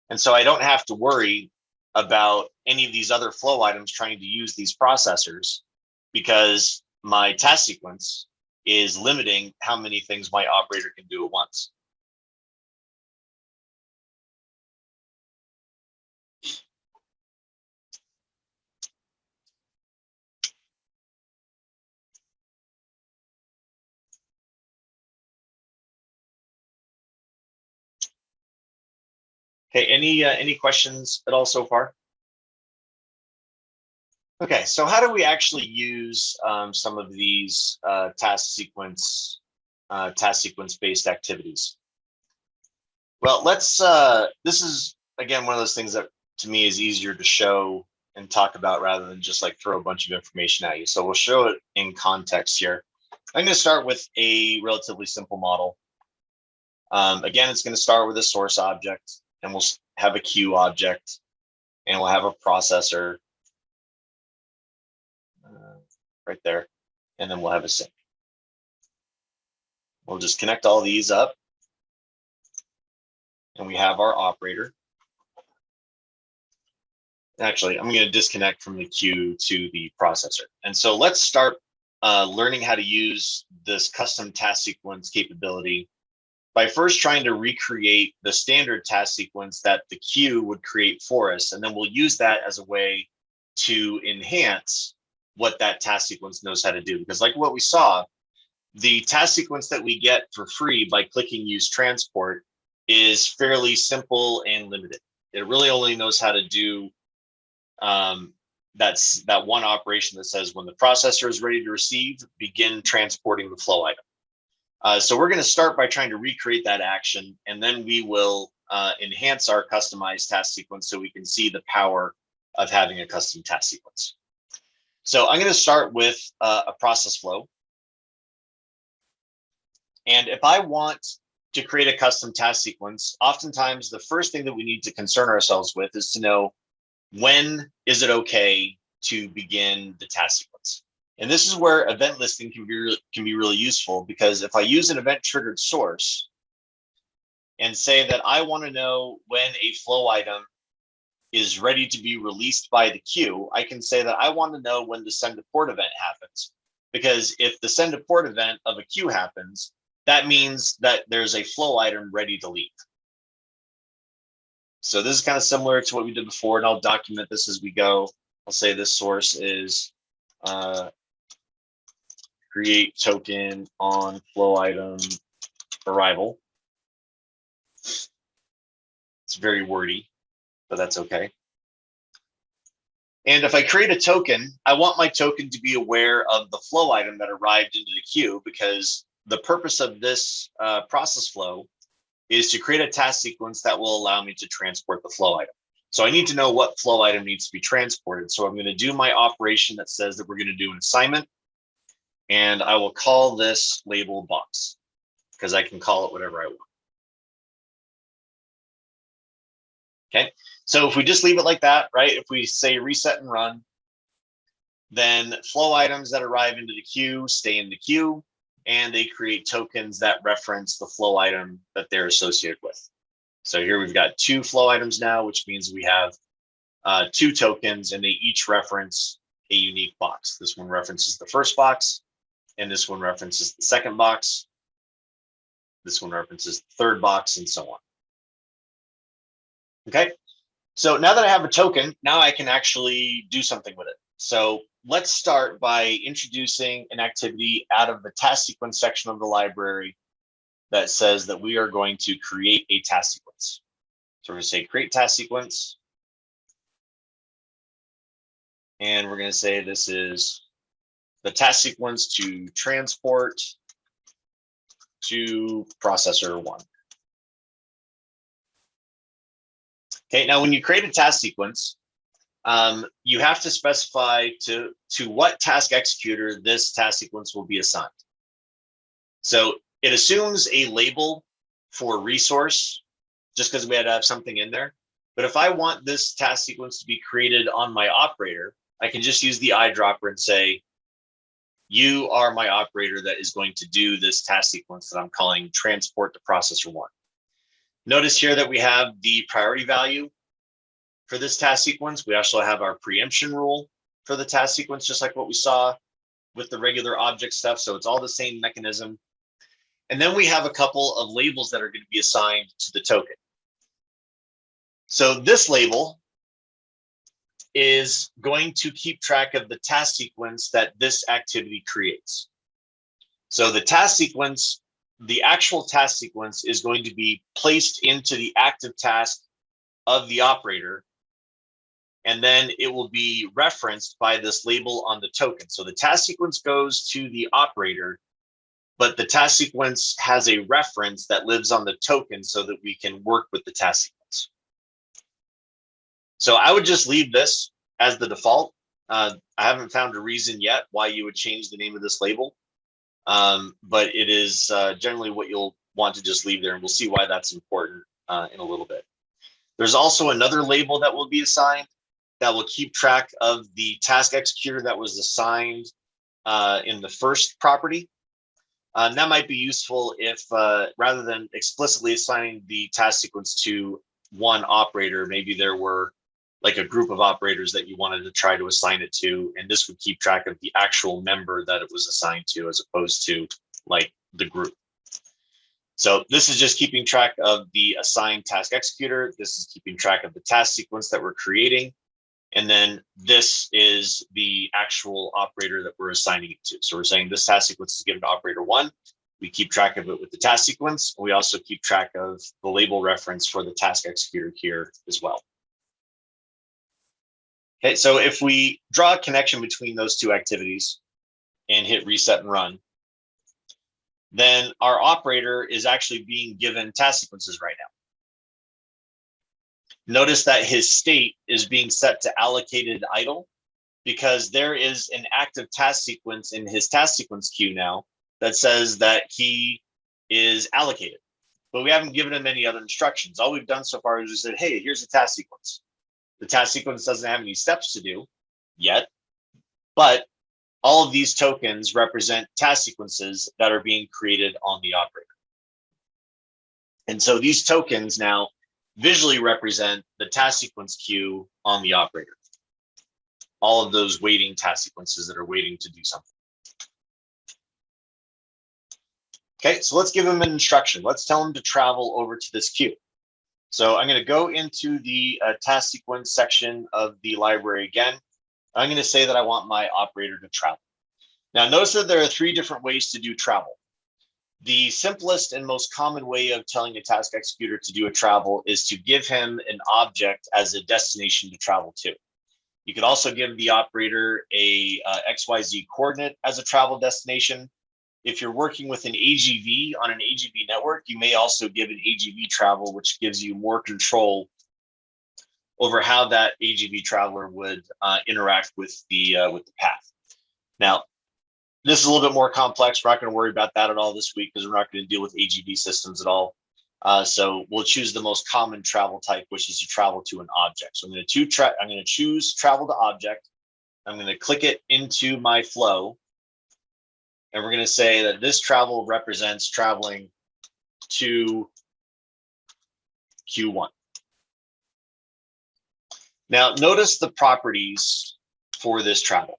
And so I don't have to worry about any of these other flow items trying to use these processors, because my task sequence is limiting how many things my operator can do at once. Okay, any questions at all so far? Okay, so how do we actually use some of these task sequence based activities? Well, let's. This is again one of those things that to me is easier to show and talk about rather than just like throw a bunch of information at you. So we'll show it in context here. I'm going to start with a relatively simple model. Again, it's going to start with a source object, and we'll have a queue object, and we'll have a processor right there, and then we'll have a sink. We'll just connect all these up, and we have our operator. Actually, I'm going to disconnect from the queue to the processor. And so let's start learning how to use this custom task sequence capability by first trying to recreate the standard task sequence that the queue would create for us. And then we'll use that as a way to enhance what that task sequence knows how to do. Because like what we saw, the task sequence that we get for free by clicking use transport is fairly simple and limited. It really only knows how to do that's that one operation that says when the processor is ready to receive, begin transporting the flow item. So we're going to start by trying to recreate that action, and then we will enhance our customized task sequence so we can see the power of having a custom task sequence. So I'm going to start with a process flow. And if I want to create a custom task sequence, oftentimes the first thing that we need to concern ourselves with is to know, when is it okay to begin the task sequence? And this is where event listing can be really useful, because if I use an event triggered source and say that I want to know when a flow item is ready to be released by the queue, I can say that I want to know when the send to port event happens. Because if the send to port event of a queue happens, that means that there's a flow item ready to leave. So this is kind of similar to what we did before, and I'll document this as we go. I'll say this source is create token on flow item arrival. It's very wordy, but that's okay. And if I create a token, I want my token to be aware of the flow item that arrived into the queue, because the purpose of this process flow is to create a task sequence that will allow me to transport the flow item. So I need to know what flow item needs to be transported. So I'm going to do my operation that says that we're going to do an assignment, and I will call this label box, because I can call it whatever I want. Okay, so if we just leave it like that, right? If we say reset and run, then flow items that arrive into the queue stay in the queue, and they create tokens that reference the flow item that they're associated with. So here we've got 2 flow items now, which means we have 2 tokens, and they each reference a unique box. This one references the first box, and this one references the second box. This one references the third box, and so on. Okay, so now that I have a token, now I can actually do something with it. So let's start by introducing an activity out of the task sequence section of the library that says that we are going to create a task sequence. So we're going to say create task sequence. And we're going to say this is the task sequence to transport to processor 1. Okay, now when you create a task sequence, you have to specify to what task executor this task sequence will be assigned. So it assumes a label for resource, just because we had to have something in there. But if I want this task sequence to be created on my operator, I can just use the eyedropper and say, you are my operator that is going to do this task sequence that I'm calling transport to processor 1. Notice here that we have the priority value for this task sequence. We also have our preemption rule for the task sequence, just like what we saw with the regular object stuff. So it's all the same mechanism. And then we have a couple of labels that are going to be assigned to the token. So this label is going to keep track of the task sequence that this activity creates. So the task sequence, the actual task sequence, is going to be placed into the active task of the operator, and then it will be referenced by this label on the token. So the task sequence goes to the operator, but the task sequence has a reference that lives on the token so that we can work with the task sequence. So I would just leave this as the default. I haven't found a reason yet why you would change the name of this label, but it is generally what you'll want to just leave there, and we'll see why that's important in a little bit. There's also another label that will be assigned that will keep track of the task executor that was assigned in the first property. That might be useful if rather than explicitly assigning the task sequence to one operator, maybe there were like a group of operators that you wanted to try to assign it to, and this would keep track of the actual member that it was assigned to, as opposed to like the group. So this is just keeping track of the assigned task executor. This is keeping track of the task sequence that we're creating. And then this is the actual operator that we're assigning it to. So we're saying this task sequence is given to operator 1. We keep track of it with the task sequence. We also keep track of the label reference for the task executor here as well. Okay, so if we draw a connection between those two activities and hit reset and run, then our operator is actually being given task sequences right now. Notice that his state is being set to allocated idle because there is an active task sequence in his task sequence queue now that says that he is allocated, but we haven't given him any other instructions. All we've done so far is just said, hey, here's a task sequence. The task sequence doesn't have any steps to do yet, but all of these tokens represent task sequences that are being created on the operator. And so these tokens now visually represent the task sequence queue on the operator. All of those waiting task sequences that are waiting to do something. Okay, so let's give him an instruction. Let's tell him to travel over to this queue. So I'm going to go into the task sequence section of the library again. I'm going to say that I want my operator to travel. Now notice that there are 3 different ways to do travel. The simplest and most common way of telling a task executor to do a travel is to give him an object as a destination to travel to. You could also give the operator a XYZ coordinate as a travel destination. If you're working with an AGV on an AGV network, you may also give an AGV travel, which gives you more control over how that AGV traveler would interact with the path. Now, this is a little bit more complex. We're not going to worry about that at all this week because we're not going to deal with AGV systems at all. So we'll choose the most common travel type, which is to travel to an object. So I'm going to choose travel to object. I'm going to click it into my flow. And we're going to say that this travel represents traveling to Q1. Now, notice the properties for this travel.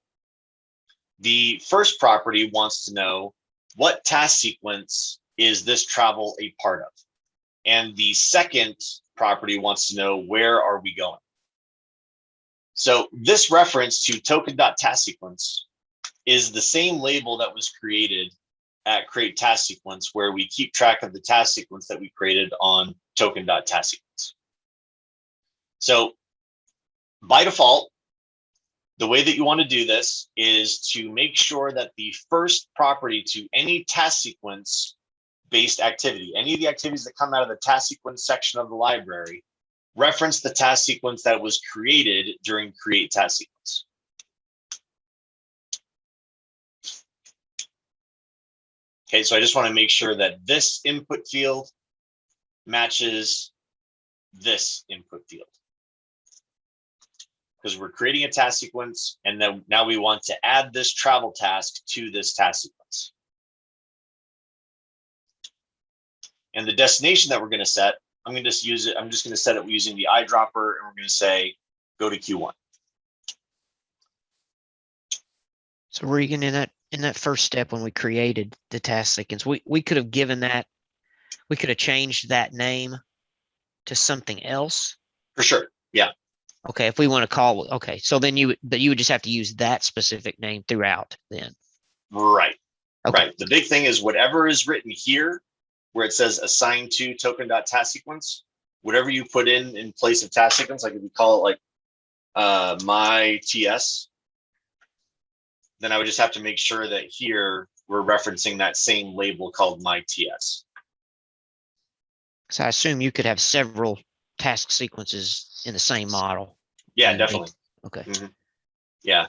The first property wants to know what task sequence is this travel a part of? And the second property wants to know where are we going? So this reference to token.taskSequence is the same label that was created at create task sequence, where we keep track of the task sequence that we created on token.taskSequence. So by default, the way that you want to do this is to make sure that the first property to any task sequence based activity, any of the activities that come out of the task sequence section of the library, reference the task sequence that was created during create task sequence. Okay, so I just want to make sure that this input field matches this input field, because we're creating a task sequence, and then now we want to add this travel task to this task sequence. And the destination that we're going to set, I'm going to just use it. I'm just going to set it using the eyedropper, and we're going to say go to Q1. So Regan, in that first step when we created the task sequence, we could have given that, we could have changed that name to something else. For sure. Yeah. Okay, if we want to call, okay, so then you would just have to use that specific name throughout then. Right. Okay. Right. The big thing is whatever is written here, where it says assign to token.taskSequence, whatever you put in place of task sequence, like if we call it like my TS, then I would just have to make sure that here we're referencing that same label called my TS. So I assume you could have several task sequences in the same model. Yeah, definitely. Okay. Mm-hmm. Yeah.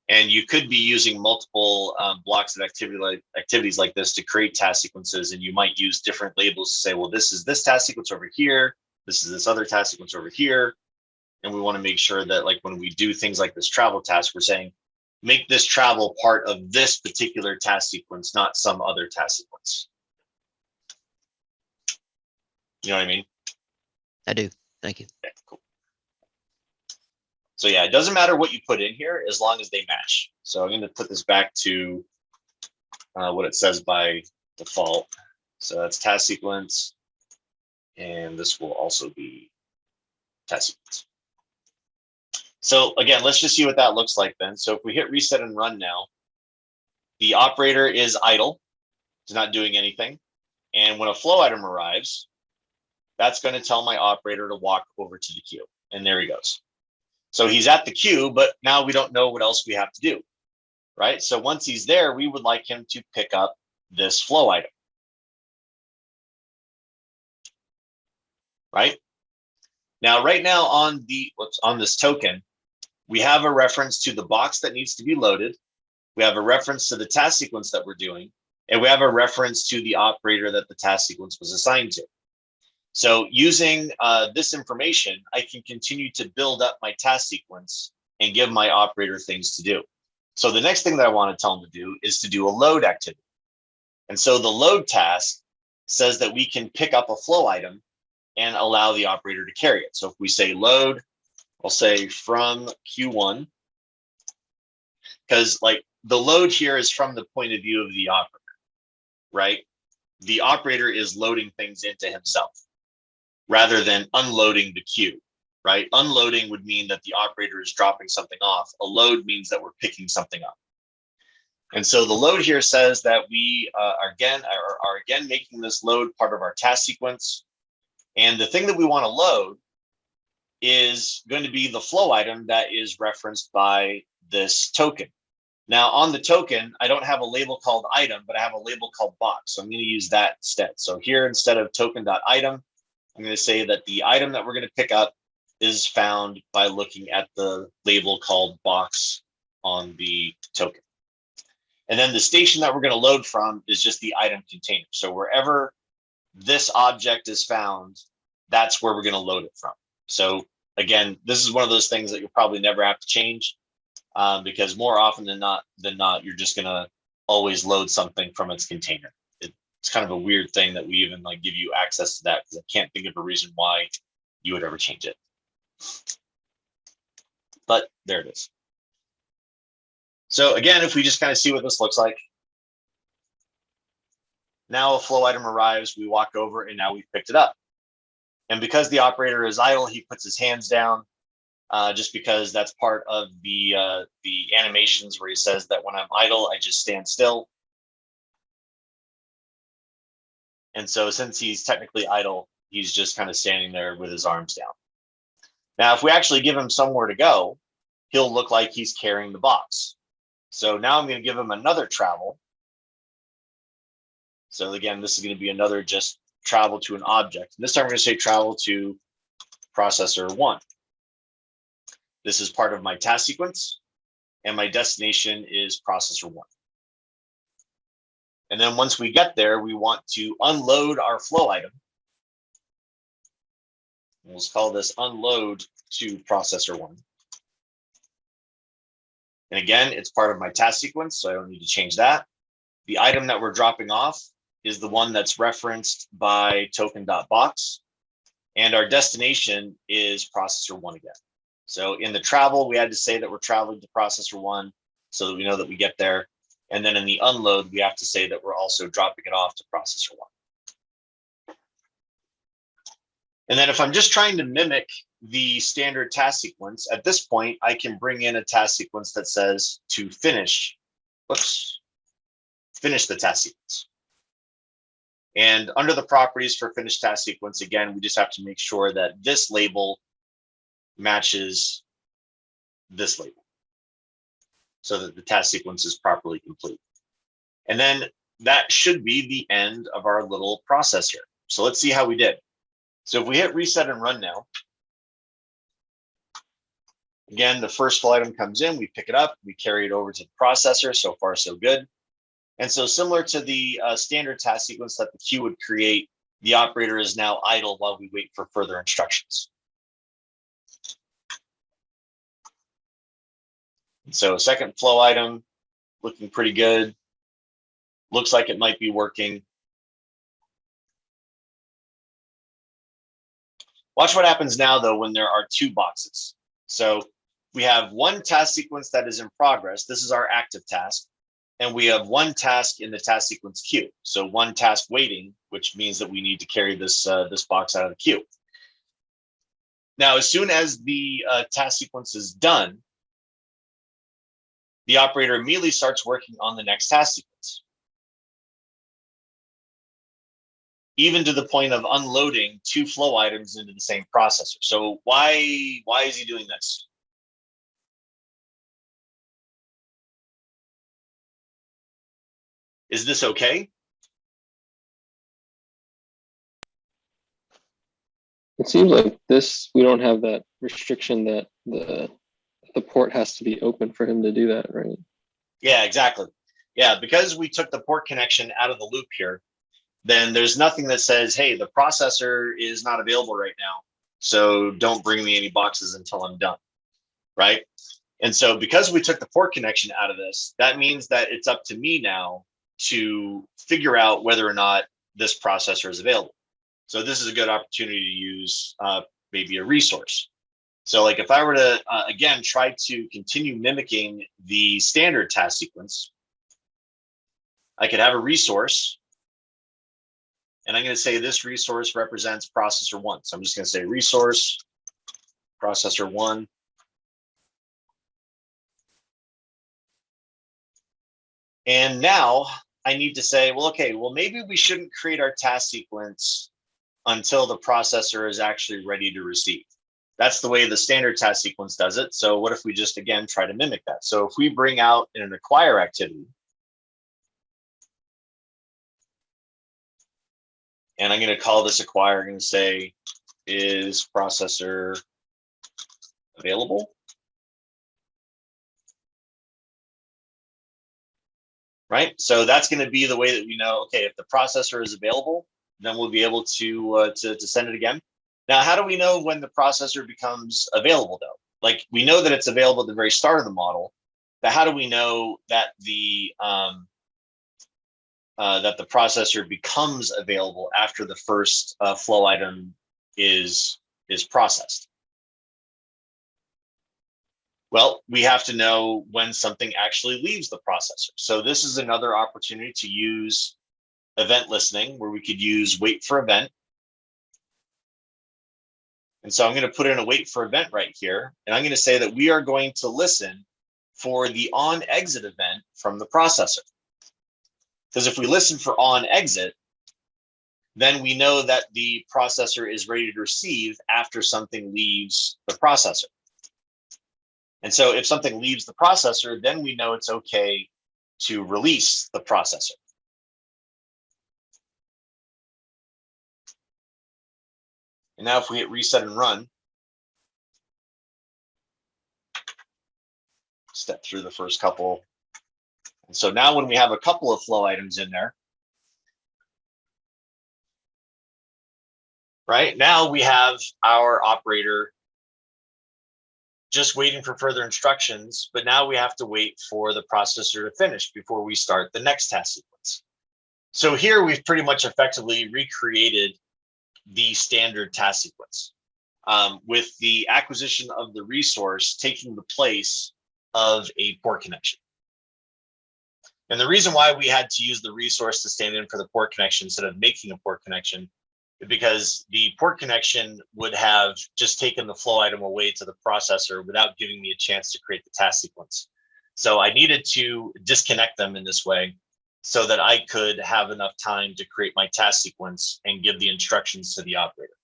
And you could be using multiple blocks of activities like this to create task sequences. And you might use different labels to say, well, this is this task sequence over here. This is this other task sequence over here. And we want to make sure that, like, when we do things like this travel task, we're saying, make this travel part of this particular task sequence, not some other task sequence. You know what I mean? I do. Thank you. Okay, cool. So yeah, it doesn't matter what you put in here as long as they match. So I'm going to put this back to what it says by default. So that's task sequence. And this will also be task sequence. So again, let's just see what that looks like then. So if we hit reset and run now, the operator is idle. It's not doing anything. And when a flow item arrives, that's going to tell my operator to walk over to the queue. And there he goes. So he's at the queue, but now we don't know what else we have to do, right? So once he's there, we would like him to pick up this flow item, right? Now, right now on this token, we have a reference to the box that needs to be loaded. We have a reference to the task sequence that we're doing, and we have a reference to the operator that the task sequence was assigned to. So using this information, I can continue to build up my task sequence and give my operator things to do. So the next thing that I want to tell them to do is to do a load activity. And so the load task says that we can pick up a flow item and allow the operator to carry it. So if we say load, I'll say from Q1, because like the load here is from the point of view of the operator, right? The operator is loading things into himself, rather than unloading the queue, right? Unloading would mean that the operator is dropping something off. A load means that we're picking something up. And so the load here says that we are again making this load part of our task sequence. And the thing that we want to load is going to be the flow item that is referenced by this token. Now on the token, I don't have a label called item, but I have a label called box. So I'm going to use that instead. So here, instead of token.item, I'm going to say that the item that we're going to pick up is found by looking at the label called box on the token. And then the station that we're going to load from is just the item container. So wherever this object is found, that's where we're going to load it from. So again, this is one of those things that you'll probably never have to change because more often than not, you're just going to always load something from its container. It's kind of a weird thing that we even like give you access to that, because I can't think of a reason why you would ever change it. But there it is. So again, if we just kind of see what this looks like. Now a flow item arrives, we walk over, and now we've picked it up. And because the operator is idle, he puts his hands down, just because that's part of the animations where he says that when I'm idle, I just stand still. And so since he's technically idle, he's just kind of standing there with his arms down. Now, if we actually give him somewhere to go, he'll look like he's carrying the box. So now I'm going to give him another travel. So again, this is going to be another just travel to an object. And this time we're going to say travel to processor 1. This is part of my task sequence, and my destination is processor 1. And then once we get there, we want to unload our flow item. We'll just call this unload to processor 1. And again, it's part of my task sequence, so I don't need to change that. The item that we're dropping off is the one that's referenced by token.box. And our destination is processor 1 again. So in the travel, we had to say that we're traveling to processor 1 so that we know that we get there. And then in the unload, we have to say that we're also dropping it off to processor 1. And then if I'm just trying to mimic the standard task sequence, at this point, I can bring in a task sequence that says to finish the task sequence. And under the properties for finish task sequence, again, we just have to make sure that this label matches this label, so that the task sequence is properly complete. And then that should be the end of our little process here. So let's see how we did. So if we hit reset and run now, Again, the first flow item comes in, we pick it up, we carry it over to the processor. So far, so good. And so similar to the standard task sequence that the queue would create, the operator is now idle while we wait for further instructions. So second flow item, looking pretty good. Looks like it might be working. Watch what happens now, though, when there are two boxes. So we have one task sequence that is in progress. This is our active task. And we have one task in the task sequence queue. So one task waiting, which means that we need to carry this, this box out of the queue. Now, as soon as the task sequence is done, the operator immediately starts working on the next task sequence, even to the point of unloading two flow items into the same processor. So why is he doing this? Is this okay? It seems like this, we don't have that restriction that the port has to be open for him to do that, right? Yeah, exactly. Yeah, because we took the port connection out of the loop here, then there's nothing that says, hey, the processor is not available right now, so don't bring me any boxes until I'm done, right? And so because we took the port connection out of this, that means that it's up to me now to figure out whether or not this processor is available. So this is a good opportunity to use maybe a resource. So like if I were to, again, try to continue mimicking the standard task sequence, I could have a resource. And I'm going to say this resource represents processor one. So I'm just going to say resource, processor one. And now I need to say, well, okay, well, maybe we shouldn't create our task sequence until the processor is actually ready to receive. That's the way the standard task sequence does it. So what if we just, again, try to mimic that? So if we bring out an acquire activity, and I'm going to call this acquire, I'm going to say, is processor available? Right. So that's going to be the way that we know, okay, if the processor is available, then we'll be able to send it again. Now, how do we know when the processor becomes available, though? Like, we know that it's available at the very start of the model, but how do we know that the processor becomes available after the first flow item is processed? Well, we have to know when something actually leaves the processor. So this is another opportunity to use event listening, where we could use wait for event. And so I'm going to put in a wait for event right here. And I'm going to say that we are going to listen for the on exit event from the processor. Because if we listen for on exit, then we know that the processor is ready to receive after something leaves the processor. And so if something leaves the processor, then we know it's okay to release the processor. And now if we hit reset and run, step through the first couple. And so now when we have a couple of flow items in there, right, now we have our operator just waiting for further instructions, but now we have to wait for the processor to finish before we start the next task sequence. So here we've pretty much effectively recreated the standard task sequence with the acquisition of the resource taking the place of a port connection. And the reason why we had to use the resource to stand in for the port connection instead of making a port connection is because the port connection would have just taken the flow item away to the processor without giving me a chance to create the task sequence. So I needed to disconnect them in this way so that I could have enough time to create my task sequence and give the instructions to the operator.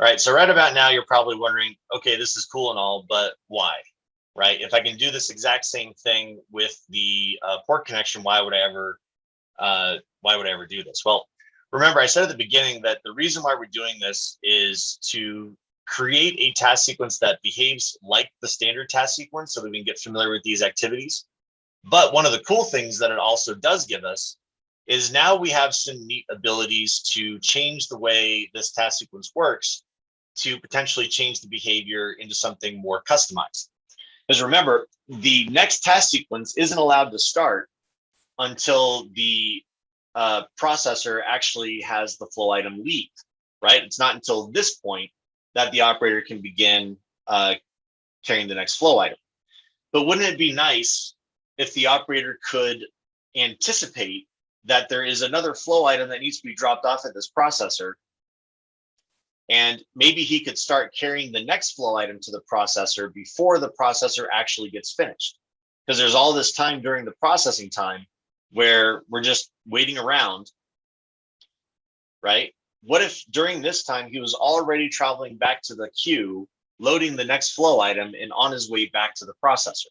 All right, so right about now, you're probably wondering, okay, this is cool and all, but why, right? If I can do this exact same thing with the port connection, why would I ever do this? Well, remember I said at the beginning that the reason why we're doing this is to create a task sequence that behaves like the standard task sequence so that we can get familiar with these activities. But one of the cool things that it also does give us is now we have some neat abilities to change the way this task sequence works to potentially change the behavior into something more customized. Because remember, the next task sequence isn't allowed to start until the processor actually has the flow item leave, right? It's not until this point that the operator can begin carrying the next flow item. But wouldn't it be nice if the operator could anticipate that there is another flow item that needs to be dropped off at this processor, and maybe he could start carrying the next flow item to the processor before the processor actually gets finished? Because there's all this time during the processing time where we're just waiting around, right? What if during this time he was already traveling back to the queue, loading the next flow item and on his way back to the processor?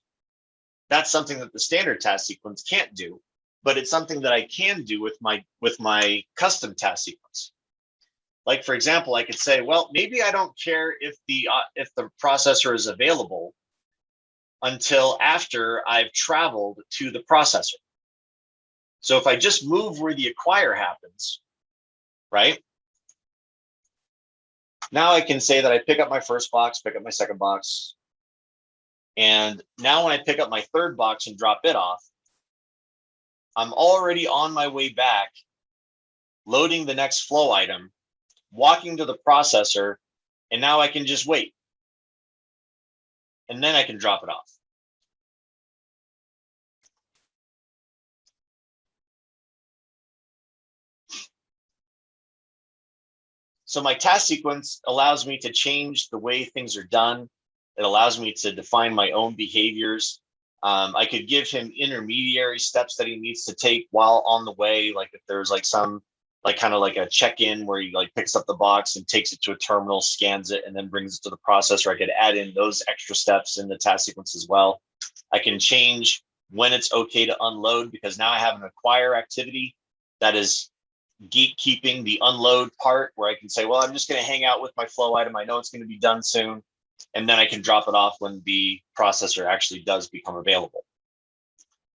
That's something that the standard task sequence can't do, but it's something that I can do with my custom task sequence. Like, for example, I could say, well, maybe I don't care if the processor is available until after I've traveled to the processor. So if I just move where the acquire happens, right? Now I can say that I pick up my first box, pick up my second box. And now when I pick up my third box and drop it off, I'm already on my way back, loading the next flow item, walking to the processor, and now I can just wait. And then I can drop it off. So my task sequence allows me to change the way things are done. It allows me to define my own behaviors. I could give him intermediary steps that he needs to take while on the way. Like if there's like some, like kind of like a check-in where he like picks up the box and takes it to a terminal, scans it, and then brings it to the processor. I could add in those extra steps in the task sequence as well. I can change when it's okay to unload, because now I have an acquire activity that is gatekeeping the unload part, where I can say, well, I'm just going to hang out with my flow item. I know it's going to be done soon. And then I can drop it off when the processor actually does become available.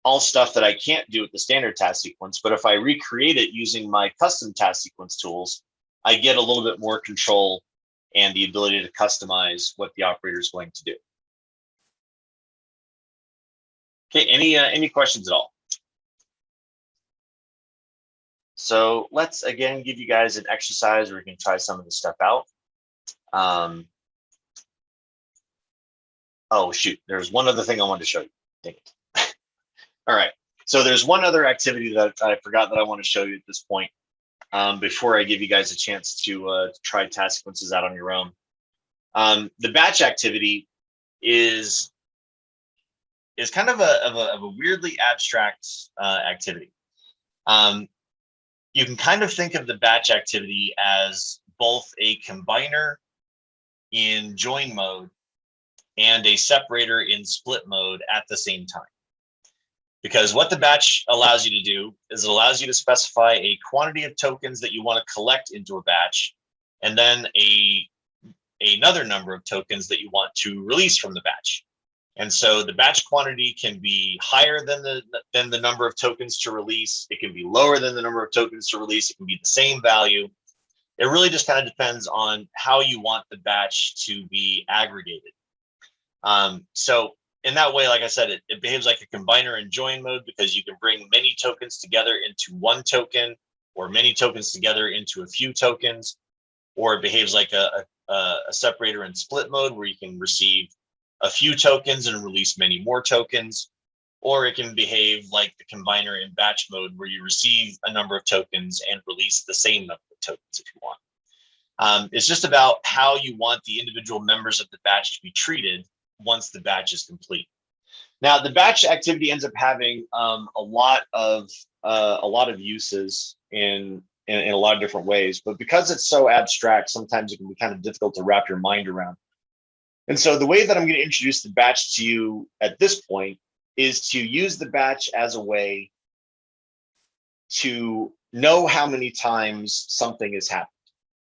All stuff that I can't do with the standard task sequence, but if I recreate it using my custom task sequence tools, I get a little bit more control and the ability to customize what the operator is going to do. Okay, any questions at all? So let's again give you guys an exercise where we can try some of this stuff out. Oh shoot, there's one other thing I wanted to show you. Dang it. All right, so there's one other activity that I forgot that I want to show you at this point before I give you guys a chance to try task sequences out on your own. The batch activity is kind of a weirdly abstract activity. You can kind of think of the batch activity as both a combiner in join mode and a separator in split mode at the same time. Because what the batch allows you to do is it allows you to specify a quantity of tokens that you want to collect into a batch, and then another number of tokens that you want to release from the batch. And so the batch quantity can be higher than the number of tokens to release. It can be lower than the number of tokens to release. It can be the same value. It really just kind of depends on how you want the batch to be aggregated. So in that way, like I said, it behaves like a combiner in join mode, because you can bring many tokens together into one token, or many tokens together into a few tokens, or it behaves like a separator in split mode, where you can receive a few tokens and release many more tokens, or it can behave like the combiner in batch mode, where you receive a number of tokens and release the same number of tokens if you want. It's just about how you want the individual members of the batch to be treated once the batch is complete. Now, the batch activity ends up having a lot of uses in a lot of different ways, but because it's so abstract, sometimes it can be kind of difficult to wrap your mind around. And so the way that I'm going to introduce the batch to you at this point is to use the batch as a way to know how many times something has happened.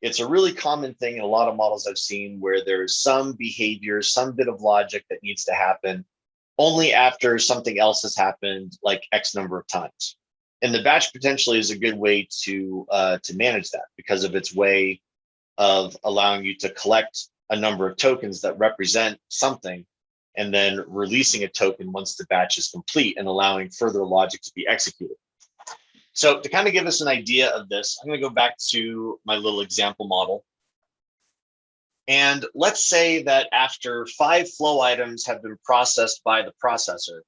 It's a really common thing in a lot of models I've seen where there's some behavior, some bit of logic that needs to happen only after something else has happened like X number of times. And the batch potentially is a good way to manage that because of its way of allowing you to collect a number of tokens that represent something and then releasing a token once the batch is complete and allowing further logic to be executed. So to kind of give us an idea of this, I'm going to go back to my little example model. And let's say that after 5 flow items have been processed by the processor,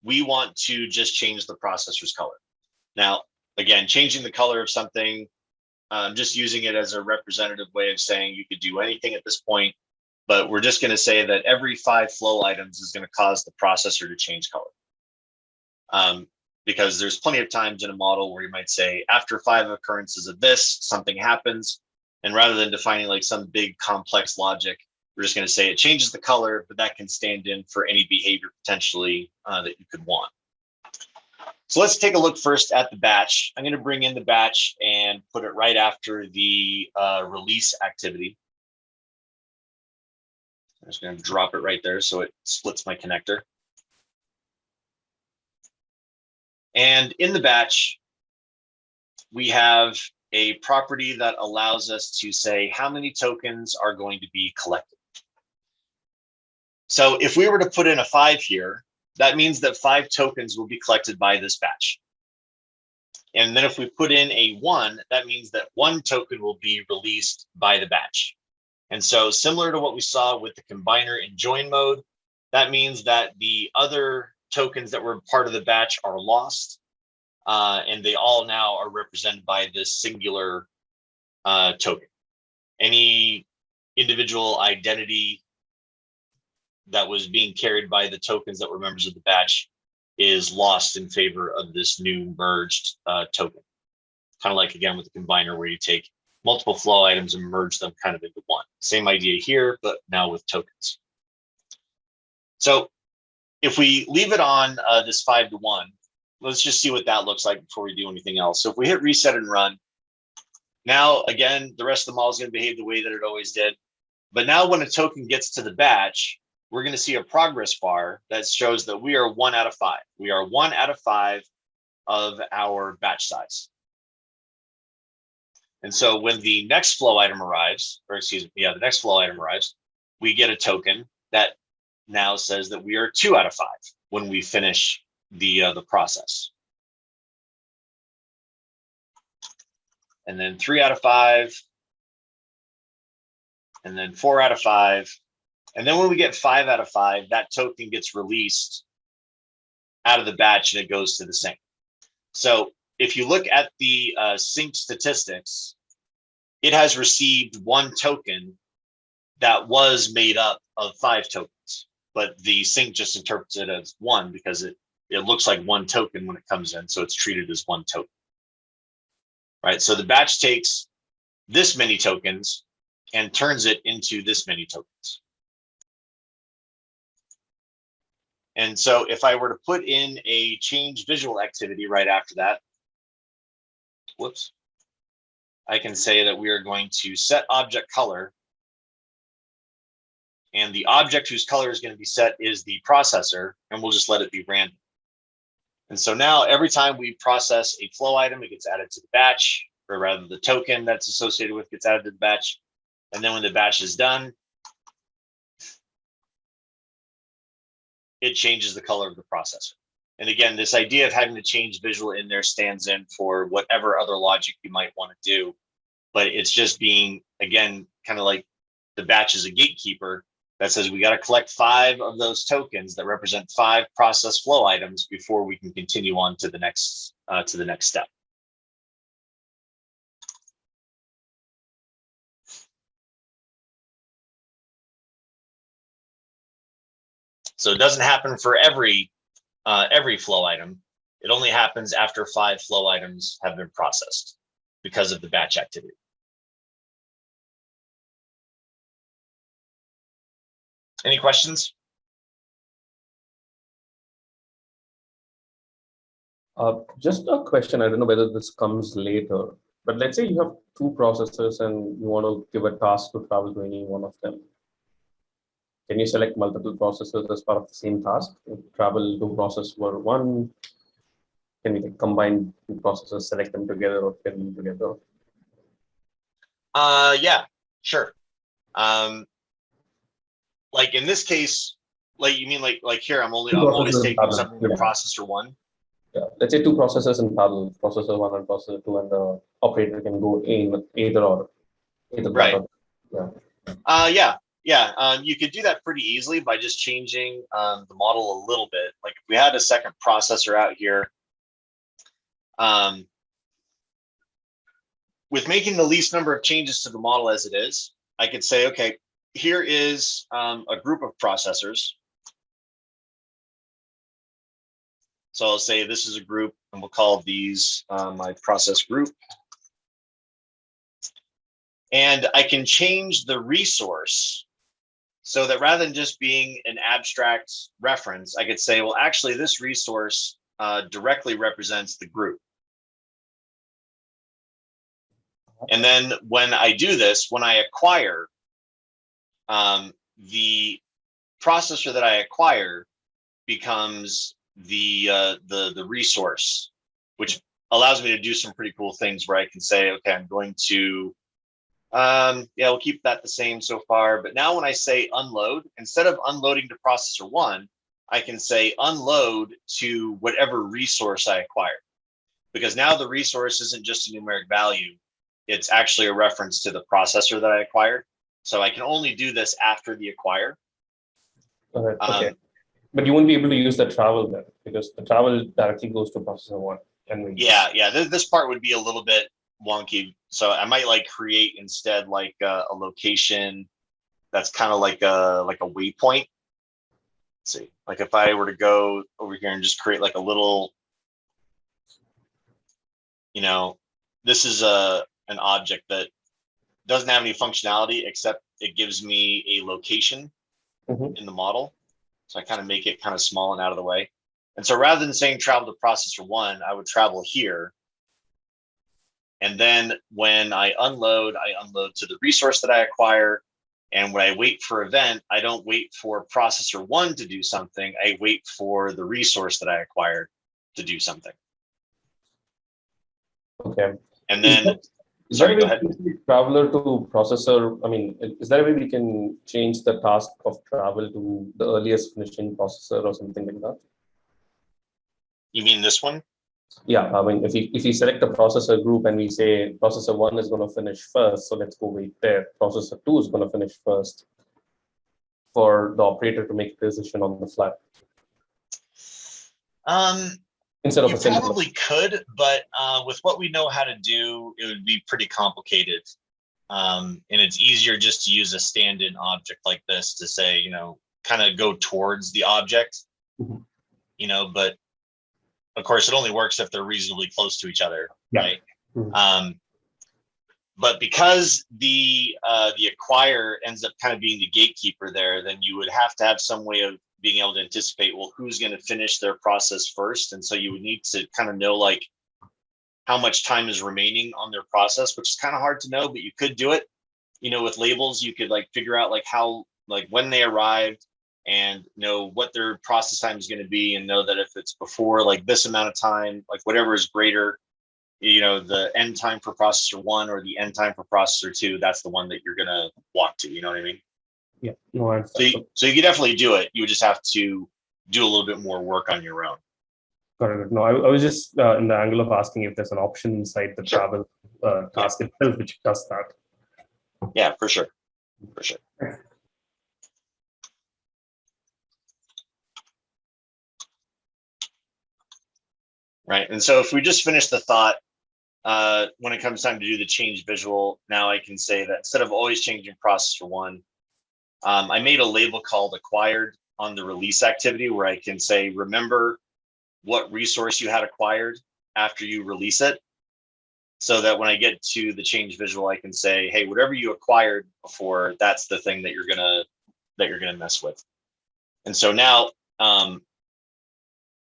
we want to just change the processor's color. Now, again, changing the color of something, just using it as a representative way of saying you could do anything at this point, but we're just going to say that every 5 flow items is going to cause the processor to change color. Because there's plenty of times in a model where you might say after 5 occurrences of this, something happens. And rather than defining like some big complex logic, we're just going to say it changes the color, but that can stand in for any behavior potentially that you could want. So let's take a look first at the batch. I'm going to bring in the batch and put it right after the release activity. I'm just going to drop it right there so it splits my connector. And in the batch, we have a property that allows us to say how many tokens are going to be collected. So if we were to put in a 5 here, that means that 5 tokens will be collected by this batch. And then if we put in a 1, that means that 1 token will be released by the batch. And so similar to what we saw with the combiner in join mode, that means that the other tokens that were part of the batch are lost, and they all now are represented by this singular token. Any individual identity that was being carried by the tokens that were members of the batch is lost in favor of this new merged token. Kind of like, again, with the combiner where you take multiple flow items and merge them kind of into one. Same idea here, but now with tokens. So if we leave it on this 5 to 1, let's just see what that looks like before we do anything else. So if we hit reset and run, now again, the rest of the model is going to behave the way that it always did. But now when a token gets to the batch, we're going to see a progress bar that shows that we are 1 out of 5. We are 1 out of 5 of our batch size. And so when the next flow item arrives, or excuse me, the next flow item arrives, we get a token that now says that we are 2 out of 5 when we finish the process. And then 3 out of 5, and then 4 out of 5. And then when we get 5 out of 5, that token gets released out of the batch and it goes to the sink. So if you look at the sync statistics, it has received 1 token that was made up of 5 tokens, but the sync just interprets it as 1 because it looks like 1 token when it comes in, so it's treated as 1 token. Right, so the batch takes this many tokens and turns it into this many tokens. And so if I were to put in a change visual activity right after that, whoops, I can say that we are going to set object color, and the object whose color is going to be set is the processor, and we'll just let it be random. And so now every time we process a flow item, it gets added to the batch, or rather the token that's associated with gets added to the batch. And then when the batch is done, it changes the color of the processor. And again, this idea of having to change visual in there stands in for whatever other logic you might want to do. But it's just being, again, kind of like the batch is a gatekeeper that says we got to collect 5 of those tokens that represent 5 process flow items before we can continue on to the next step. So it doesn't happen for every flow item. It only happens after 5 flow items have been processed because of the batch activity. Any questions? Just a question. I don't know whether this comes later, but let's say you have two processes and you want to give a task to travel to any one of them. Can you select multiple processes as part of the same task? Travel to process one. Can we combine two processes, select them together, or can them together? Yeah, sure. Like in this case, like you mean like here, I'm always taking something to processor one. Yeah, let's say two processes in parallel, processor one and processor two, and the operator can go in either or. Right. Yeah. You could do that pretty easily by just changing the model a little bit. Like if we had a second processor out here, with making the least number of changes to the model as it is, I could say, okay, here is a group of processors. So I'll say this is a group, and we'll call these my process group. And I can change the resource so that rather than just being an abstract reference, I could say, well, actually, this resource directly represents the group. And then when I do this, when I acquire the processor that I acquire becomes the resource, which allows me to do some pretty cool things where I can say, okay, I'm going to, we'll keep that the same so far. But now when I say unload, instead of unloading to processor one, I can say unload to whatever resource I acquired, because now the resource isn't just a numeric value. It's actually a reference to the processor that I acquired. So I can only do this after the acquire. Okay. But you won't be able to use the travel then, because the travel directly goes to processor one. This part would be a little bit wonky. So I might like create instead like a location that's kind of like a waypoint. Let's see, like if I were to go over here and just create like a little, this is an object that doesn't have any functionality except it gives me a location in the model. So I kind of make it kind of small and out of the way. And so rather than saying travel to processor one, I would travel here. And then when I unload to the resource that I acquire. And when I wait for event, I don't wait for processor one to do something. I wait for the resource that I acquired to do something. Okay. And then, sorry, go ahead. Traveler to processor, I mean, is there a way we can change the task of travel to the earliest finishing processor or something like that? You mean this one? Yeah, I mean, if we select a processor group and we say processor one is going to finish first, so let's go wait there. Processor two is going to finish first for the operator to make a decision on the fly. Instead of you probably could, but with what we know how to do, it would be pretty complicated. And it's easier just to use a stand-in object like this to say, kind of go towards the object, but of course it only works if they're reasonably close to each other, right? But because the acquire ends up kind of being the gatekeeper there, then you would have to have some way of being able to anticipate, well, who's going to finish their process first. And so you would need to kind of know like how much time is remaining on their process, which is kind of hard to know, but you could do it, with labels. You could like figure out like how, like when they arrived and know what their process time is going to be, and know that if it's before like this amount of time, like whatever is greater, the end time for processor one or the end time for processor two, that's the one that you're going to want to, you know what I mean? Yeah, no, so you could definitely do it. You would just have to do a little bit more work on your own. Got it. No, I was just in the angle of asking if there's an option inside the travel task itself which does that. Yeah, for sure. For sure. Right. And so if we just finish the thought, when it comes time to do the change visual, now I can say that instead of always changing processor one, I made a label called acquired on the release activity where I can say, remember what resource you had acquired after you release it. So that when I get to the change visual, I can say, hey, whatever you acquired before, that's the thing that you're gonna mess with. And so now,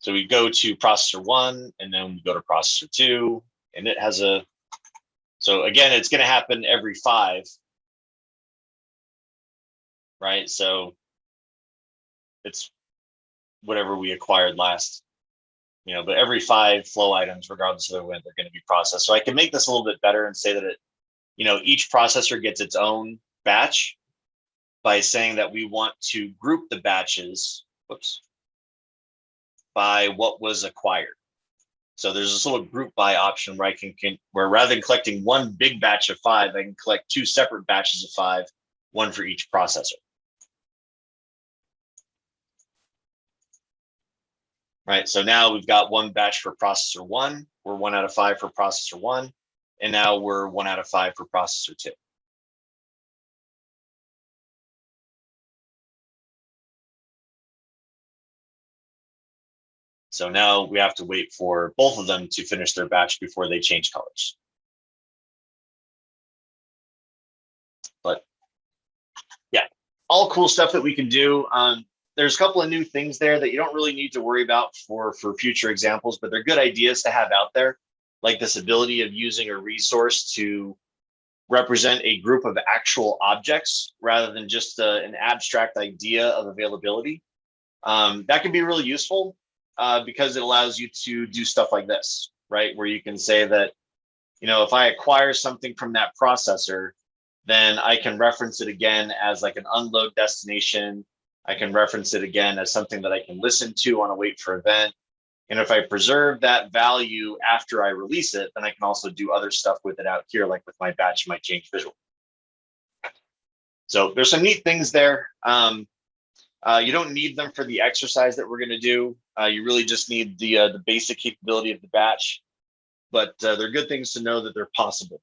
So we go to processor 1 and then we go to processor 2, and it has a, so again, it's going to happen every 5, right? So it's whatever we acquired last, but every 5 flow items, regardless of when they're going to be processed. So I can make this a little bit better and say that it, each processor gets its own batch by saying that we want to group the batches, by what was acquired. So there's this little group by option where I can where rather than collecting one big batch of 5, I can collect 2 separate batches of 5, one for each processor. Right, so now we've got 1 batch for processor 1, we're 1 out of 5 for processor 1, and now we're 1 out of 5 for processor 2. So now we have to wait for both of them to finish their batch before they change colors. But yeah, all cool stuff that we can do. There's a couple of new things there that you don't really need to worry about for future examples, but they're good ideas to have out there, like this ability of using a resource to represent a group of actual objects rather than just an abstract idea of availability. That can be really useful because it allows you to do stuff like this, right? Where you can say that, if I acquire something from that processor, then I can reference it again as like an unload destination. I can reference it again as something that I can listen to on a wait for event. And if I preserve that value after I release it, then I can also do other stuff with it out here, like with my batch, my change visual. So there's some neat things there. You don't need them for the exercise that we're going to do. You really just need the basic capability of the batch, but they're good things to know that they're possible.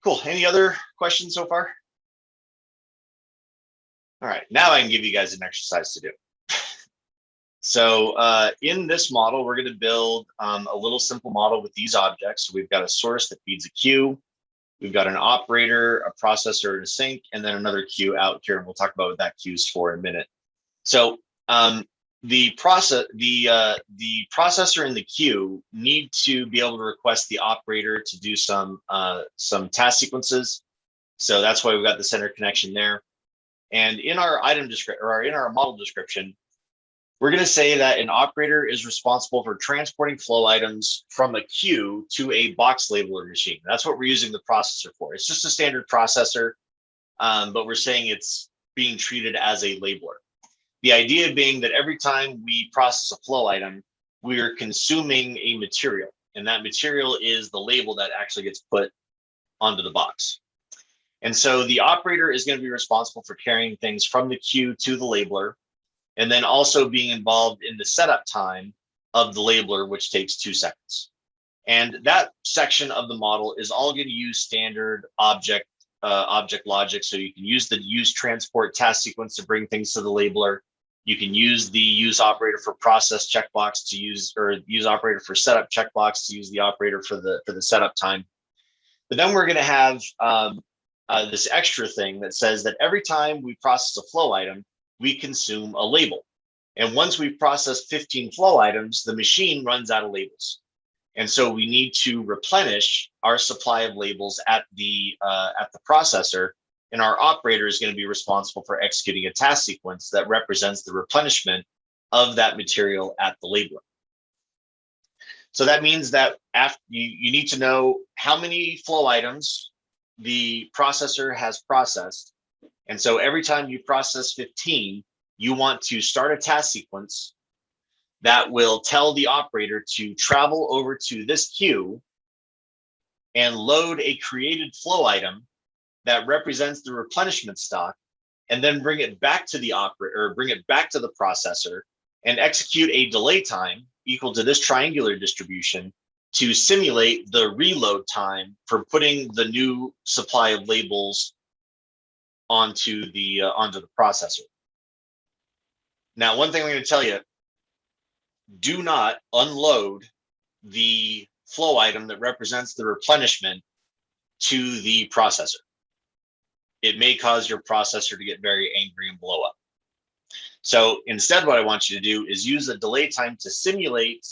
Cool. Any other questions so far? All right, now I can give you guys an exercise to do. So in this model, we're going to build a little simple model with these objects. So we've got a source that feeds a queue. We've got an operator, a processor, and a sink, and then another queue out here. And we'll talk about what that queue is for in a minute. So the processor and the queue need to be able to request the operator to do some task sequences. So that's why we've got the center connection there. And in our item description, or in our model description, we're going to say that an operator is responsible for transporting flow items from a queue to a box labeler machine. That's what we're using the processor for. It's just a standard processor, but we're saying it's being treated as a labeler. The idea being that every time we process a flow item, we are consuming a material, and that material is the label that actually gets put onto the box. And so the operator is going to be responsible for carrying things from the queue to the labeler, and then also being involved in the setup time of the labeler, which takes 2 seconds. And that section of the model is all going to use standard object logic. So you can use the use transport task sequence to bring things to the labeler. You can use the use operator for process checkbox to use, or use operator for setup checkbox to use the operator for the setup time. But then we're going to have this extra thing that says that every time we process a flow item, we consume a label. And once we've processed 15 flow items, the machine runs out of labels. And so we need to replenish our supply of labels at the processor, and our operator is going to be responsible for executing a task sequence that represents the replenishment of that material at the labeler. So that means that after you need to know how many flow items the processor has processed. And so every time you process 15, you want to start a task sequence that will tell the operator to travel over to this queue and load a created flow item that represents the replenishment stock, and then bring it back to the operator, or bring it back to the processor, and execute a delay time equal to this triangular distribution to simulate the reload time for putting the new supply of labels onto the processor. Now, one thing I'm going to tell you: do not unload the flow item that represents the replenishment to the processor. It may cause your processor to get very angry and blow up. So instead, what I want you to do is use the delay time to simulate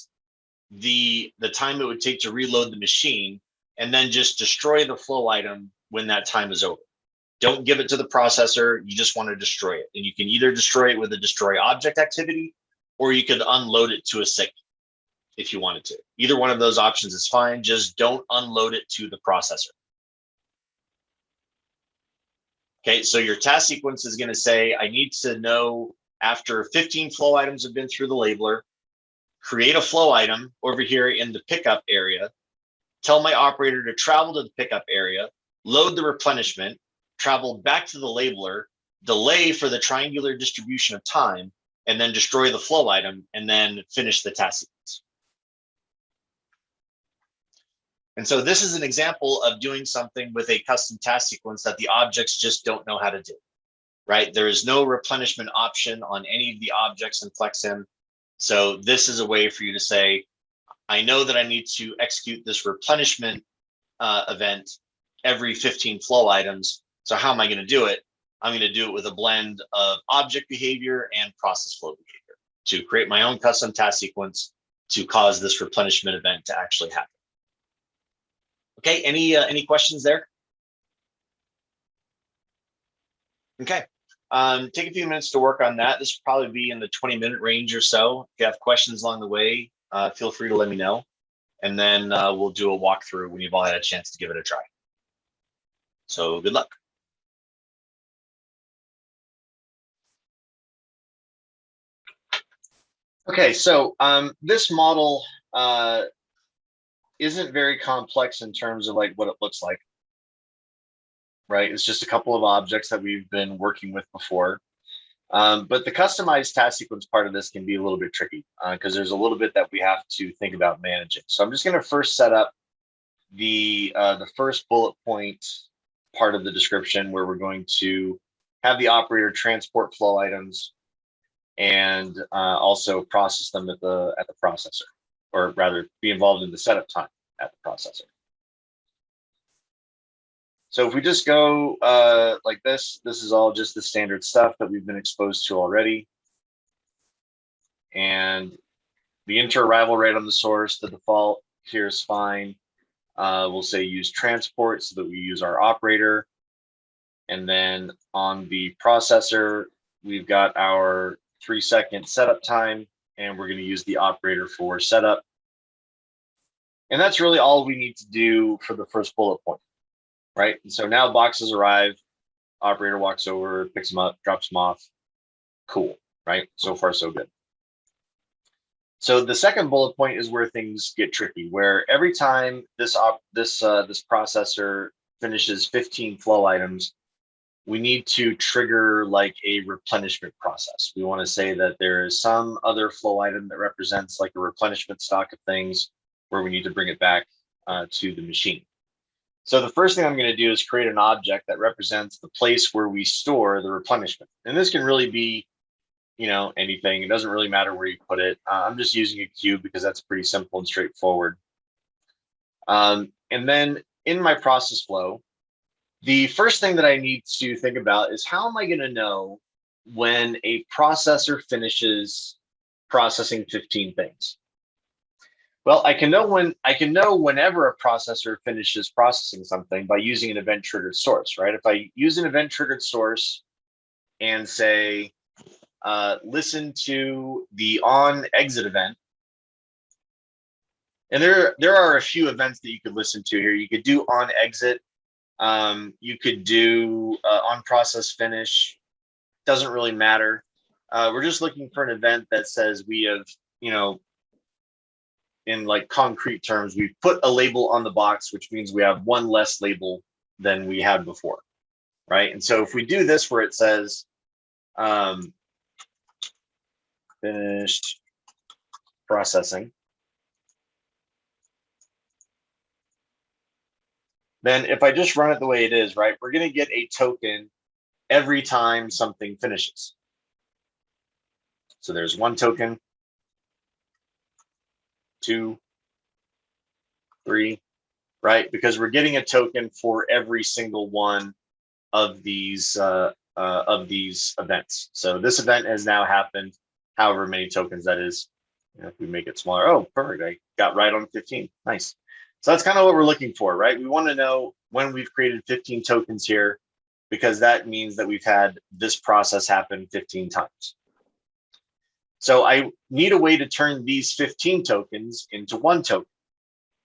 the time it would take to reload the machine, and then just destroy the flow item when that time is over. Don't give it to the processor. You just want to destroy it. And you can either destroy it with a destroy object activity, or you could unload it to a signal if you wanted to. Either one of those options is fine. Just don't unload it to the processor. Okay, so your task sequence is going to say, I need to know after 15 flow items have been through the labeler, create a flow item over here in the pickup area, tell my operator to travel to the pickup area, load the replenishment, travel back to the labeler, delay for the triangular distribution of time, and then destroy the flow item, and then finish the task sequence. And so this is an example of doing something with a custom task sequence that the objects just don't know how to do, right? There is no replenishment option on any of the objects in FlexSim. So this is a way for you to say, I know that I need to execute this replenishment event every 15 flow items. So how am I going to do it? I'm going to do it with a blend of object behavior and process flow behavior to create my own custom task sequence to cause this replenishment event to actually happen. Okay, any questions there? Okay, take a few minutes to work on that. This will probably be in the 20-minute range or so. If you have questions along the way, feel free to let me know. And then we'll do a walkthrough when you've all had a chance to give it a try. So good luck. Okay, so this model isn't very complex in terms of like what it looks like, right? It's just a couple of objects that we've been working with before. But the customized task sequence part of this can be a little bit tricky because there's a little bit that we have to think about managing. So I'm just going to first set up the first bullet point part of the description where we're going to have the operator transport flow items and also process them at the processor, or rather be involved in the setup time at the processor. So if we just go like this is all just the standard stuff that we've been exposed to already. And the inter-arrival rate on the source, the default here is fine. We'll say use transport so that we use our operator. And then on the processor, we've got our 3-second setup time, and we're going to use the operator for setup. And that's really all we need to do for the first bullet point, right? And so now boxes arrive, operator walks over, picks them up, drops them off. Cool, right? So far, so good. So the second bullet point is where things get tricky, where every time this processor finishes 15 flow items, we need to trigger like a replenishment process. We want to say that there is some other flow item that represents like a replenishment stock of things where we need to bring it back to the machine. So the first thing I'm going to do is create an object that represents the place where we store the replenishment. And this can really be, you know, anything. It doesn't really matter where you put it. I'm just using a cube because that's pretty simple and straightforward. And then in my process flow, the first thing that I need to think about is how am I going to know when a processor finishes processing 15 things? Well, I can know whenever a processor finishes processing something by using an event triggered source, right? If I use an event triggered source and say, listen to the on exit event, and there are a few events that you could listen to here. You could do on exit. You could do on process finish. Doesn't really matter. We're just looking for an event that says we have, you know, in like concrete terms, we've put a label on the box, which means we have one less label than we had before, right? And so if we do this where it says finished processing, then if I just run it the way it is, right, we're going to get a token every time something finishes. So there's 1 token, 2, 3, right? Because we're getting a token for every single one of these of these events. So this event has now happened, however many tokens that is. You know, if we make it smaller, oh, perfect, I got right on 15, nice. So that's kind of what we're looking for, right? We want to know when we've created 15 tokens here, because that means that we've had this process happen 15 times. So I need a way to turn these 15 tokens into 1 token,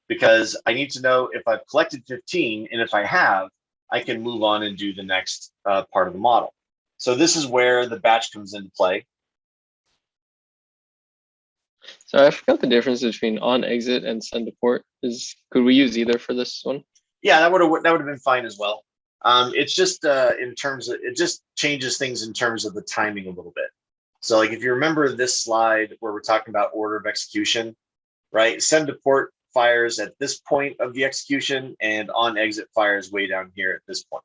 because I need to know if I've collected 15, and if I have, I can move on and do the next part of the model. So this is where the batch comes into play. So I forgot the difference between on exit and send to port. Could we use either for this one? Yeah, that would have been fine as well. It's just in terms of, it just changes things in terms of the timing a little bit. So like if you remember this slide where we're talking about order of execution, right? Send to port fires at this point of the execution, and on exit fires way down here at this point.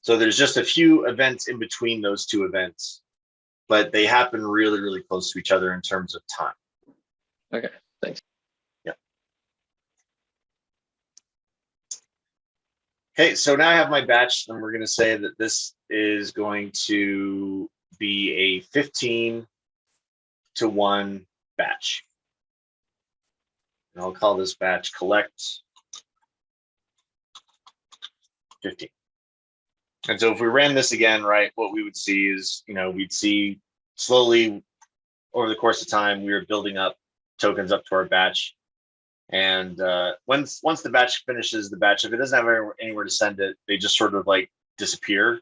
So there's just a few events in between those two events, but they happen really, really close to each other in terms of time. Okay, thanks. Yeah. Okay, so now I have my batch, and we're going to say that this is going to be a 15 to 1 batch. And I'll call this batch collect 15. And so if we ran this again, right, what we would see is, you know, we'd see slowly over the course of time, we were building up tokens up to our batch. And once the batch finishes the batch, if it doesn't have anywhere to send it, they just sort of like disappear.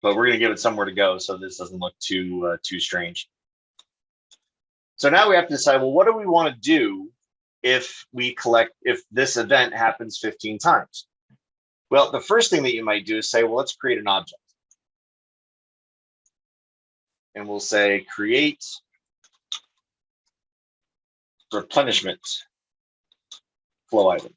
But we're going to give it somewhere to go, so this doesn't look too strange. So now we have to decide, well, what do we want to do if this event happens 15 times? Well, the first thing that you might do is say, well, let's create an object. And we'll say create replenishment flow item.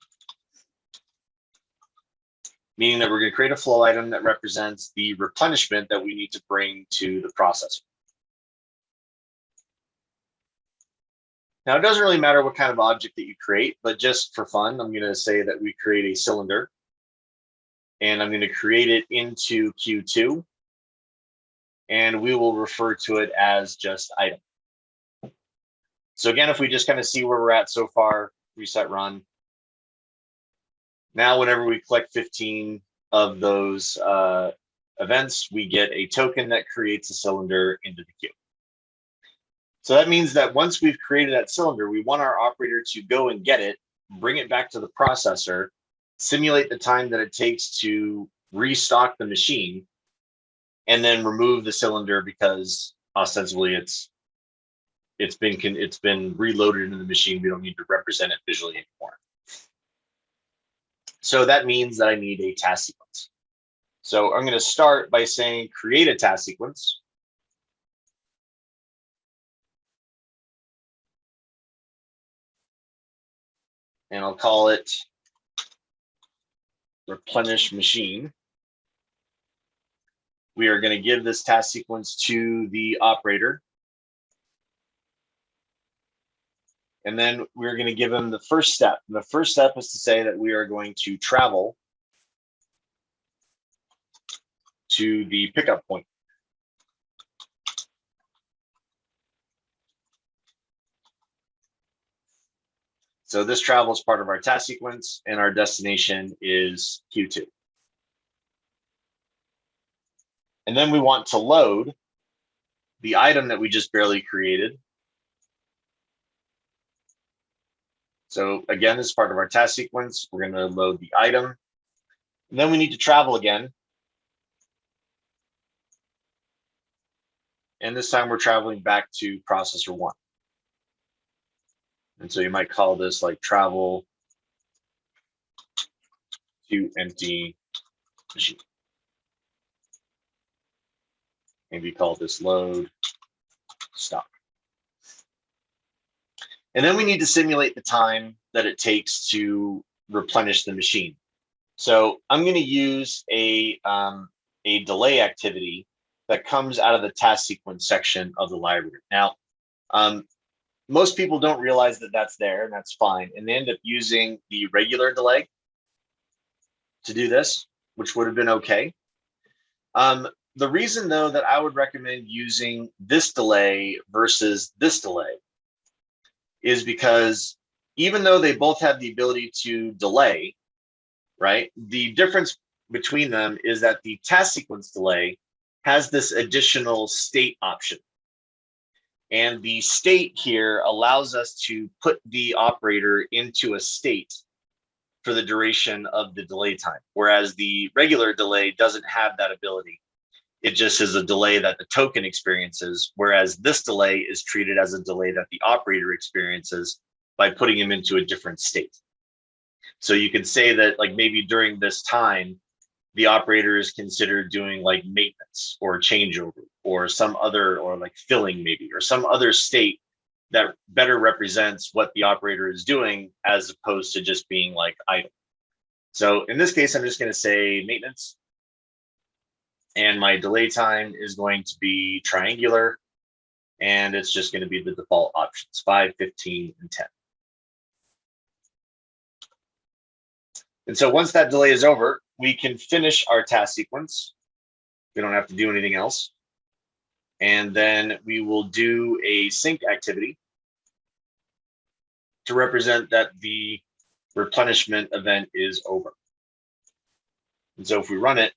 Meaning that we're going to create a flow item that represents the replenishment that we need to bring to the processor. Now, it doesn't really matter what kind of object that you create, but just for fun, I'm going to say that we create a cylinder, and I'm going to create it into Q2, and we will refer to it as just item. So again, if we just kind of see where we're at so far, reset run. Now, whenever we collect 15 of those events, we get a token that creates a cylinder into the queue. So that means that once we've created that cylinder, we want our operator to go and get it, bring it back to the processor, simulate the time that it takes to restock the machine, and then remove the cylinder because ostensibly it's been reloaded into the machine. We don't need to represent it visually anymore. So that means that I need a task sequence. So I'm going to start by saying create a task sequence. And I'll call it replenish machine. We are going to give this task sequence to the operator. And then we're going to give them the first step. And the first step is to say that we are going to travel to the pickup point. So this travel is part of our task sequence, and our destination is Q2. And then we want to load the item that we just barely created. So again, this is part of our task sequence. We're going to load the item. And then we need to travel again. And this time we're traveling back to processor 1. And so you might call this like travel to empty machine. Maybe call this load stop. And then we need to simulate the time that it takes to replenish the machine. So I'm going to use a delay activity that comes out of the task sequence section of the library. Now, most people don't realize that that's there, and that's fine. And they end up using the regular delay to do this, which would have been okay. The reason though that I would recommend using this delay versus this delay is because even though they both have the ability to delay, right? The difference between them is that the task sequence delay has this additional state option. And the state here allows us to put the operator into a state for the duration of the delay time, whereas the regular delay doesn't have that ability. It just is a delay that the token experiences, whereas this delay is treated as a delay that the operator experiences by putting him into a different state. So you can say that like maybe during this time, the operator is considered doing like maintenance or changeover or some other, or like filling maybe, or some other state that better represents what the operator is doing as opposed to just being like idle. So in this case, I'm just going to say maintenance. And my delay time is going to be triangular. And it's just going to be the default options, 5, 15, and 10. And so once that delay is over, we can finish our task sequence. We don't have to do anything else. And then we will do a sync activity to represent that the replenishment event is over. And so if we run it,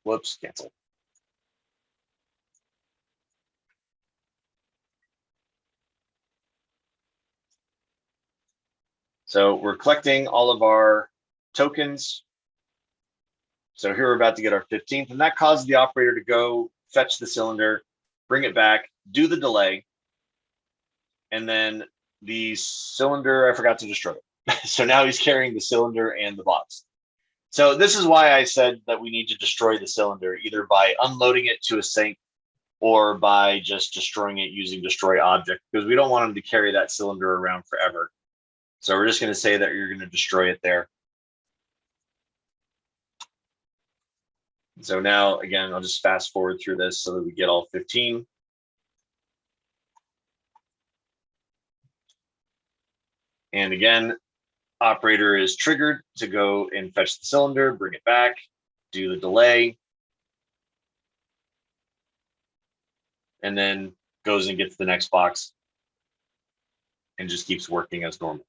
whoops, cancel. So we're collecting all of our tokens. So here we're about to get our 15th, and that causes the operator to go fetch the cylinder, bring it back, do the delay, and then the cylinder, I forgot to destroy it. So now he's carrying the cylinder and the box. So this is why I said that we need to destroy the cylinder, either by unloading it to a sink or by just destroying it using destroy object, because we don't want him to carry that cylinder around forever. So we're just going to say that you're going to destroy it there. So now, again, I'll just fast forward through this so that we get all 15. And again, operator is triggered to go and fetch the cylinder, bring it back, do the delay, and then goes and gets the next box and just keeps working as normal.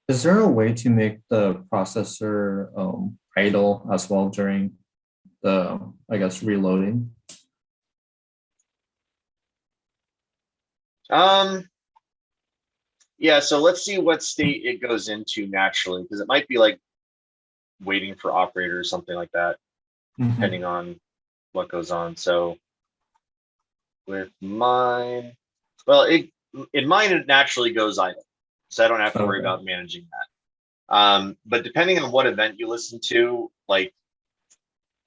Is there a way to make the processor idle as well during the, I guess, reloading? Yeah, so let's see what state it goes into naturally, because it might be like waiting for operator or something like that, depending on what goes on. So with mine, well, in mine, it naturally goes idle. So I don't have to worry about managing that. But depending on what event you listen to, like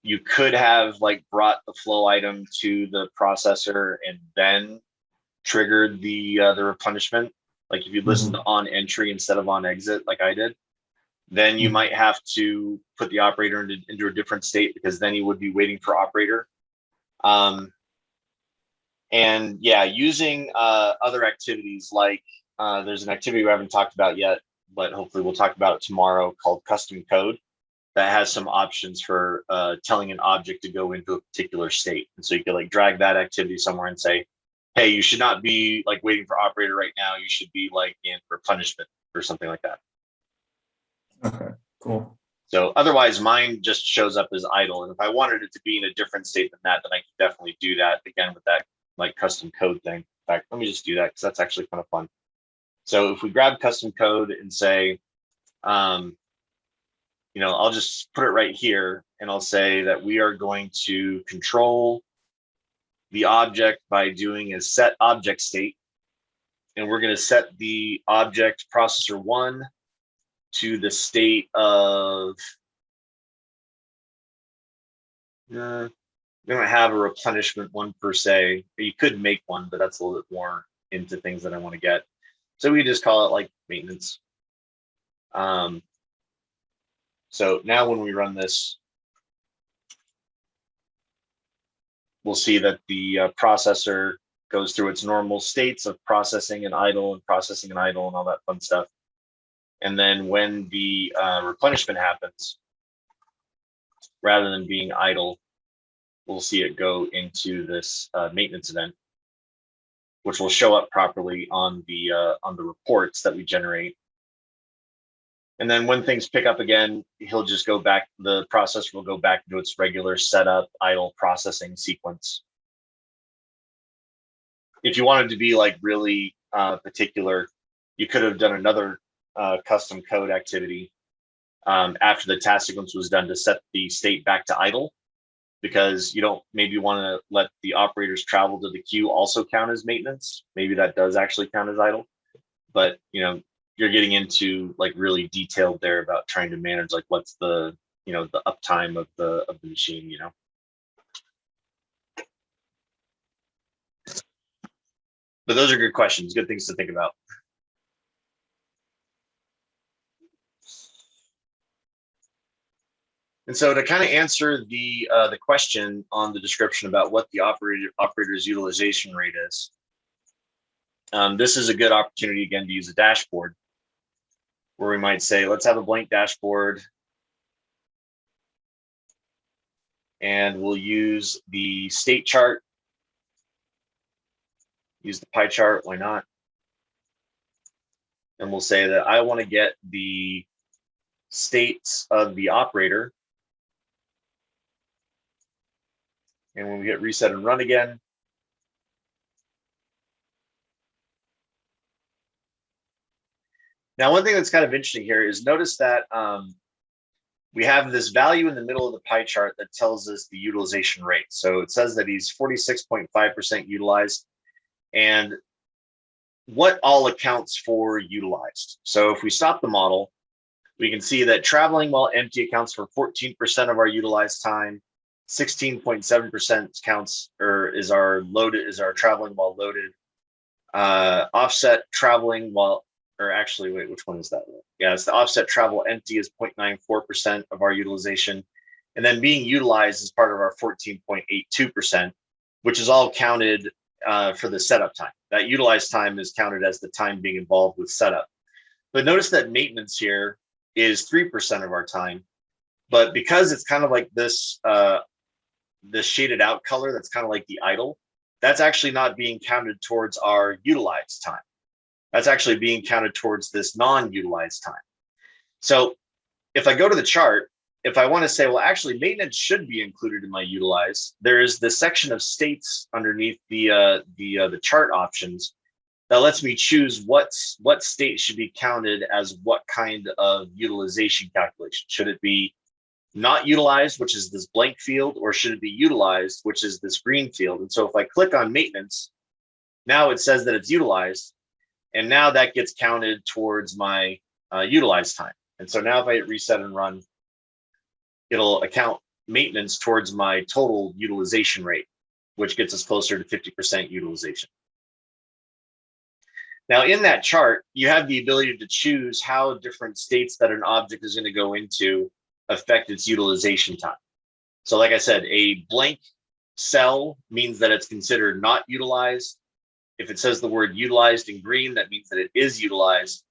you could have like brought the flow item to the processor and then triggered the replenishment. Like if you listen to on entry instead of on exit, like I did, then you might have to put the operator into a different state, because then you would be waiting for operator. And yeah, using other activities like there's an activity we haven't talked about yet, but hopefully we'll talk about it tomorrow, called custom code, that has some options for telling an object to go into a particular state. And so you could like drag that activity somewhere and say, hey, you should not be like waiting for operator right now. You should be like in replenishment or something like that. Okay, cool. So otherwise mine just shows up as idle. And if I wanted it to be in a different state than that, then I could definitely do that again with that like custom code thing. In fact, let me just do that because that's actually kind of fun. So if we grab custom code and say, you know, I'll just put it right here and I'll say that we are going to control the object by doing a set object state. And we're going to set the object processor 1 to the state of, we don't have a replenishment one per se. You could make one, but that's a little bit more into things that I want to get. So we just call it like maintenance. So now when we run this, we'll see that the processor goes through its normal states of processing and idle and processing and idle and all that fun stuff. And then when the replenishment happens, rather than being idle, we'll see it go into this maintenance event, which will show up properly on the reports that we generate. And then when things pick up again, he'll just go back, the process will go back to its regular setup, idle processing sequence. If you wanted to be like really particular, you could have done another custom code activity after the task sequence was done to set the state back to idle, because you don't maybe want to let the operators travel to the queue also count as maintenance. Maybe that does actually count as idle, but you know, you're getting into like really detailed there about trying to manage like what's the, you know, the uptime of the machine, you know. But those are good questions, good things to think about. And so to kind of answer the question on the description about what the operator's utilization rate is, this is a good opportunity again to use a dashboard, where we might say, let's have a blank dashboard, and we'll use the state chart, use the pie chart, why not? And we'll say that I want to get the states of the operator. And when we hit reset and run again, now one thing that's kind of interesting here is notice that we have this value in the middle of the pie chart that tells us the utilization rate. So it says that he's 46.5% utilized, and what all accounts for utilized. So if we stop the model, we can see that traveling while empty accounts for 14% of our utilized time. 16.7% counts or is our traveling while loaded. Offset traveling while, or actually, wait, which one is that? Yeah, it's the offset travel empty is 0.94% of our utilization. And then being utilized is part of our 14.82%, which is all counted for the setup time. That utilized time is counted as the time being involved with setup. But notice that maintenance here is 3% of our time. But because it's kind of like this, this shaded out color that's kind of like the idle, that's actually not being counted towards our utilized time. That's actually being counted towards this non-utilized time. So if I go to the chart, if I want to say, well, actually maintenance should be included in my utilized, there is this section of states underneath the chart options that lets me choose what state should be counted as what kind of utilization calculation. Should it be not utilized, which is this blank field, or should it be utilized, which is this green field? And so if I click on maintenance, now it says that it's utilized, and now that gets counted towards my utilized time. And so now if I hit reset and run, it'll account maintenance towards my total utilization rate, which gets us closer to 50% utilization. Now in that chart, you have the ability to choose how different states that an object is going to go into affect its utilization time. So like I said, a blank cell means that it's considered not utilized. If it says the word utilized in green, that means that it is utilized.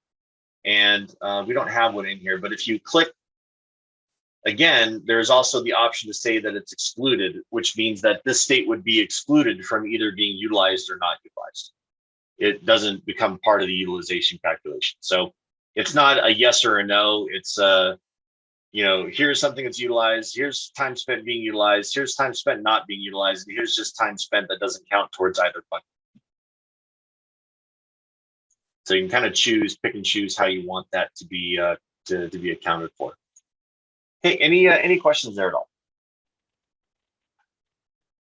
And we don't have one in here, but if you click again, there's also the option to say that it's excluded, which means that this state would be excluded from either being utilized or not utilized. It doesn't become part of the utilization calculation. So it's not a yes or a no. It's you know, here's something that's utilized, here's time spent being utilized, here's time spent not being utilized, and here's just time spent that doesn't count towards either bucket. So you can kind of choose, pick and choose how you want that to be accounted for. Hey, any questions there at all?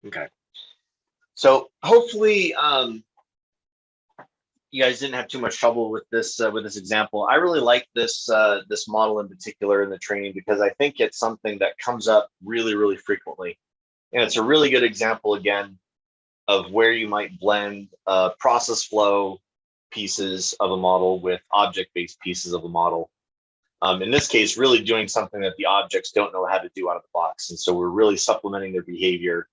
Okay. So hopefully you guys didn't have too much trouble with this example. I really like this this model in particular in the training because I think it's something that comes up really, really frequently. And it's a really good example again of where you might blend process flow pieces of a model with object-based pieces of a model. In this case, really doing something that the objects don't know how to do out of the box. And so we're really supplementing their behavior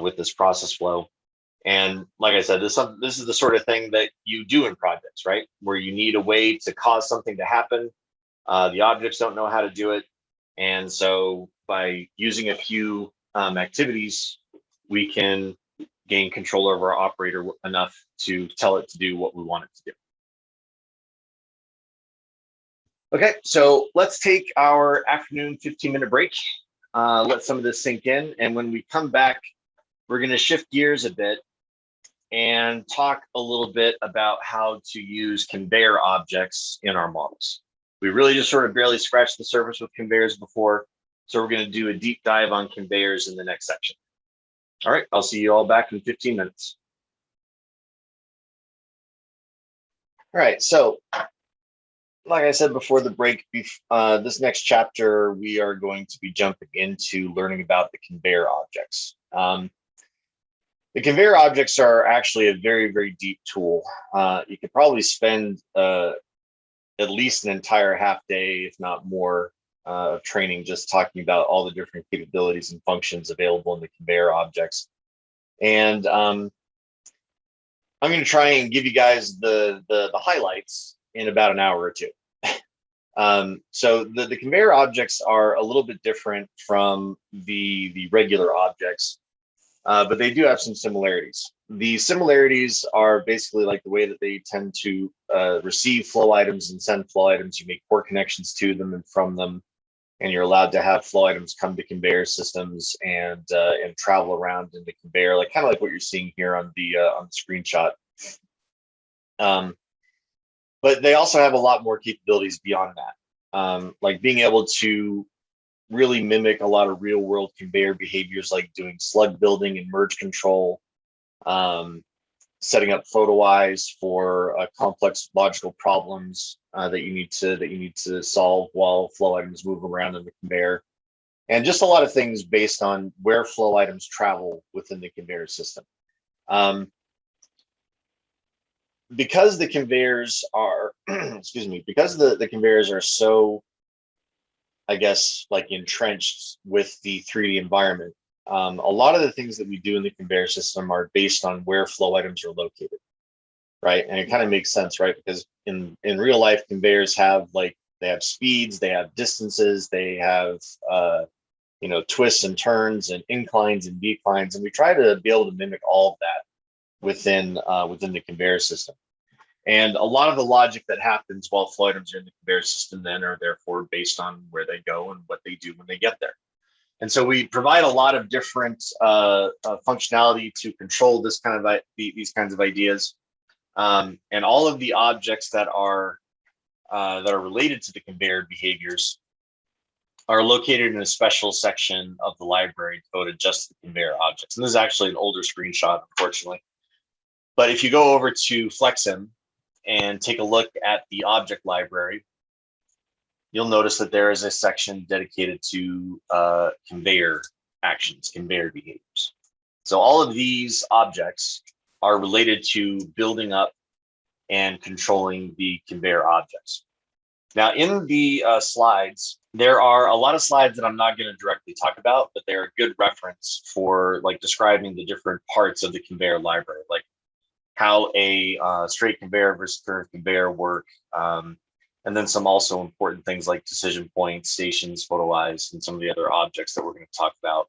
with this process flow. And like I said, this is the sort of thing that you do in projects, right? Where you need a way to cause something to happen. The objects don't know how to do it. And so by using a few activities, we can gain control over our operator enough to tell it to do what we want it to do. Okay, so let's take our afternoon 15-minute break. Let some of this sink in. And when we come back, we're going to shift gears a bit and talk a little bit about how to use conveyor objects in our models. We really just sort of barely scratched the surface with conveyors before, so we're going to do a deep dive on conveyors in the next section. All right, I'll see you all back in 15 minutes. All right, so like I said before the break, this next chapter, we are going to be jumping into learning about the conveyor objects. The conveyor objects are actually a very, very deep tool. You could probably spend at least an entire half day, if not more, of training just talking about all the different capabilities and functions available in the conveyor objects. And I'm going to try and give you guys the highlights in about an hour or two. So the conveyor objects are a little bit different from the regular objects, but they do have some similarities. The similarities are basically like the way that they tend to receive flow items and send flow items. You make port connections to them and from them, and you're allowed to have flow items come to conveyor systems and travel around in the conveyor, like kind of like what you're seeing here on the screenshot. But they also have a lot more capabilities beyond that, like being able to really mimic a lot of real world conveyor behaviors, like doing slug building and merge control, setting up photo eyes for complex logical problems that you need to solve while flow items move around in the conveyor, and just a lot of things based on where flow items travel within the conveyor system. Because the conveyors are, excuse me, because the conveyors are so, I guess, like entrenched with the 3D environment, a lot of the things that we do in the conveyor system are based on where flow items are located, right? And it kind of makes sense, right? Because in real life, conveyors have they have speeds, they have distances, they have twists and turns and inclines and declines, and we try to be able to mimic all of that within the conveyor system. And a lot of the logic that happens while flow items are in the conveyor system then are therefore based on where they go and what they do when they get there. And so we provide a lot of different functionality to control this kind of these kinds of ideas, and all of the objects that are related to the conveyor behaviors are located in a special section of the library devoted just to the conveyor objects. And this is actually an older screenshot, unfortunately. But if you go over to FlexSim and take a look at the object library, you'll notice that there is a section dedicated to conveyor actions, conveyor behaviors. So all of these objects are related to building up and controlling the conveyor objects. Now, in the slides, there are a lot of slides that I'm not going to directly talk about, but they're a good reference for describing the different parts of the conveyor library, like how a straight conveyor versus curved conveyor work, and then some also important things like decision points, stations, photo eyes, and some of the other objects that we're going to talk about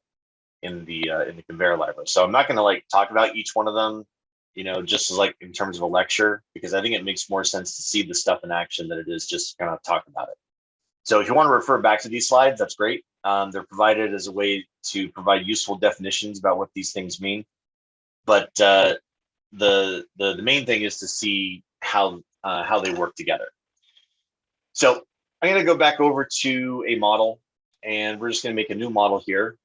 in the conveyor library. So I'm not going to talk about each one of them, just as in terms of a lecture, because I think it makes more sense to see the stuff in action than it is just kind of talk about it. So if you want to refer back to these slides, that's great. They're provided as a way to provide useful definitions about what these things mean. But the main thing is to see how they work together. So I'm going to go back over to a model, and we're just going to make a new model here.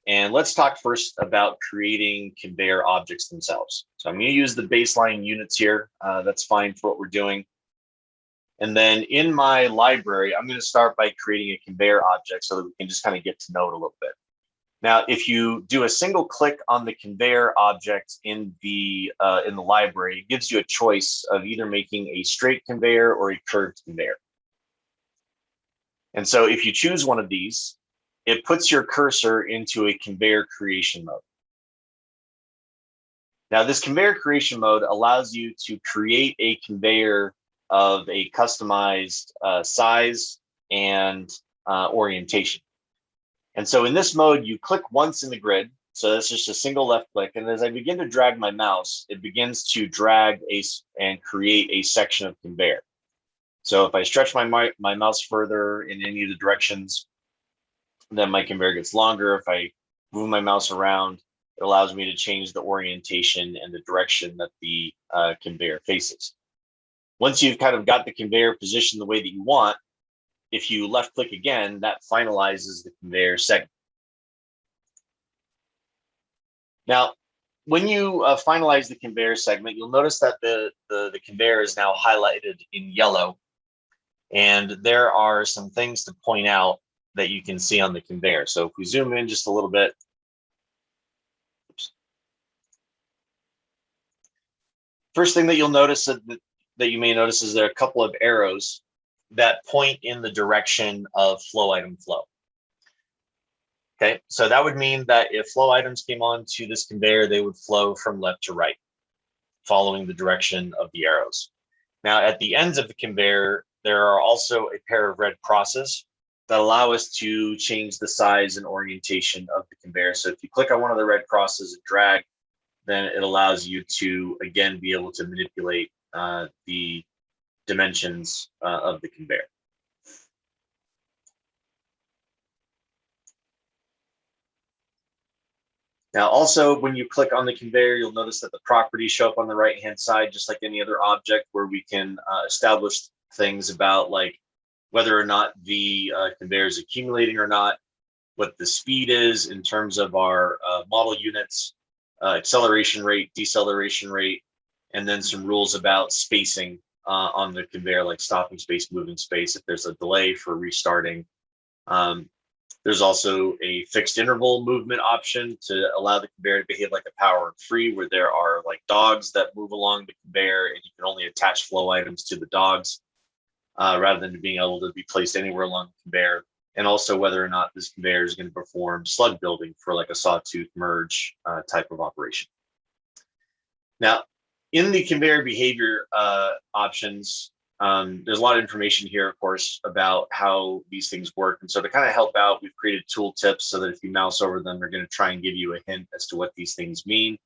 And let's talk first about creating conveyor objects themselves. So I'm going to use the baseline units here. That's fine for what we're doing. And then in my library, I'm going to start by creating a conveyor object so that we can just kind of get to know it a little bit. Now, if you do a single click on the conveyor object in the library, it gives you a choice of either making a straight conveyor or a curved conveyor. And so if you choose one of these, it puts your cursor into a conveyor creation mode. Now, this conveyor creation mode allows you to create a conveyor of a customized size and orientation. And so in this mode, you click once in the grid. So that's just a single left click. And as I begin to drag my mouse, it begins to drag and create a section of conveyor. So if I stretch my mouse further in any of the directions, then my conveyor gets longer. If I move my mouse around, it allows me to change the orientation and the direction that the conveyor faces. Once you've kind of got the conveyor positioned the way that you want, if you left click again, that finalizes the conveyor segment. Now, when you finalize the conveyor segment, you'll notice that the conveyor is now highlighted in yellow. And there are some things to point out that you can see on the conveyor. So if we zoom in just a little bit, first thing that you'll notice that you may notice is there are a couple of arrows that point in the direction of flow item flow. Okay, so that would mean that if flow items came onto this conveyor, they would flow from left to right, following the direction of the arrows. Now, at the ends of the conveyor, there are also a pair of red crosses that allow us to change the size and orientation of the conveyor. So if you click on one of the red crosses and drag, then it allows you to, again, be able to manipulate the dimensions of the conveyor. Now, also, when you click on the conveyor, you'll notice that the properties show up on the right-hand side, just like any other object, where we can establish things about like whether or not the conveyor is accumulating or not, what the speed is in terms of our model units, acceleration rate, deceleration rate, and then some rules about spacing on the conveyor, like stopping space, moving space, if there's a delay for restarting. There's also a fixed interval movement option to allow the conveyor to behave like a power and free, where there are like dogs that move along the conveyor and you can only attach flow items to the dogs rather than being able to be placed anywhere along the conveyor. And also whether or not this conveyor is going to perform slug building for like a sawtooth merge type of operation. Now, in the conveyor behavior options, there's a lot of information here, of course, about how these things work. And so to kind of help out, we've created tooltips so that if you mouse over them, they're going to try and give you a hint as to what these things mean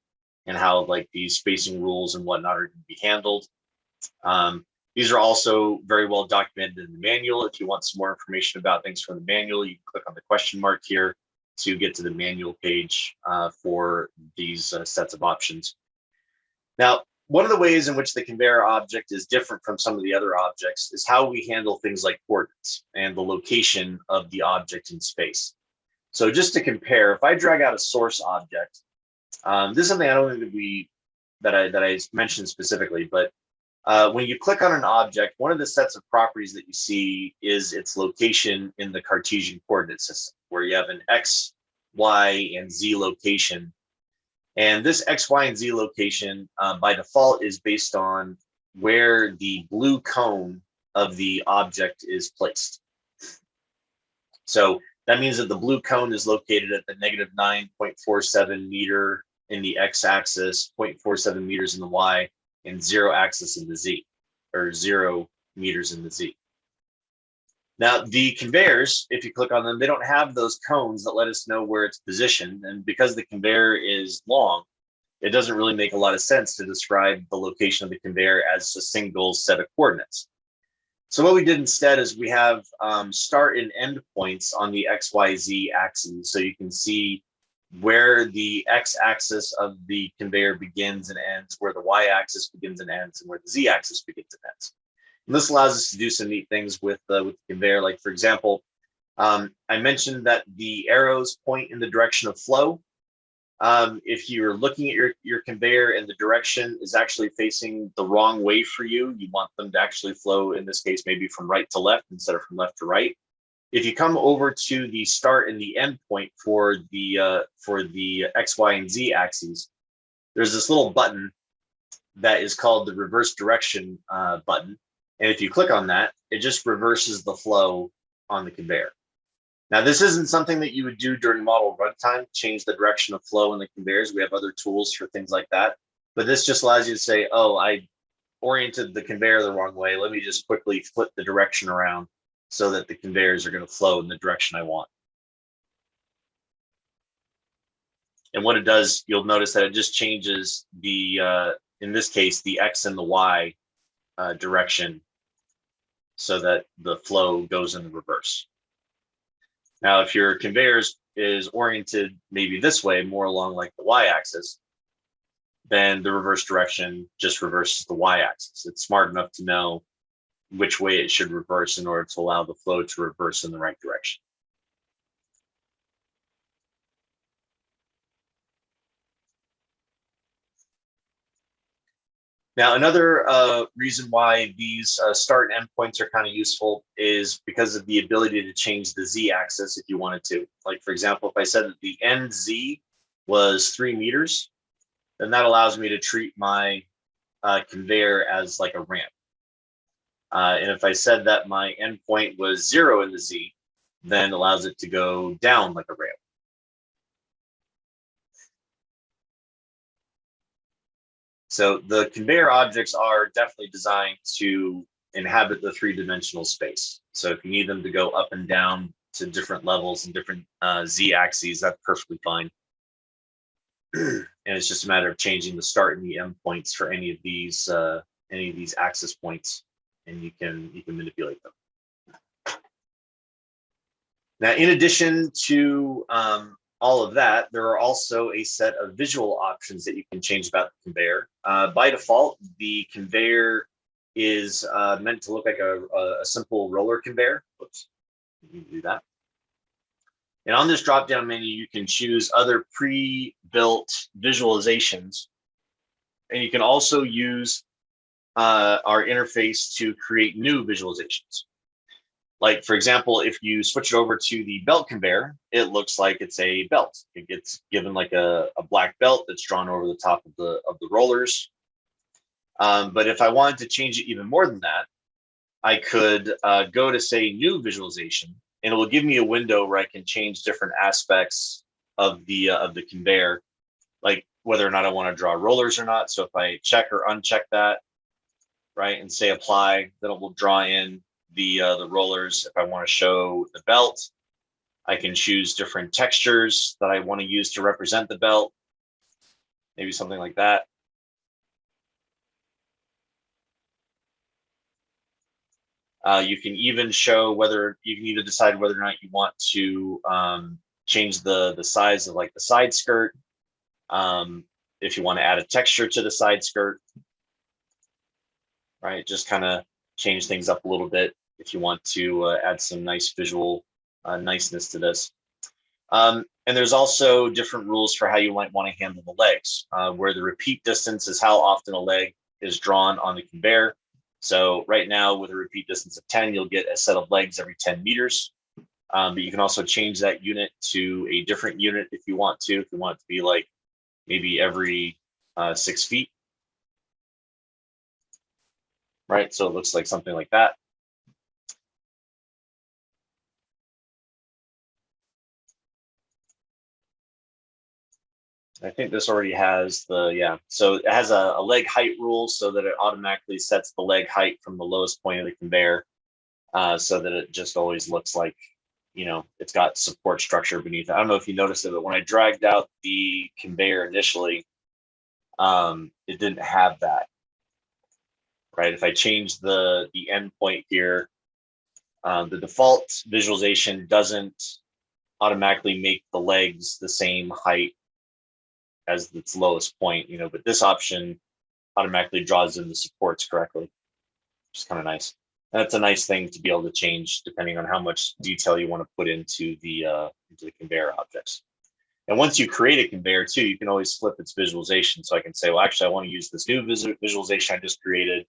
and how like these spacing rules and whatnot are going to be handled. These are also very well documented in the manual. If you want some more information about things from the manual, you can click on the question mark here to get to the manual page for these sets of options. Now, one of the ways in which the conveyor object is different from some of the other objects is how we handle things like coordinates and the location of the object in space. So just to compare, if I drag out a source object, this is something I don't think that I mentioned specifically, but when you click on an object, one of the sets of properties that you see is its location in the Cartesian coordinate system, where you have an X, Y, and Z location. And this X, Y, and Z location by default is based on where the blue cone of the object is placed. So that means that the blue cone is located at the negative 9.47 meter in the X axis, 0.47 meters in the Y, and 0 axis in the Z, or 0 meters in the Z. Now, the conveyors, if you click on them, they don't have those cones that let us know where it's positioned. And because the conveyor is long, it doesn't really make a lot of sense to describe the location of the conveyor as a single set of coordinates. So what we did instead is we have start and end points on the XYZ axes. So you can see where the X axis of the conveyor begins and ends, where the Y axis begins and ends, and where the Z axis begins and ends. And this allows us to do some neat things with the conveyor. Like, for example, I mentioned that the arrows point in the direction of flow. If you're looking at your conveyor and the direction is actually facing the wrong way for you, you want them to actually flow, in this case, maybe from right to left instead of from left to right. If you come over to the start and the end point for the X, Y, and Z axes, there's this little button that is called the reverse direction button. And if you click on that, it just reverses the flow on the conveyor. Now, this isn't something that you would do during model runtime, change the direction of flow in the conveyors. We have other tools for things like that. But this just allows you to say, oh, I oriented the conveyor the wrong way. Let me just quickly flip the direction around so that the conveyors are going to flow in the direction I want. And what it does, you'll notice that it just changes the, in this case, the X and the Y direction so that the flow goes in the reverse. Now, if your conveyor is oriented maybe this way, more along like the Y-axis, then the reverse direction just reverses the Y-axis. It's smart enough to know which way it should reverse in order to allow the flow to reverse in the right direction. Now, another reason why these start and end points are kind of useful is because of the ability to change the Z-axis if you wanted to. Like, for example, if I said that the end Z was 3 meters, then that allows me to treat my conveyor as like a ramp. And if I said that my endpoint was 0 in the Z, then allows it to go down like a ramp. So the conveyor objects are definitely designed to inhabit the 3-dimensional space. So if you need them to go up and down to different levels and different Z axes, that's perfectly fine. And it's just a matter of changing the start and the end points for any of these axis points, and you can manipulate them. Now, in addition to all of that, there are also a set of visual options that you can change about the conveyor. By default, the conveyor is meant to look like a simple roller conveyor. Oops, you can do that. And on this drop-down menu, you can choose other pre-built visualizations. And you can also use our interface to create new visualizations. Like, for example, if you switch it over to the belt conveyor, it looks like it's a belt. It gets given like a black belt that's drawn over the top of the rollers. But if I wanted to change it even more than that, I could go to, say, new visualization, and it will give me a window where I can change different aspects of the conveyor, like whether or not I want to draw rollers or not. So if I check or uncheck that, right, and say apply, then it will draw in the rollers. If I want to show the belt, I can choose different textures that I want to use to represent the belt, maybe something like that. You can even show whether you can either decide whether or not you want to change the size of like the side skirt, if you want to add a texture to the side skirt, right? Just kind of change things up a little bit if you want to add some nice visual niceness to this. And there's also different rules for how you might want to handle the legs, where the repeat distance is how often a leg is drawn on the conveyor. So right now, with a repeat distance of 10, you'll get a set of legs every 10 meters. But you can also change that unit to a different unit if you want to. If you want it to be like maybe every 6 feet. Right, so it looks like something like that. I think this already has so it has a leg height rule so that it automatically sets the leg height from the lowest point of the conveyor, so that it just always looks like, you know, it's got support structure beneath it. I don't know if you noticed it, but when I dragged out the conveyor initially, it didn't have that. Right, if I change the end point here, the default visualization doesn't automatically make the legs the same height as its lowest point, you know, but this option automatically draws in the supports correctly, which is kind of nice. That's a nice thing to be able to change depending on how much detail you want to put into the conveyor objects. And once you create a conveyor too, you can always flip its visualization. So I can say, well, actually, I want to use this new visualization I just created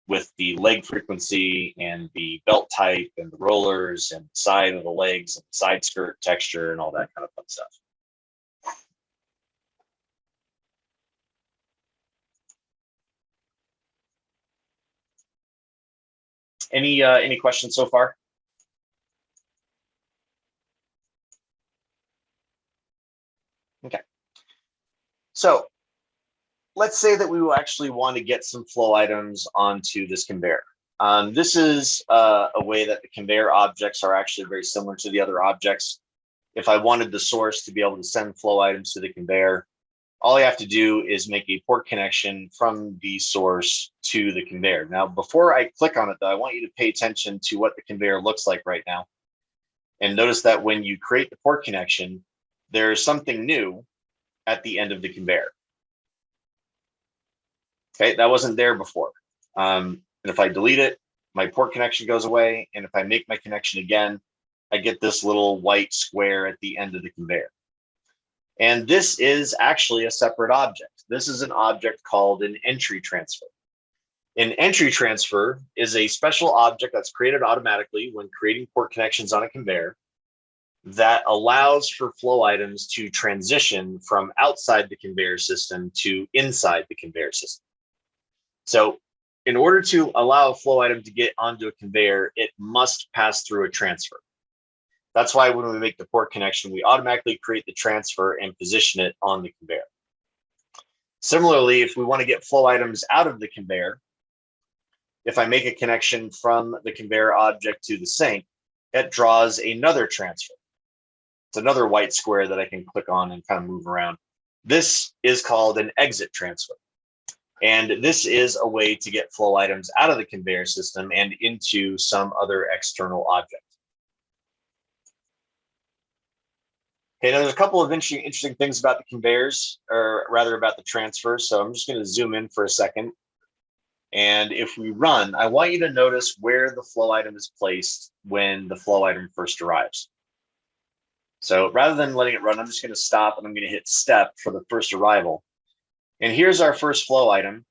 with the leg frequency and the belt type and the rollers and the side of the legs and the side skirt texture and all that kind of fun stuff. Any questions so far? Okay. So let's say that we will actually want to get some flow items onto this conveyor. This is a way that the conveyor objects are actually very similar to the other objects. If I wanted the source to be able to send flow items to the conveyor, all I have to do is make a port connection from the source to the conveyor. Now, before I click on it, though, I want you to pay attention to what the conveyor looks like right now. And notice that when you create the port connection, there's something new at the end of the conveyor. Okay, that wasn't there before. And if I delete it, my port connection goes away. And if I make my connection again, I get this little white square at the end of the conveyor. And this is actually a separate object. This is an object called an entry transfer. An entry transfer is a special object that's created automatically when creating port connections on a conveyor that allows for flow items to transition from outside the conveyor system to inside the conveyor system. So in order to allow a flow item to get onto a conveyor, it must pass through a transfer. That's why when we make the port connection, we automatically create the transfer and position it on the conveyor. Similarly, if we want to get flow items out of the conveyor, if I make a connection from the conveyor object to the sink, it draws another transfer. It's another white square that I can click on and kind of move around. This is called an exit transfer. And this is a way to get flow items out of the conveyor system and into some other external object. Okay, now there's a couple of interesting things about the conveyors, or rather about the transfers. So I'm just going to zoom in for a second. And if we run, I want you to notice where the flow item is placed when the flow item first arrives. So rather than letting it run, I'm just going to stop and I'm going to hit step for the first arrival. And here's our first flow item.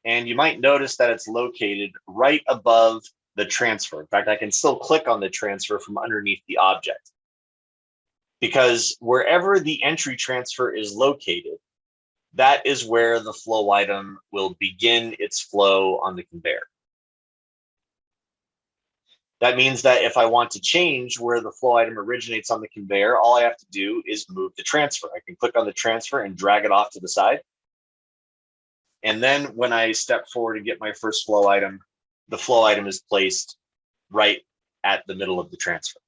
And you might notice that it's located right above the transfer. In fact, I can still click on the transfer from underneath the object. Because wherever the entry transfer is located, that is where the flow item will begin its flow on the conveyor. That means that if I want to change where the flow item originates on the conveyor, all I have to do is move the transfer. I can click on the transfer and drag it off to the side. And then when I step forward and get my first flow item, the flow item is placed right at the middle of the transfer.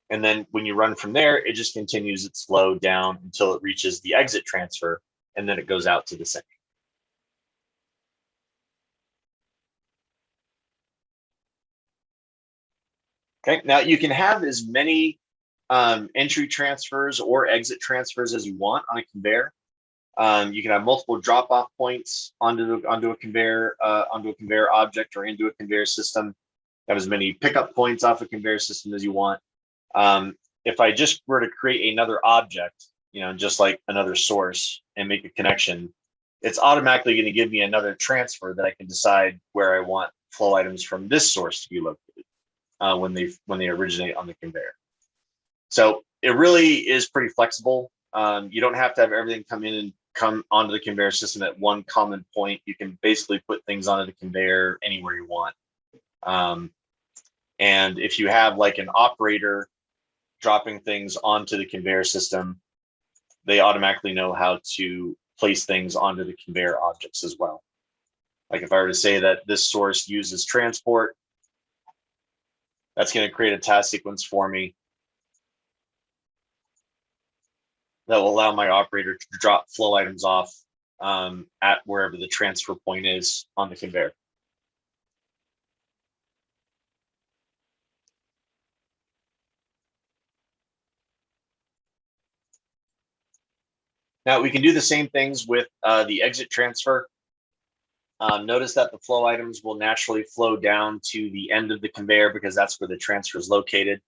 And then when you run from there, it just continues its flow down until it reaches the exit transfer, and then it goes out to the sink. Okay, now you can have as many entry transfers or exit transfers as you want on a conveyor. You can have multiple drop-off points onto a conveyor object or into a conveyor system. Have as many pickup points off a conveyor system as you want. If I just were to create another object, just like another source, and make a connection, it's automatically going to give me another transfer that I can decide where I want flow items from this source to be located when they originate on the conveyor. So it really is pretty flexible. You don't have to have everything come in and come onto the conveyor system at one common point. You can basically put things onto the conveyor anywhere you want. And if you have like an operator dropping things onto the conveyor system, they automatically know how to place things onto the conveyor objects as well. Like if I were to say that this source uses transport, that's going to create a task sequence for me that will allow my operator to drop flow items off at wherever the transfer point is on the conveyor. Now we can do the same things with the exit transfer. Notice that the flow items will naturally flow down to the end of the conveyor because that's where the transfer is located.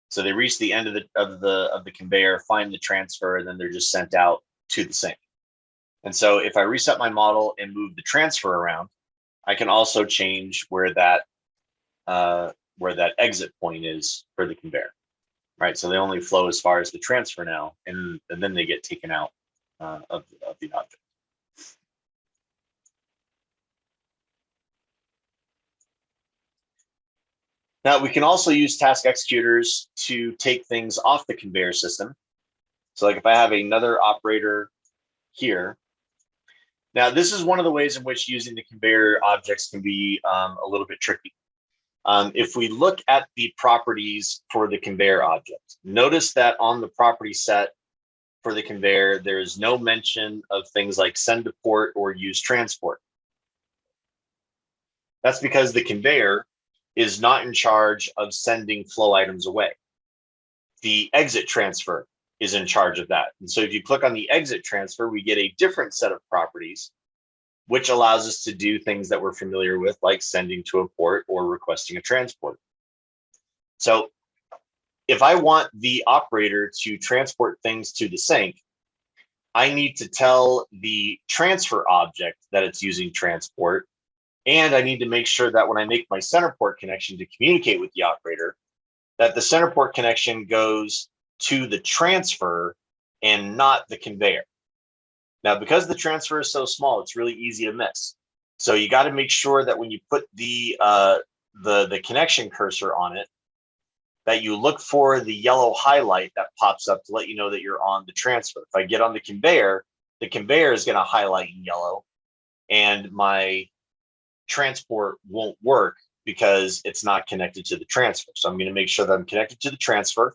So they reach the end of the conveyor, find the transfer, and then they're just sent out to the sink. And so if I reset my model and move the transfer around, I can also change where that exit point is for the conveyor. Right. So they only flow as far as the transfer now, and then they get taken out of the object. Now we can also use task executors to take things off the conveyor system. So like if I have another operator here, Now, this is one of the ways in which using the conveyor objects can be a little bit tricky. If we look at the properties for the conveyor object, notice that on the property set for the conveyor, there is no mention of things like send to port or use transport. That's because the conveyor is not in charge of sending flow items away. The exit transfer is in charge of that. And so if you click on the exit transfer, we get a different set of properties, which allows us to do things that we're familiar with, like sending to a port or requesting a transport. So if I want the operator to transport things to the sink, I need to tell the transfer object that it's using transport. And I need to make sure that when I make my center port connection to communicate with the operator, that the center port connection goes to the transfer and not the conveyor. Now, because the transfer is so small, it's really easy to miss. So you got to make sure that when you put the connection cursor on it, that you look for the yellow highlight that pops up to let you know that you're on the transfer. If I get on the conveyor is going to highlight in yellow, and my transport won't work because it's not connected to the transfer. So I'm going to make sure that I'm connected to the transfer.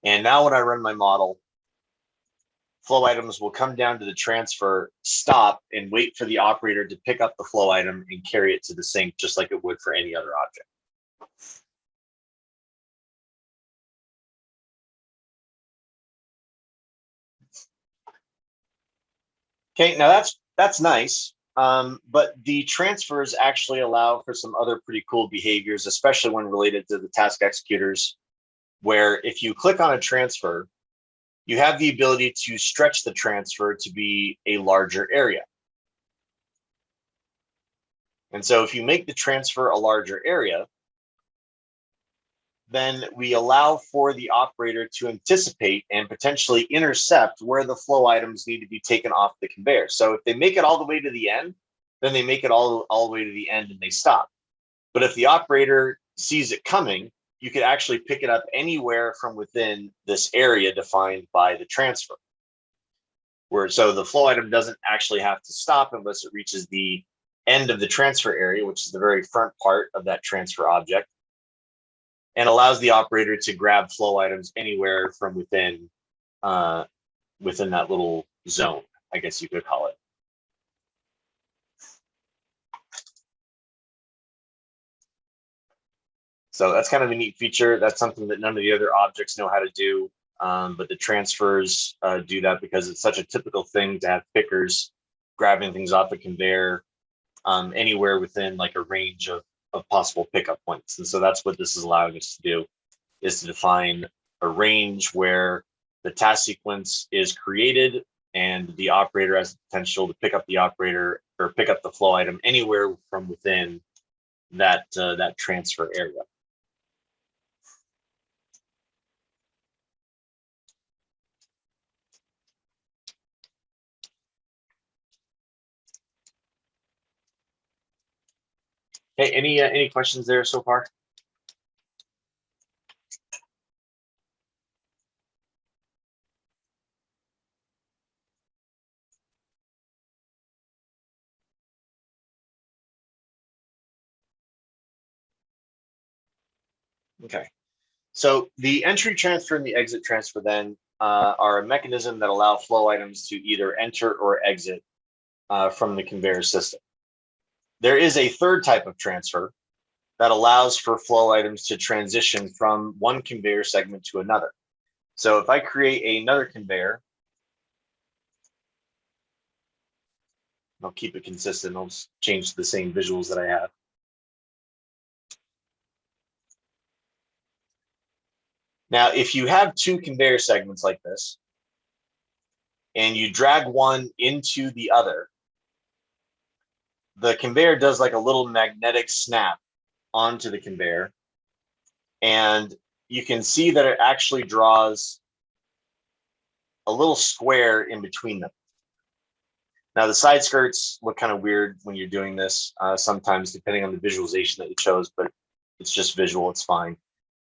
And now when I run my model, flow items will come down to the transfer, stop, and wait for the operator to pick up the flow item and carry it to the sink, just like it would for any other object. Okay, now that's nice, but the transfers actually allow for some other pretty cool behaviors, especially when related to the task executors, where if you click on a transfer, you have the ability to stretch the transfer to be a larger area. And so if you make the transfer a larger area, then we allow for the operator to anticipate and potentially intercept where the flow items need to be taken off the conveyor. So if they make it all the way to the end, then they make it all the way to the end and they stop. But if the operator sees it coming, you could actually pick it up anywhere from within this area defined by the transfer. So the flow item doesn't actually have to stop unless it reaches the end of the transfer area, which is the very front part of that transfer object, and allows the operator to grab flow items anywhere from within that little zone, I guess you could call it. So that's kind of a neat feature. That's something that none of the other objects know how to do, but the transfers do that because it's such a typical thing to have pickers grabbing things off the conveyor anywhere within like a range of possible pickup points. And so that's what this is allowing us to do, is to define a range where the task sequence is created and the operator has the potential to pick up the operator or pick up the flow item anywhere from within that transfer area. Hey, any questions there so far? Okay, so the entry transfer and the exit transfer then are a mechanism that allow flow items to either enter or exit from the conveyor system. There is a third type of transfer that allows for flow items to transition from one conveyor segment to another. So if I create another conveyor, I'll keep it consistent. I'll just change the same visuals that I have. Now, if you have two conveyor segments like this, and you drag one into the other, the conveyor does like a little magnetic snap onto the conveyor, and you can see that it actually draws a little square in between them. Now, the side skirts look kind of weird when you're doing this, sometimes depending on the visualization that you chose, but it's just visual, it's fine.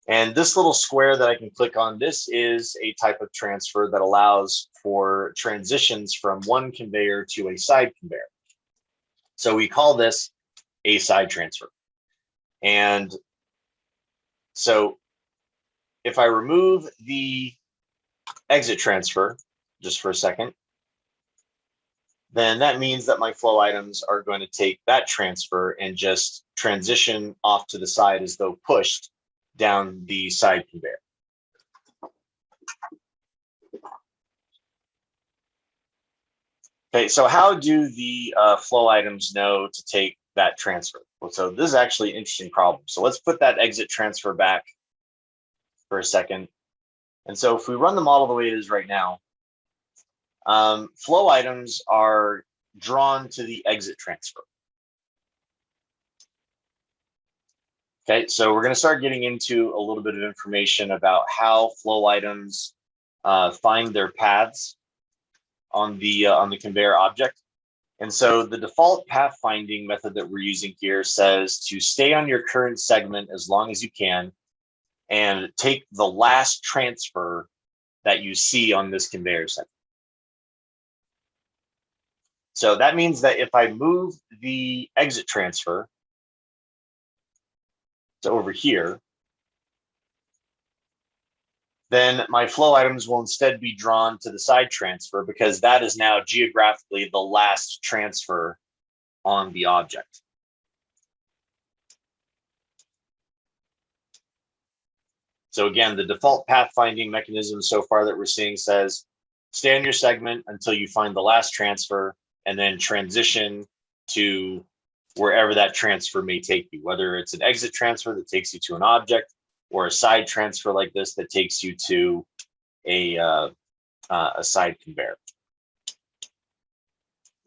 And this little square that I can click on, this is a type of transfer that allows for transitions from one conveyor to a side conveyor. So we call this a side transfer. And so if I remove the exit transfer just for a second, then that means that my flow items are going to take that transfer and just transition off to the side as though pushed down the side conveyor. Okay, so how do the flow items know to take that transfer? Well, so this is actually an interesting problem. So let's put that exit transfer back for a second. And so if we run the model the way it is right now, flow items are drawn to the exit transfer. Okay, so we're going to start getting into a little bit of information about how flow items find their paths on the conveyor object. And so the default pathfinding method that we're using here says to stay on your current segment as long as you can and take the last transfer that you see on this conveyor segment. So that means that if I move the exit transfer to over here, then my flow items will instead be drawn to the side transfer because that is now geographically the last transfer on the object. So again, the default pathfinding mechanism so far that we're seeing says, stay on your segment until you find the last transfer and then transition to wherever that transfer may take you, whether it's an exit transfer that takes you to an object or a side transfer like this that takes you to a side conveyor.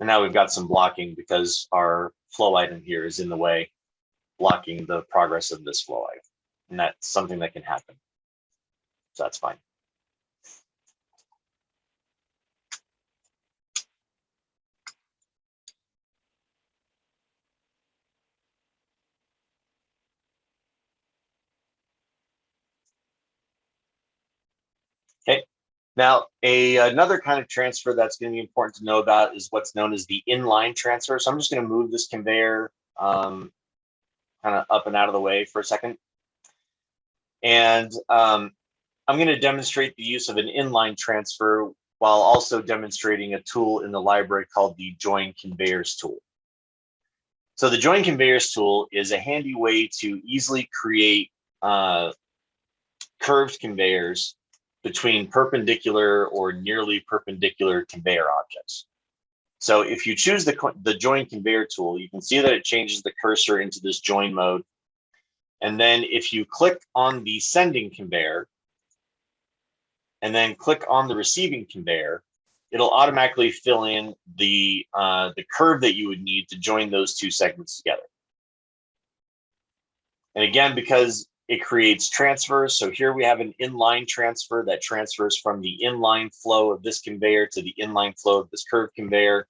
And now we've got some blocking because our flow item here is in the way, blocking the progress of this flow item. And that's something that can happen. So that's fine. Okay. Now, another kind of transfer that's going to be important to know about is what's known as the inline transfer. So I'm just going to move this conveyor kind of up and out of the way for a second. And I'm going to demonstrate the use of an inline transfer while also demonstrating a tool in the library called the Join Conveyors tool. So the Join Conveyors tool is a handy way to easily create curved conveyors between perpendicular or nearly perpendicular conveyor objects. So if you choose the Join Conveyor tool, you can see that it changes the cursor into this join mode. And then if you click on the sending conveyor and then click on the receiving conveyor, it'll automatically fill in the curve that you would need to join those two segments together. And again, because it creates transfers. So here we have an inline transfer that transfers from the inline flow of this conveyor to the inline flow of this curved conveyor,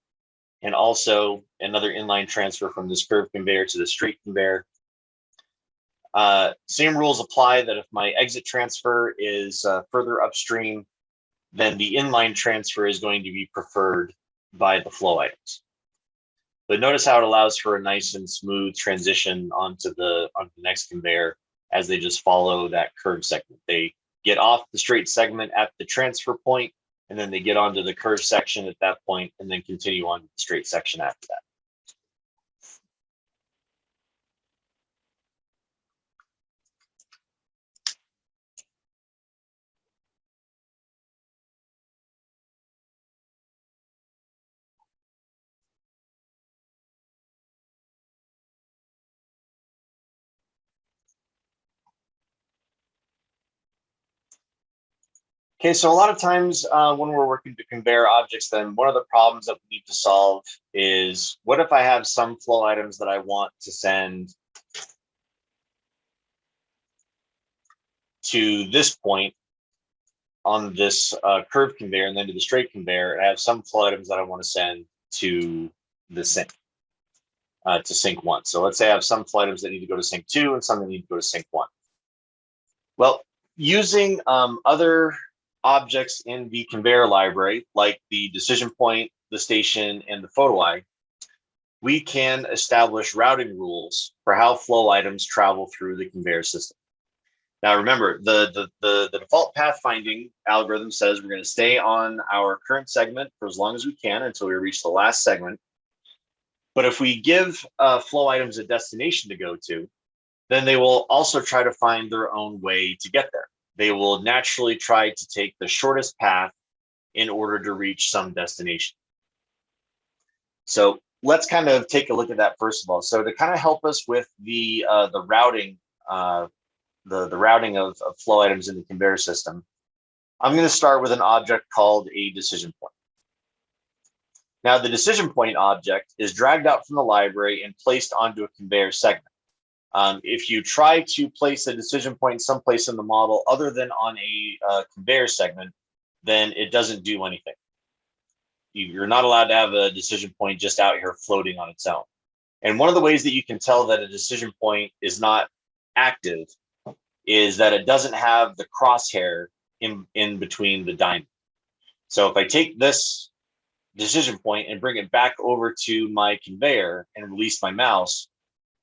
and also another inline transfer from this curved conveyor to the straight conveyor. Same rules apply that if my exit transfer is further upstream, then the inline transfer is going to be preferred by the flow items. But notice how it allows for a nice and smooth transition onto the next conveyor as they just follow that curved segment. They get off the straight segment at the transfer point, and then they get onto the curved section at that point, and then continue on to the straight section after that. Okay, so a lot of times when we're working to conveyor objects, then one of the problems that we need to solve is, what if I have some flow items that I want to send to this point on this curved conveyor and then to the straight conveyor, and I have some flow items that I want to send to the sink, to sink 1. So let's say I have some flow items that need to go to sink 2 and some that need to go to sink 1. Well, using other objects in the conveyor library, like the decision point, the station, and the photo eye, we can establish routing rules for how flow items travel through the conveyor system. Now, remember, the default pathfinding algorithm says we're going to stay on our current segment for as long as we can until we reach the last segment. But if we give flow items a destination to go to, then they will also try to find their own way to get there. They will naturally try to take the shortest path in order to reach some destination. So let's kind of take a look at that first of all. So to kind of help us with the routing, the routing of flow items in the conveyor system, I'm going to start with an object called a decision point. Now, the decision point object is dragged out from the library and placed onto a conveyor segment. If you try to place a decision point someplace in the model other than on a conveyor segment, then it doesn't do anything. You're not allowed to have a decision point just out here floating on its own. And one of the ways that you can tell that a decision point is not active is that it doesn't have the crosshair in between the diamond. So if I take this decision point and bring it back over to my conveyor and release my mouse,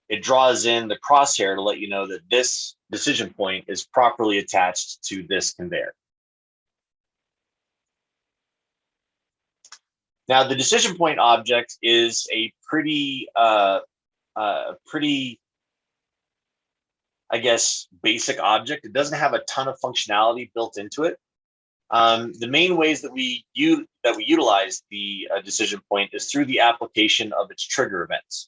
it draws in the crosshair to let you know that this decision point is properly attached to this conveyor. Now, the decision point object is a pretty, I guess, basic object. It doesn't have a ton of functionality built into it. The main ways that we utilize the decision point is through the application of its trigger events.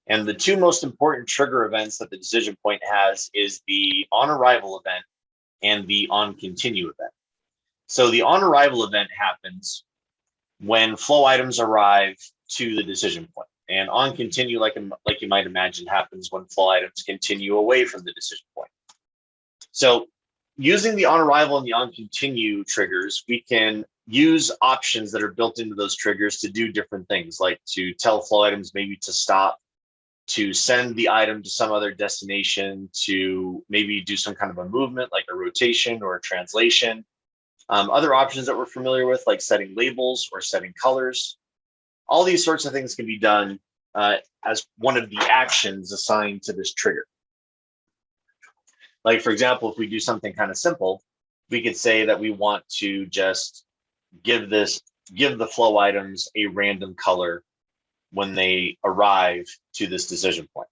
And the two most important trigger events that the decision point has is the on arrival event and the on continue event. So the on arrival event happens when flow items arrive to the decision point, and on continue, like you might imagine, happens when flow items continue away from the decision point. So using the on arrival and the on continue triggers, we can use options that are built into those triggers to do different things, like to tell flow items maybe to stop, to send the item to some other destination, to maybe do some kind of a movement like a rotation or a translation. Other options that we're familiar with, like setting labels or setting colors. All these sorts of things can be done as one of the actions assigned to this trigger. Like, for example, if we do something kind of simple, we could say that we want to just give the flow items a random color when they arrive to this decision point.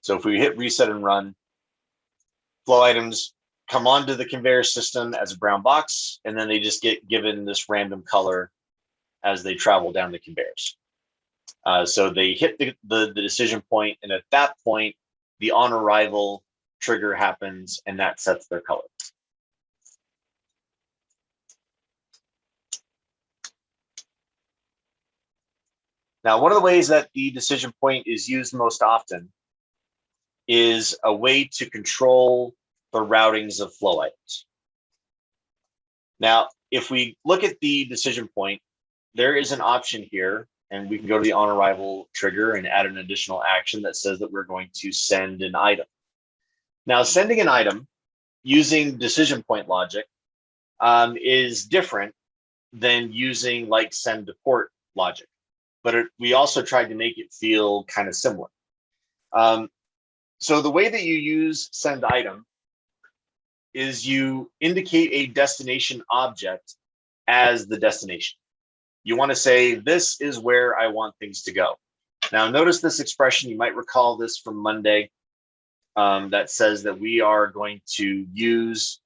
So if we hit reset and run, flow items come onto the conveyor system as a brown box, and then they just get given this random color as they travel down the conveyors. So they hit the decision point, and at that point, the on arrival trigger happens, and that sets their color. Now, one of the ways that the decision point is used most often is a way to control the routings of flow items. Now, if we look at the decision point, there is an option here, and we can go to the on arrival trigger and add an additional action that says that we're going to send an item. Now, sending an item using decision point logic is different than using like send to port logic, but we also tried to make it feel kind of similar. So the way that you use send item is you indicate a destination object as the destination. You want to say, this is where I want things to go. Now, notice this expression. You might recall this from Monday that says that we are going to use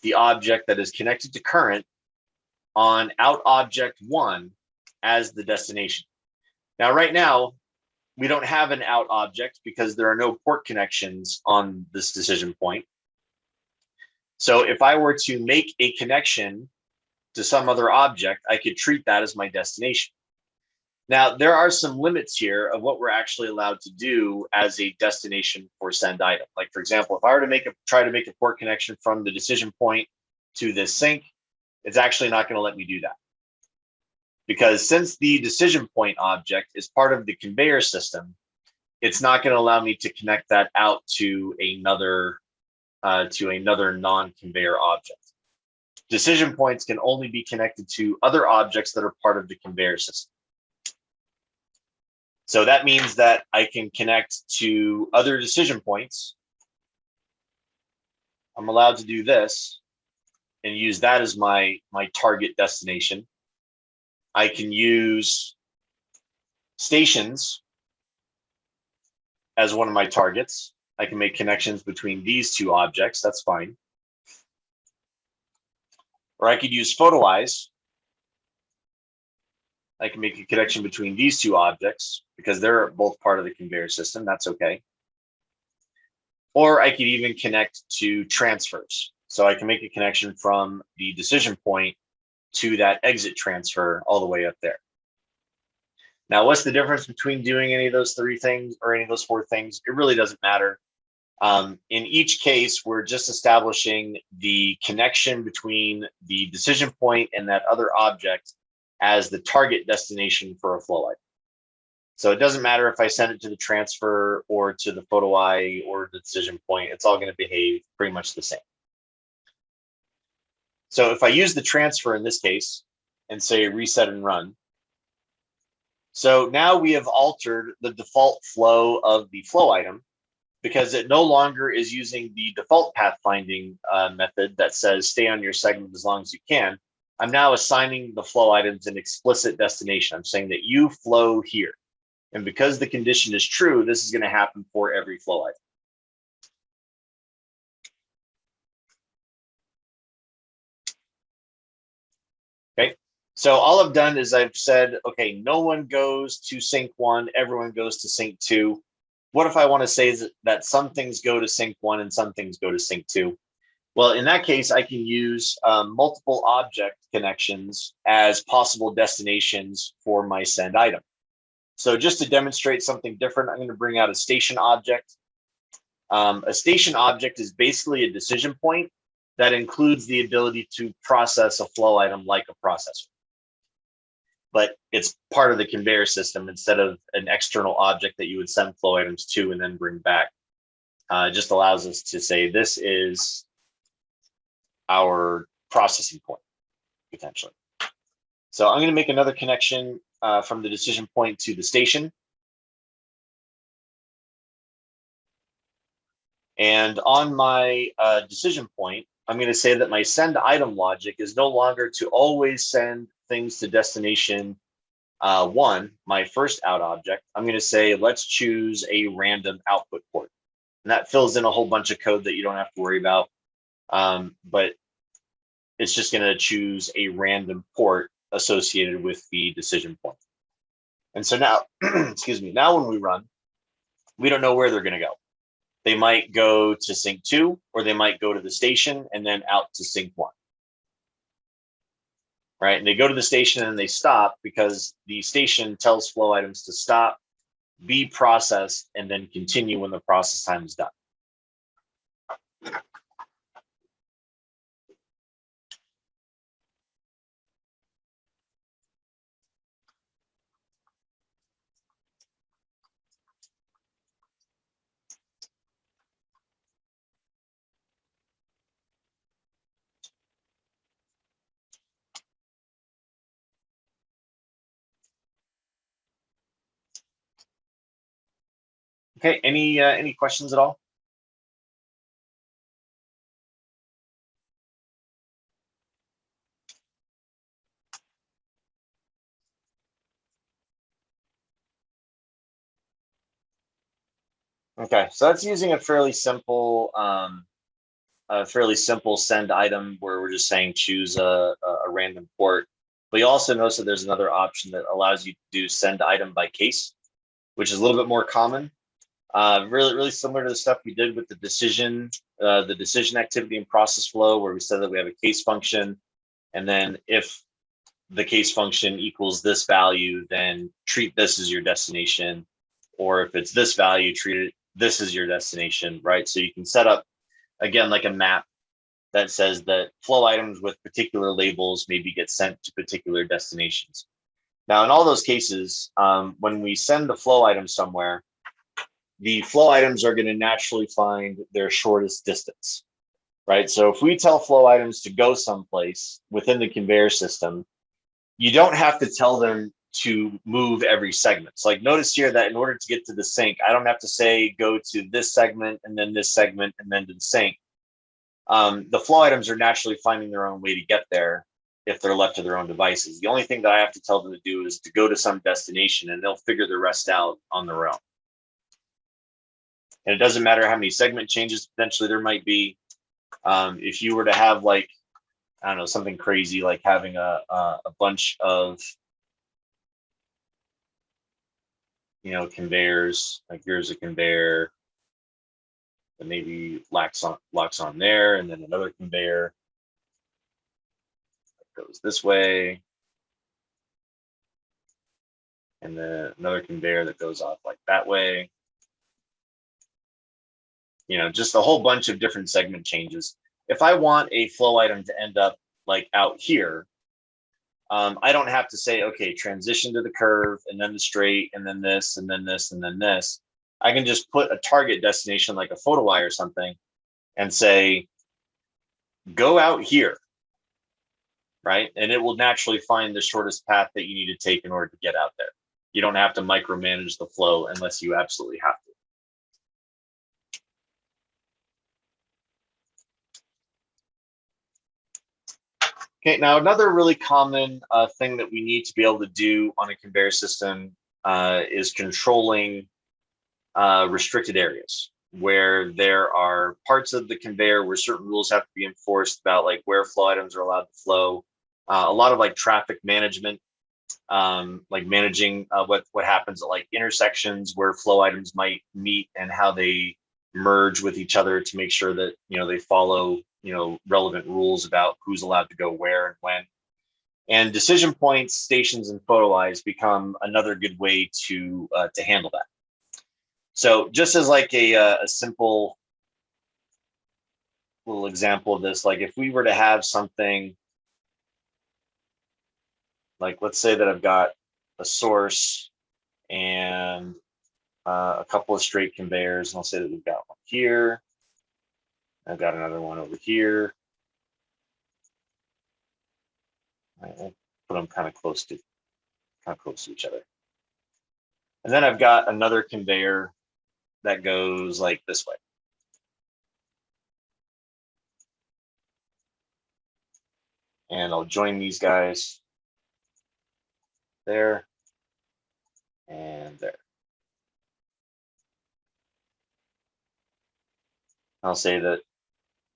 the object that is connected to current on out object 1 as the destination. Now, right now, we don't have an out object because there are no port connections on this decision point. So if I were to make a connection to some other object, I could treat that as my destination. Now, there are some limits here of what we're actually allowed to do as a destination for send item. Like, for example, if I were to try to make a port connection from the decision point to this sync, it's actually not going to let me do that. Because since the decision point object is part of the conveyor system, it's not going to allow me to connect that out to another to another non-conveyor object. Decision points can only be connected to other objects that are part of the conveyor system. So that means that I can connect to other decision points. I'm allowed to do this and use that as my target destination. I can use stations as one of my targets. I can make connections between these two objects. That's fine. Or I could use photo eyes. I can make a connection between these two objects because they're both part of the conveyor system. That's okay. Or I could even connect to transfers. So I can make a connection from the decision point to that exit transfer all the way up there. Now, what's the difference between doing any of those three things or any of those four things? It really doesn't matter. In each case, we're just establishing the connection between the decision point and that other object as the target destination for a flow item. So it doesn't matter if I send it to the transfer or to the photo eye or the decision point, it's all going to behave pretty much the same. So if I use the transfer in this case and say reset and run, so now we have altered the default flow of the flow item because it no longer is using the default pathfinding method that says stay on your segment as long as you can. I'm now assigning the flow items an explicit destination. I'm saying that you flow here. And because the condition is true, this is going to happen for every flow item. Okay, so all I've done is I've said, okay, no one goes to sync 1, everyone goes to sync 2. What if I want to say that some things go to sync 1 and some things go to sync 2? Well, in that case, I can use multiple object connections as possible destinations for my send item. So just to demonstrate something different, I'm going to bring out a station object. A station object is basically a decision point that includes the ability to process a flow item like a processor. But it's part of the conveyor system instead of an external object that you would send flow items to and then bring back. It just allows us to say this is our processing point, potentially. So I'm going to make another connection from the decision point to the station. And on my decision point, I'm going to say that my send item logic is no longer to always send things to destination 1, my first out object. I'm going to say, let's choose a random output port. And that fills in a whole bunch of code that you don't have to worry about. But it's just going to choose a random port associated with the decision point. And so now, excuse me, now when we run, we don't know where they're going to go. They might go to sync 2, or they might go to the station and then out to sync 1. Right, and they go to the station and they stop because the station tells flow items to stop, be processed, and then continue when the process time is done. Okay, any questions at all? Okay, so that's using a fairly simple send item where we're just saying choose a random port. But you also notice that there's another option that allows you to do send item by case, which is a little bit more common. Really similar to the stuff we did with the decision activity and process flow, where we said that we have a case function, and then if the case function equals this value, then treat this as your destination, or if it's this value, treat it this is your destination, right? So you can set up, again, like a map that says that flow items with particular labels maybe get sent to particular destinations. Now, in all those cases, when we send the flow item somewhere, the flow items are going to naturally find their shortest distance. right? So if we tell flow items to go someplace within the conveyor system, you don't have to tell them to move every segment. So like notice here that in order to get to the sink, I don't have to say go to this segment and then this segment and then to the sink. The flow items are naturally finding their own way to get there if they're left to their own devices. The only thing that I have to tell them to do is to go to some destination, and they'll figure the rest out on their own. And it doesn't matter how many segment changes potentially there might be. If you were to have like, I don't know, something crazy like having a bunch of, you know, conveyors, like here's a conveyor that maybe locks on there, and then another conveyor that goes this way, and then another conveyor that goes off like that way. You know, just a whole bunch of different segment changes. If I want a flow item to end up like out here, I don't have to say, okay, transition to the curve and then the straight and then this and then this and then this. I can just put a target destination like a photo eye or something and say, go out here, right? And it will naturally find the shortest path that you need to take in order to get out there. You don't have to micromanage the flow unless you absolutely have to. Okay, now another really common thing that we need to be able to do on a conveyor system is controlling restricted areas, where there are parts of the conveyor where certain rules have to be enforced about like where flow items are allowed to flow. A lot of like traffic management, like managing what happens at like intersections where flow items might meet and how they merge with each other to make sure that, you know, they follow, you know, relevant rules about who's allowed to go where and when. And decision points, stations, and photo eyes become another good way to handle that. So just as like a simple little example of this, like if we were to have something like, let's say that I've got a source and a couple of straight conveyors, and I'll say that we've got one here. I've got another one over here. I'll put them kind of close to each other. And then I've got another conveyor that goes like this way. And I'll join these guys there and there. I'll say that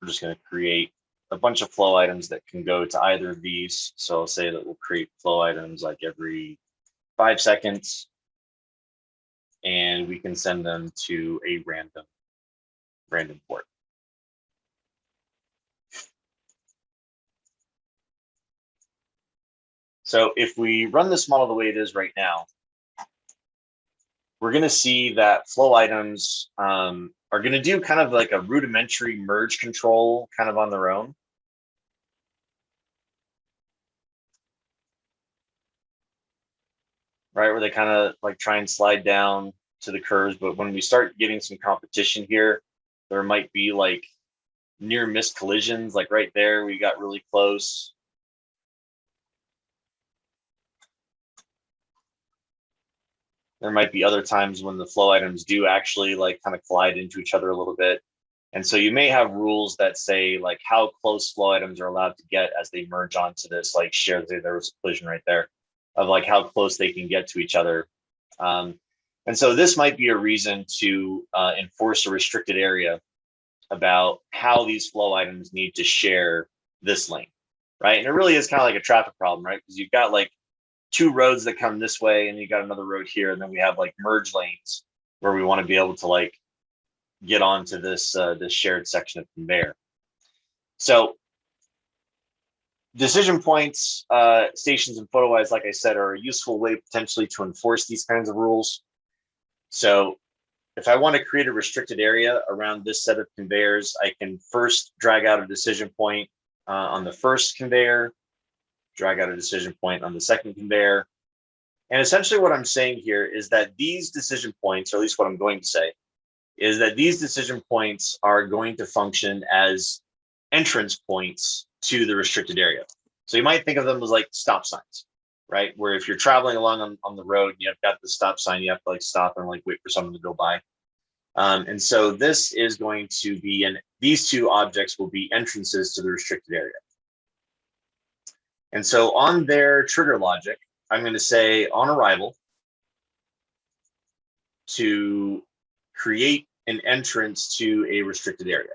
we're just going to create a bunch of flow items that can go to either of these. So I'll say that we'll create flow items like every 5 seconds, and we can send them to a random port. So if we run this model the way it is right now, we're going to see that flow items are going to do kind of like a rudimentary merge control kind of on their own. Right, where they kind of like try and slide down to the curves. But when we start getting some competition here, there might be like near miss collisions, like right there, we got really close. There might be other times when the flow items do actually like kind of collide into each other a little bit. And so you may have rules that say like how close flow items are allowed to get as they merge onto this, like share, there was a collision right there, of like how close they can get to each other. And so this might be a reason to enforce a restricted area about how these flow items need to share this lane, right? And it really is kind of like a traffic problem, right? Because you've got like 2 roads that come this way, and you got another road here, and then we have like merge lanes where we want to be able to like get onto this this shared section of conveyor. So decision points, stations, and photo eyes, like I said, are a useful way potentially to enforce these kinds of rules. So if I want to create a restricted area around this set of conveyors, I can first drag out a decision point on the first conveyor, drag out a decision point on the second conveyor. And essentially what I'm saying here is that these decision points, or at least what I'm going to say, is that these decision points are going to function as entrance points to the restricted area. So you might think of them as like stop signs, right? Where if you're traveling along on the road, and you've got the stop sign, you have to like stop and like wait for someone to go by. And so this is going to be, and these two objects will be entrances to the restricted area. And so on their trigger logic, I'm going to say on arrival to create an entrance to a restricted area.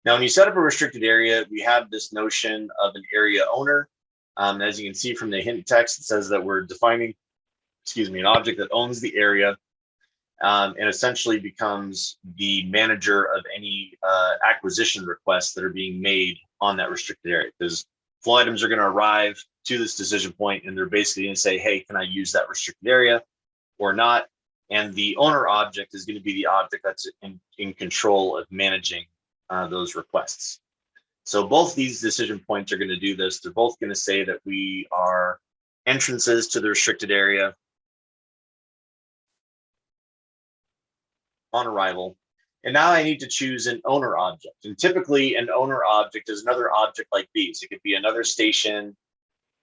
Now, when you set up a restricted area, we have this notion of an area owner. As you can see from the hint text, it says that we're defining, an object that owns the area and essentially becomes the manager of any acquisition requests that are being made on that restricted area. Because flow items are going to arrive to this decision point, and they're basically going to say, hey, can I use that restricted area or not? And the owner object is going to be the object that's in control of managing those requests. So both these decision points are going to do this. They're both going to say that we are entrances to the restricted area on arrival. And now I need to choose an owner object. And typically an owner object is another object like these. It could be another station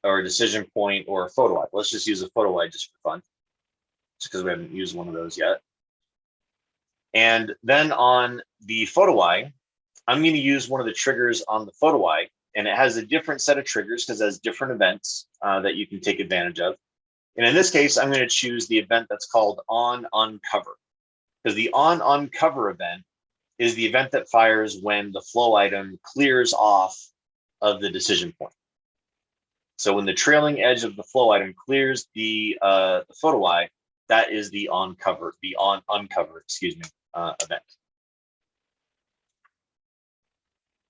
or a decision point or a photo eye. Let's just use a photo eye just for fun, just because we haven't used one of those yet. And then on the photo eye, I'm going to use one of the triggers on the photo eye, and it has a different set of triggers because it has different events that you can take advantage of. And in this case, I'm going to choose the event that's called on uncover, because the on uncover event is the event that fires when the flow item clears off of the decision point. So when the trailing edge of the flow item clears the photo eye, that is the on uncover, event.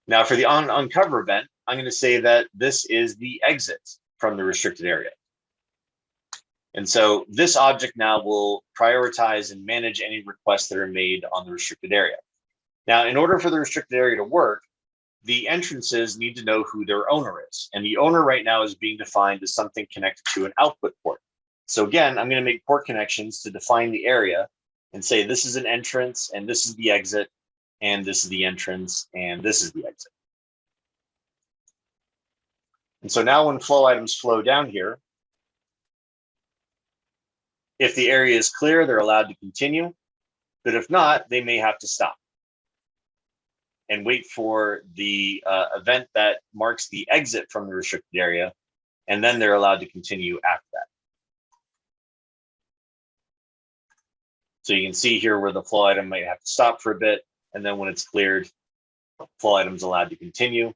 Now for the on uncover event, I'm going to say that this is the exit from the restricted area. And so this object now will prioritize and manage any requests that are made on the restricted area. Now, in order for the restricted area to work, the entrances need to know who their owner is. And the owner right now is being defined as something connected to an output port. So again, I'm going to make port connections to define the area and say this is an entrance and this is the exit, and this is the entrance and this is the exit. And so now when flow items flow down here, if the area is clear, they're allowed to continue, but if not, they may have to stop and wait for the event that marks the exit from the restricted area, and then they're allowed to continue after that. So you can see here where the flow item might have to stop for a bit, and then when it's cleared, flow item's allowed to continue.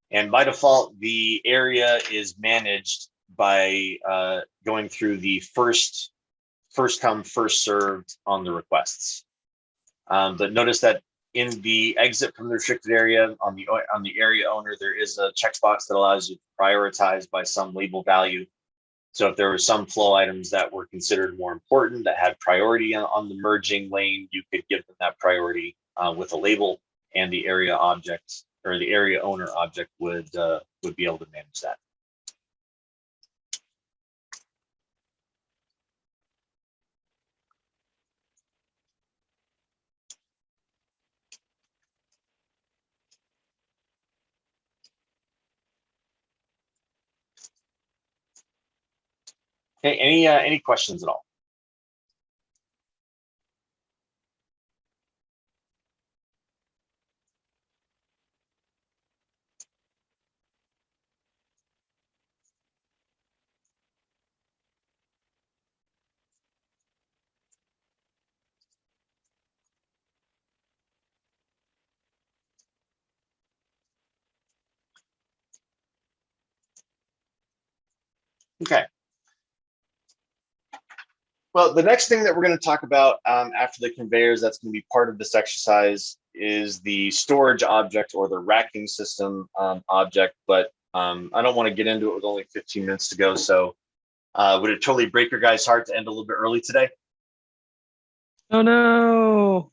And by default, the area is managed by going through the first come, first served on the requests. But notice that in the exit from the restricted area on the area owner, there is a checkbox that allows you to prioritize by some label value. So if there were some flow items that were considered more important that had priority on the merging lane, you could give them that priority with a label, and the area object or the area owner object would be able to manage that. Okay, any questions at all? Okay. Well, the next thing that we're going to talk about after the conveyors that's going to be part of this exercise is the storage object or the racking system object, but I don't want to get into it with only 15 minutes to go. So would it totally break your guys' heart to end a little bit early today? Oh no!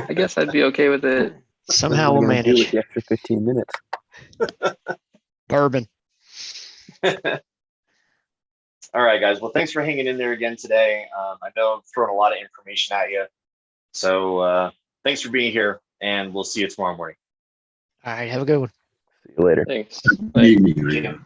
I guess I'd be okay with it. Somehow What we'll are we gonna do manage. with the extra 15 minutes. Bourbon. All right, guys. Well, thanks for hanging in there again today. I know I've thrown a lot of information at you. So thanks for being here, and we'll see you tomorrow morning. All right, have a good one. See you later. Thanks. Good Bye. evening. Thank you.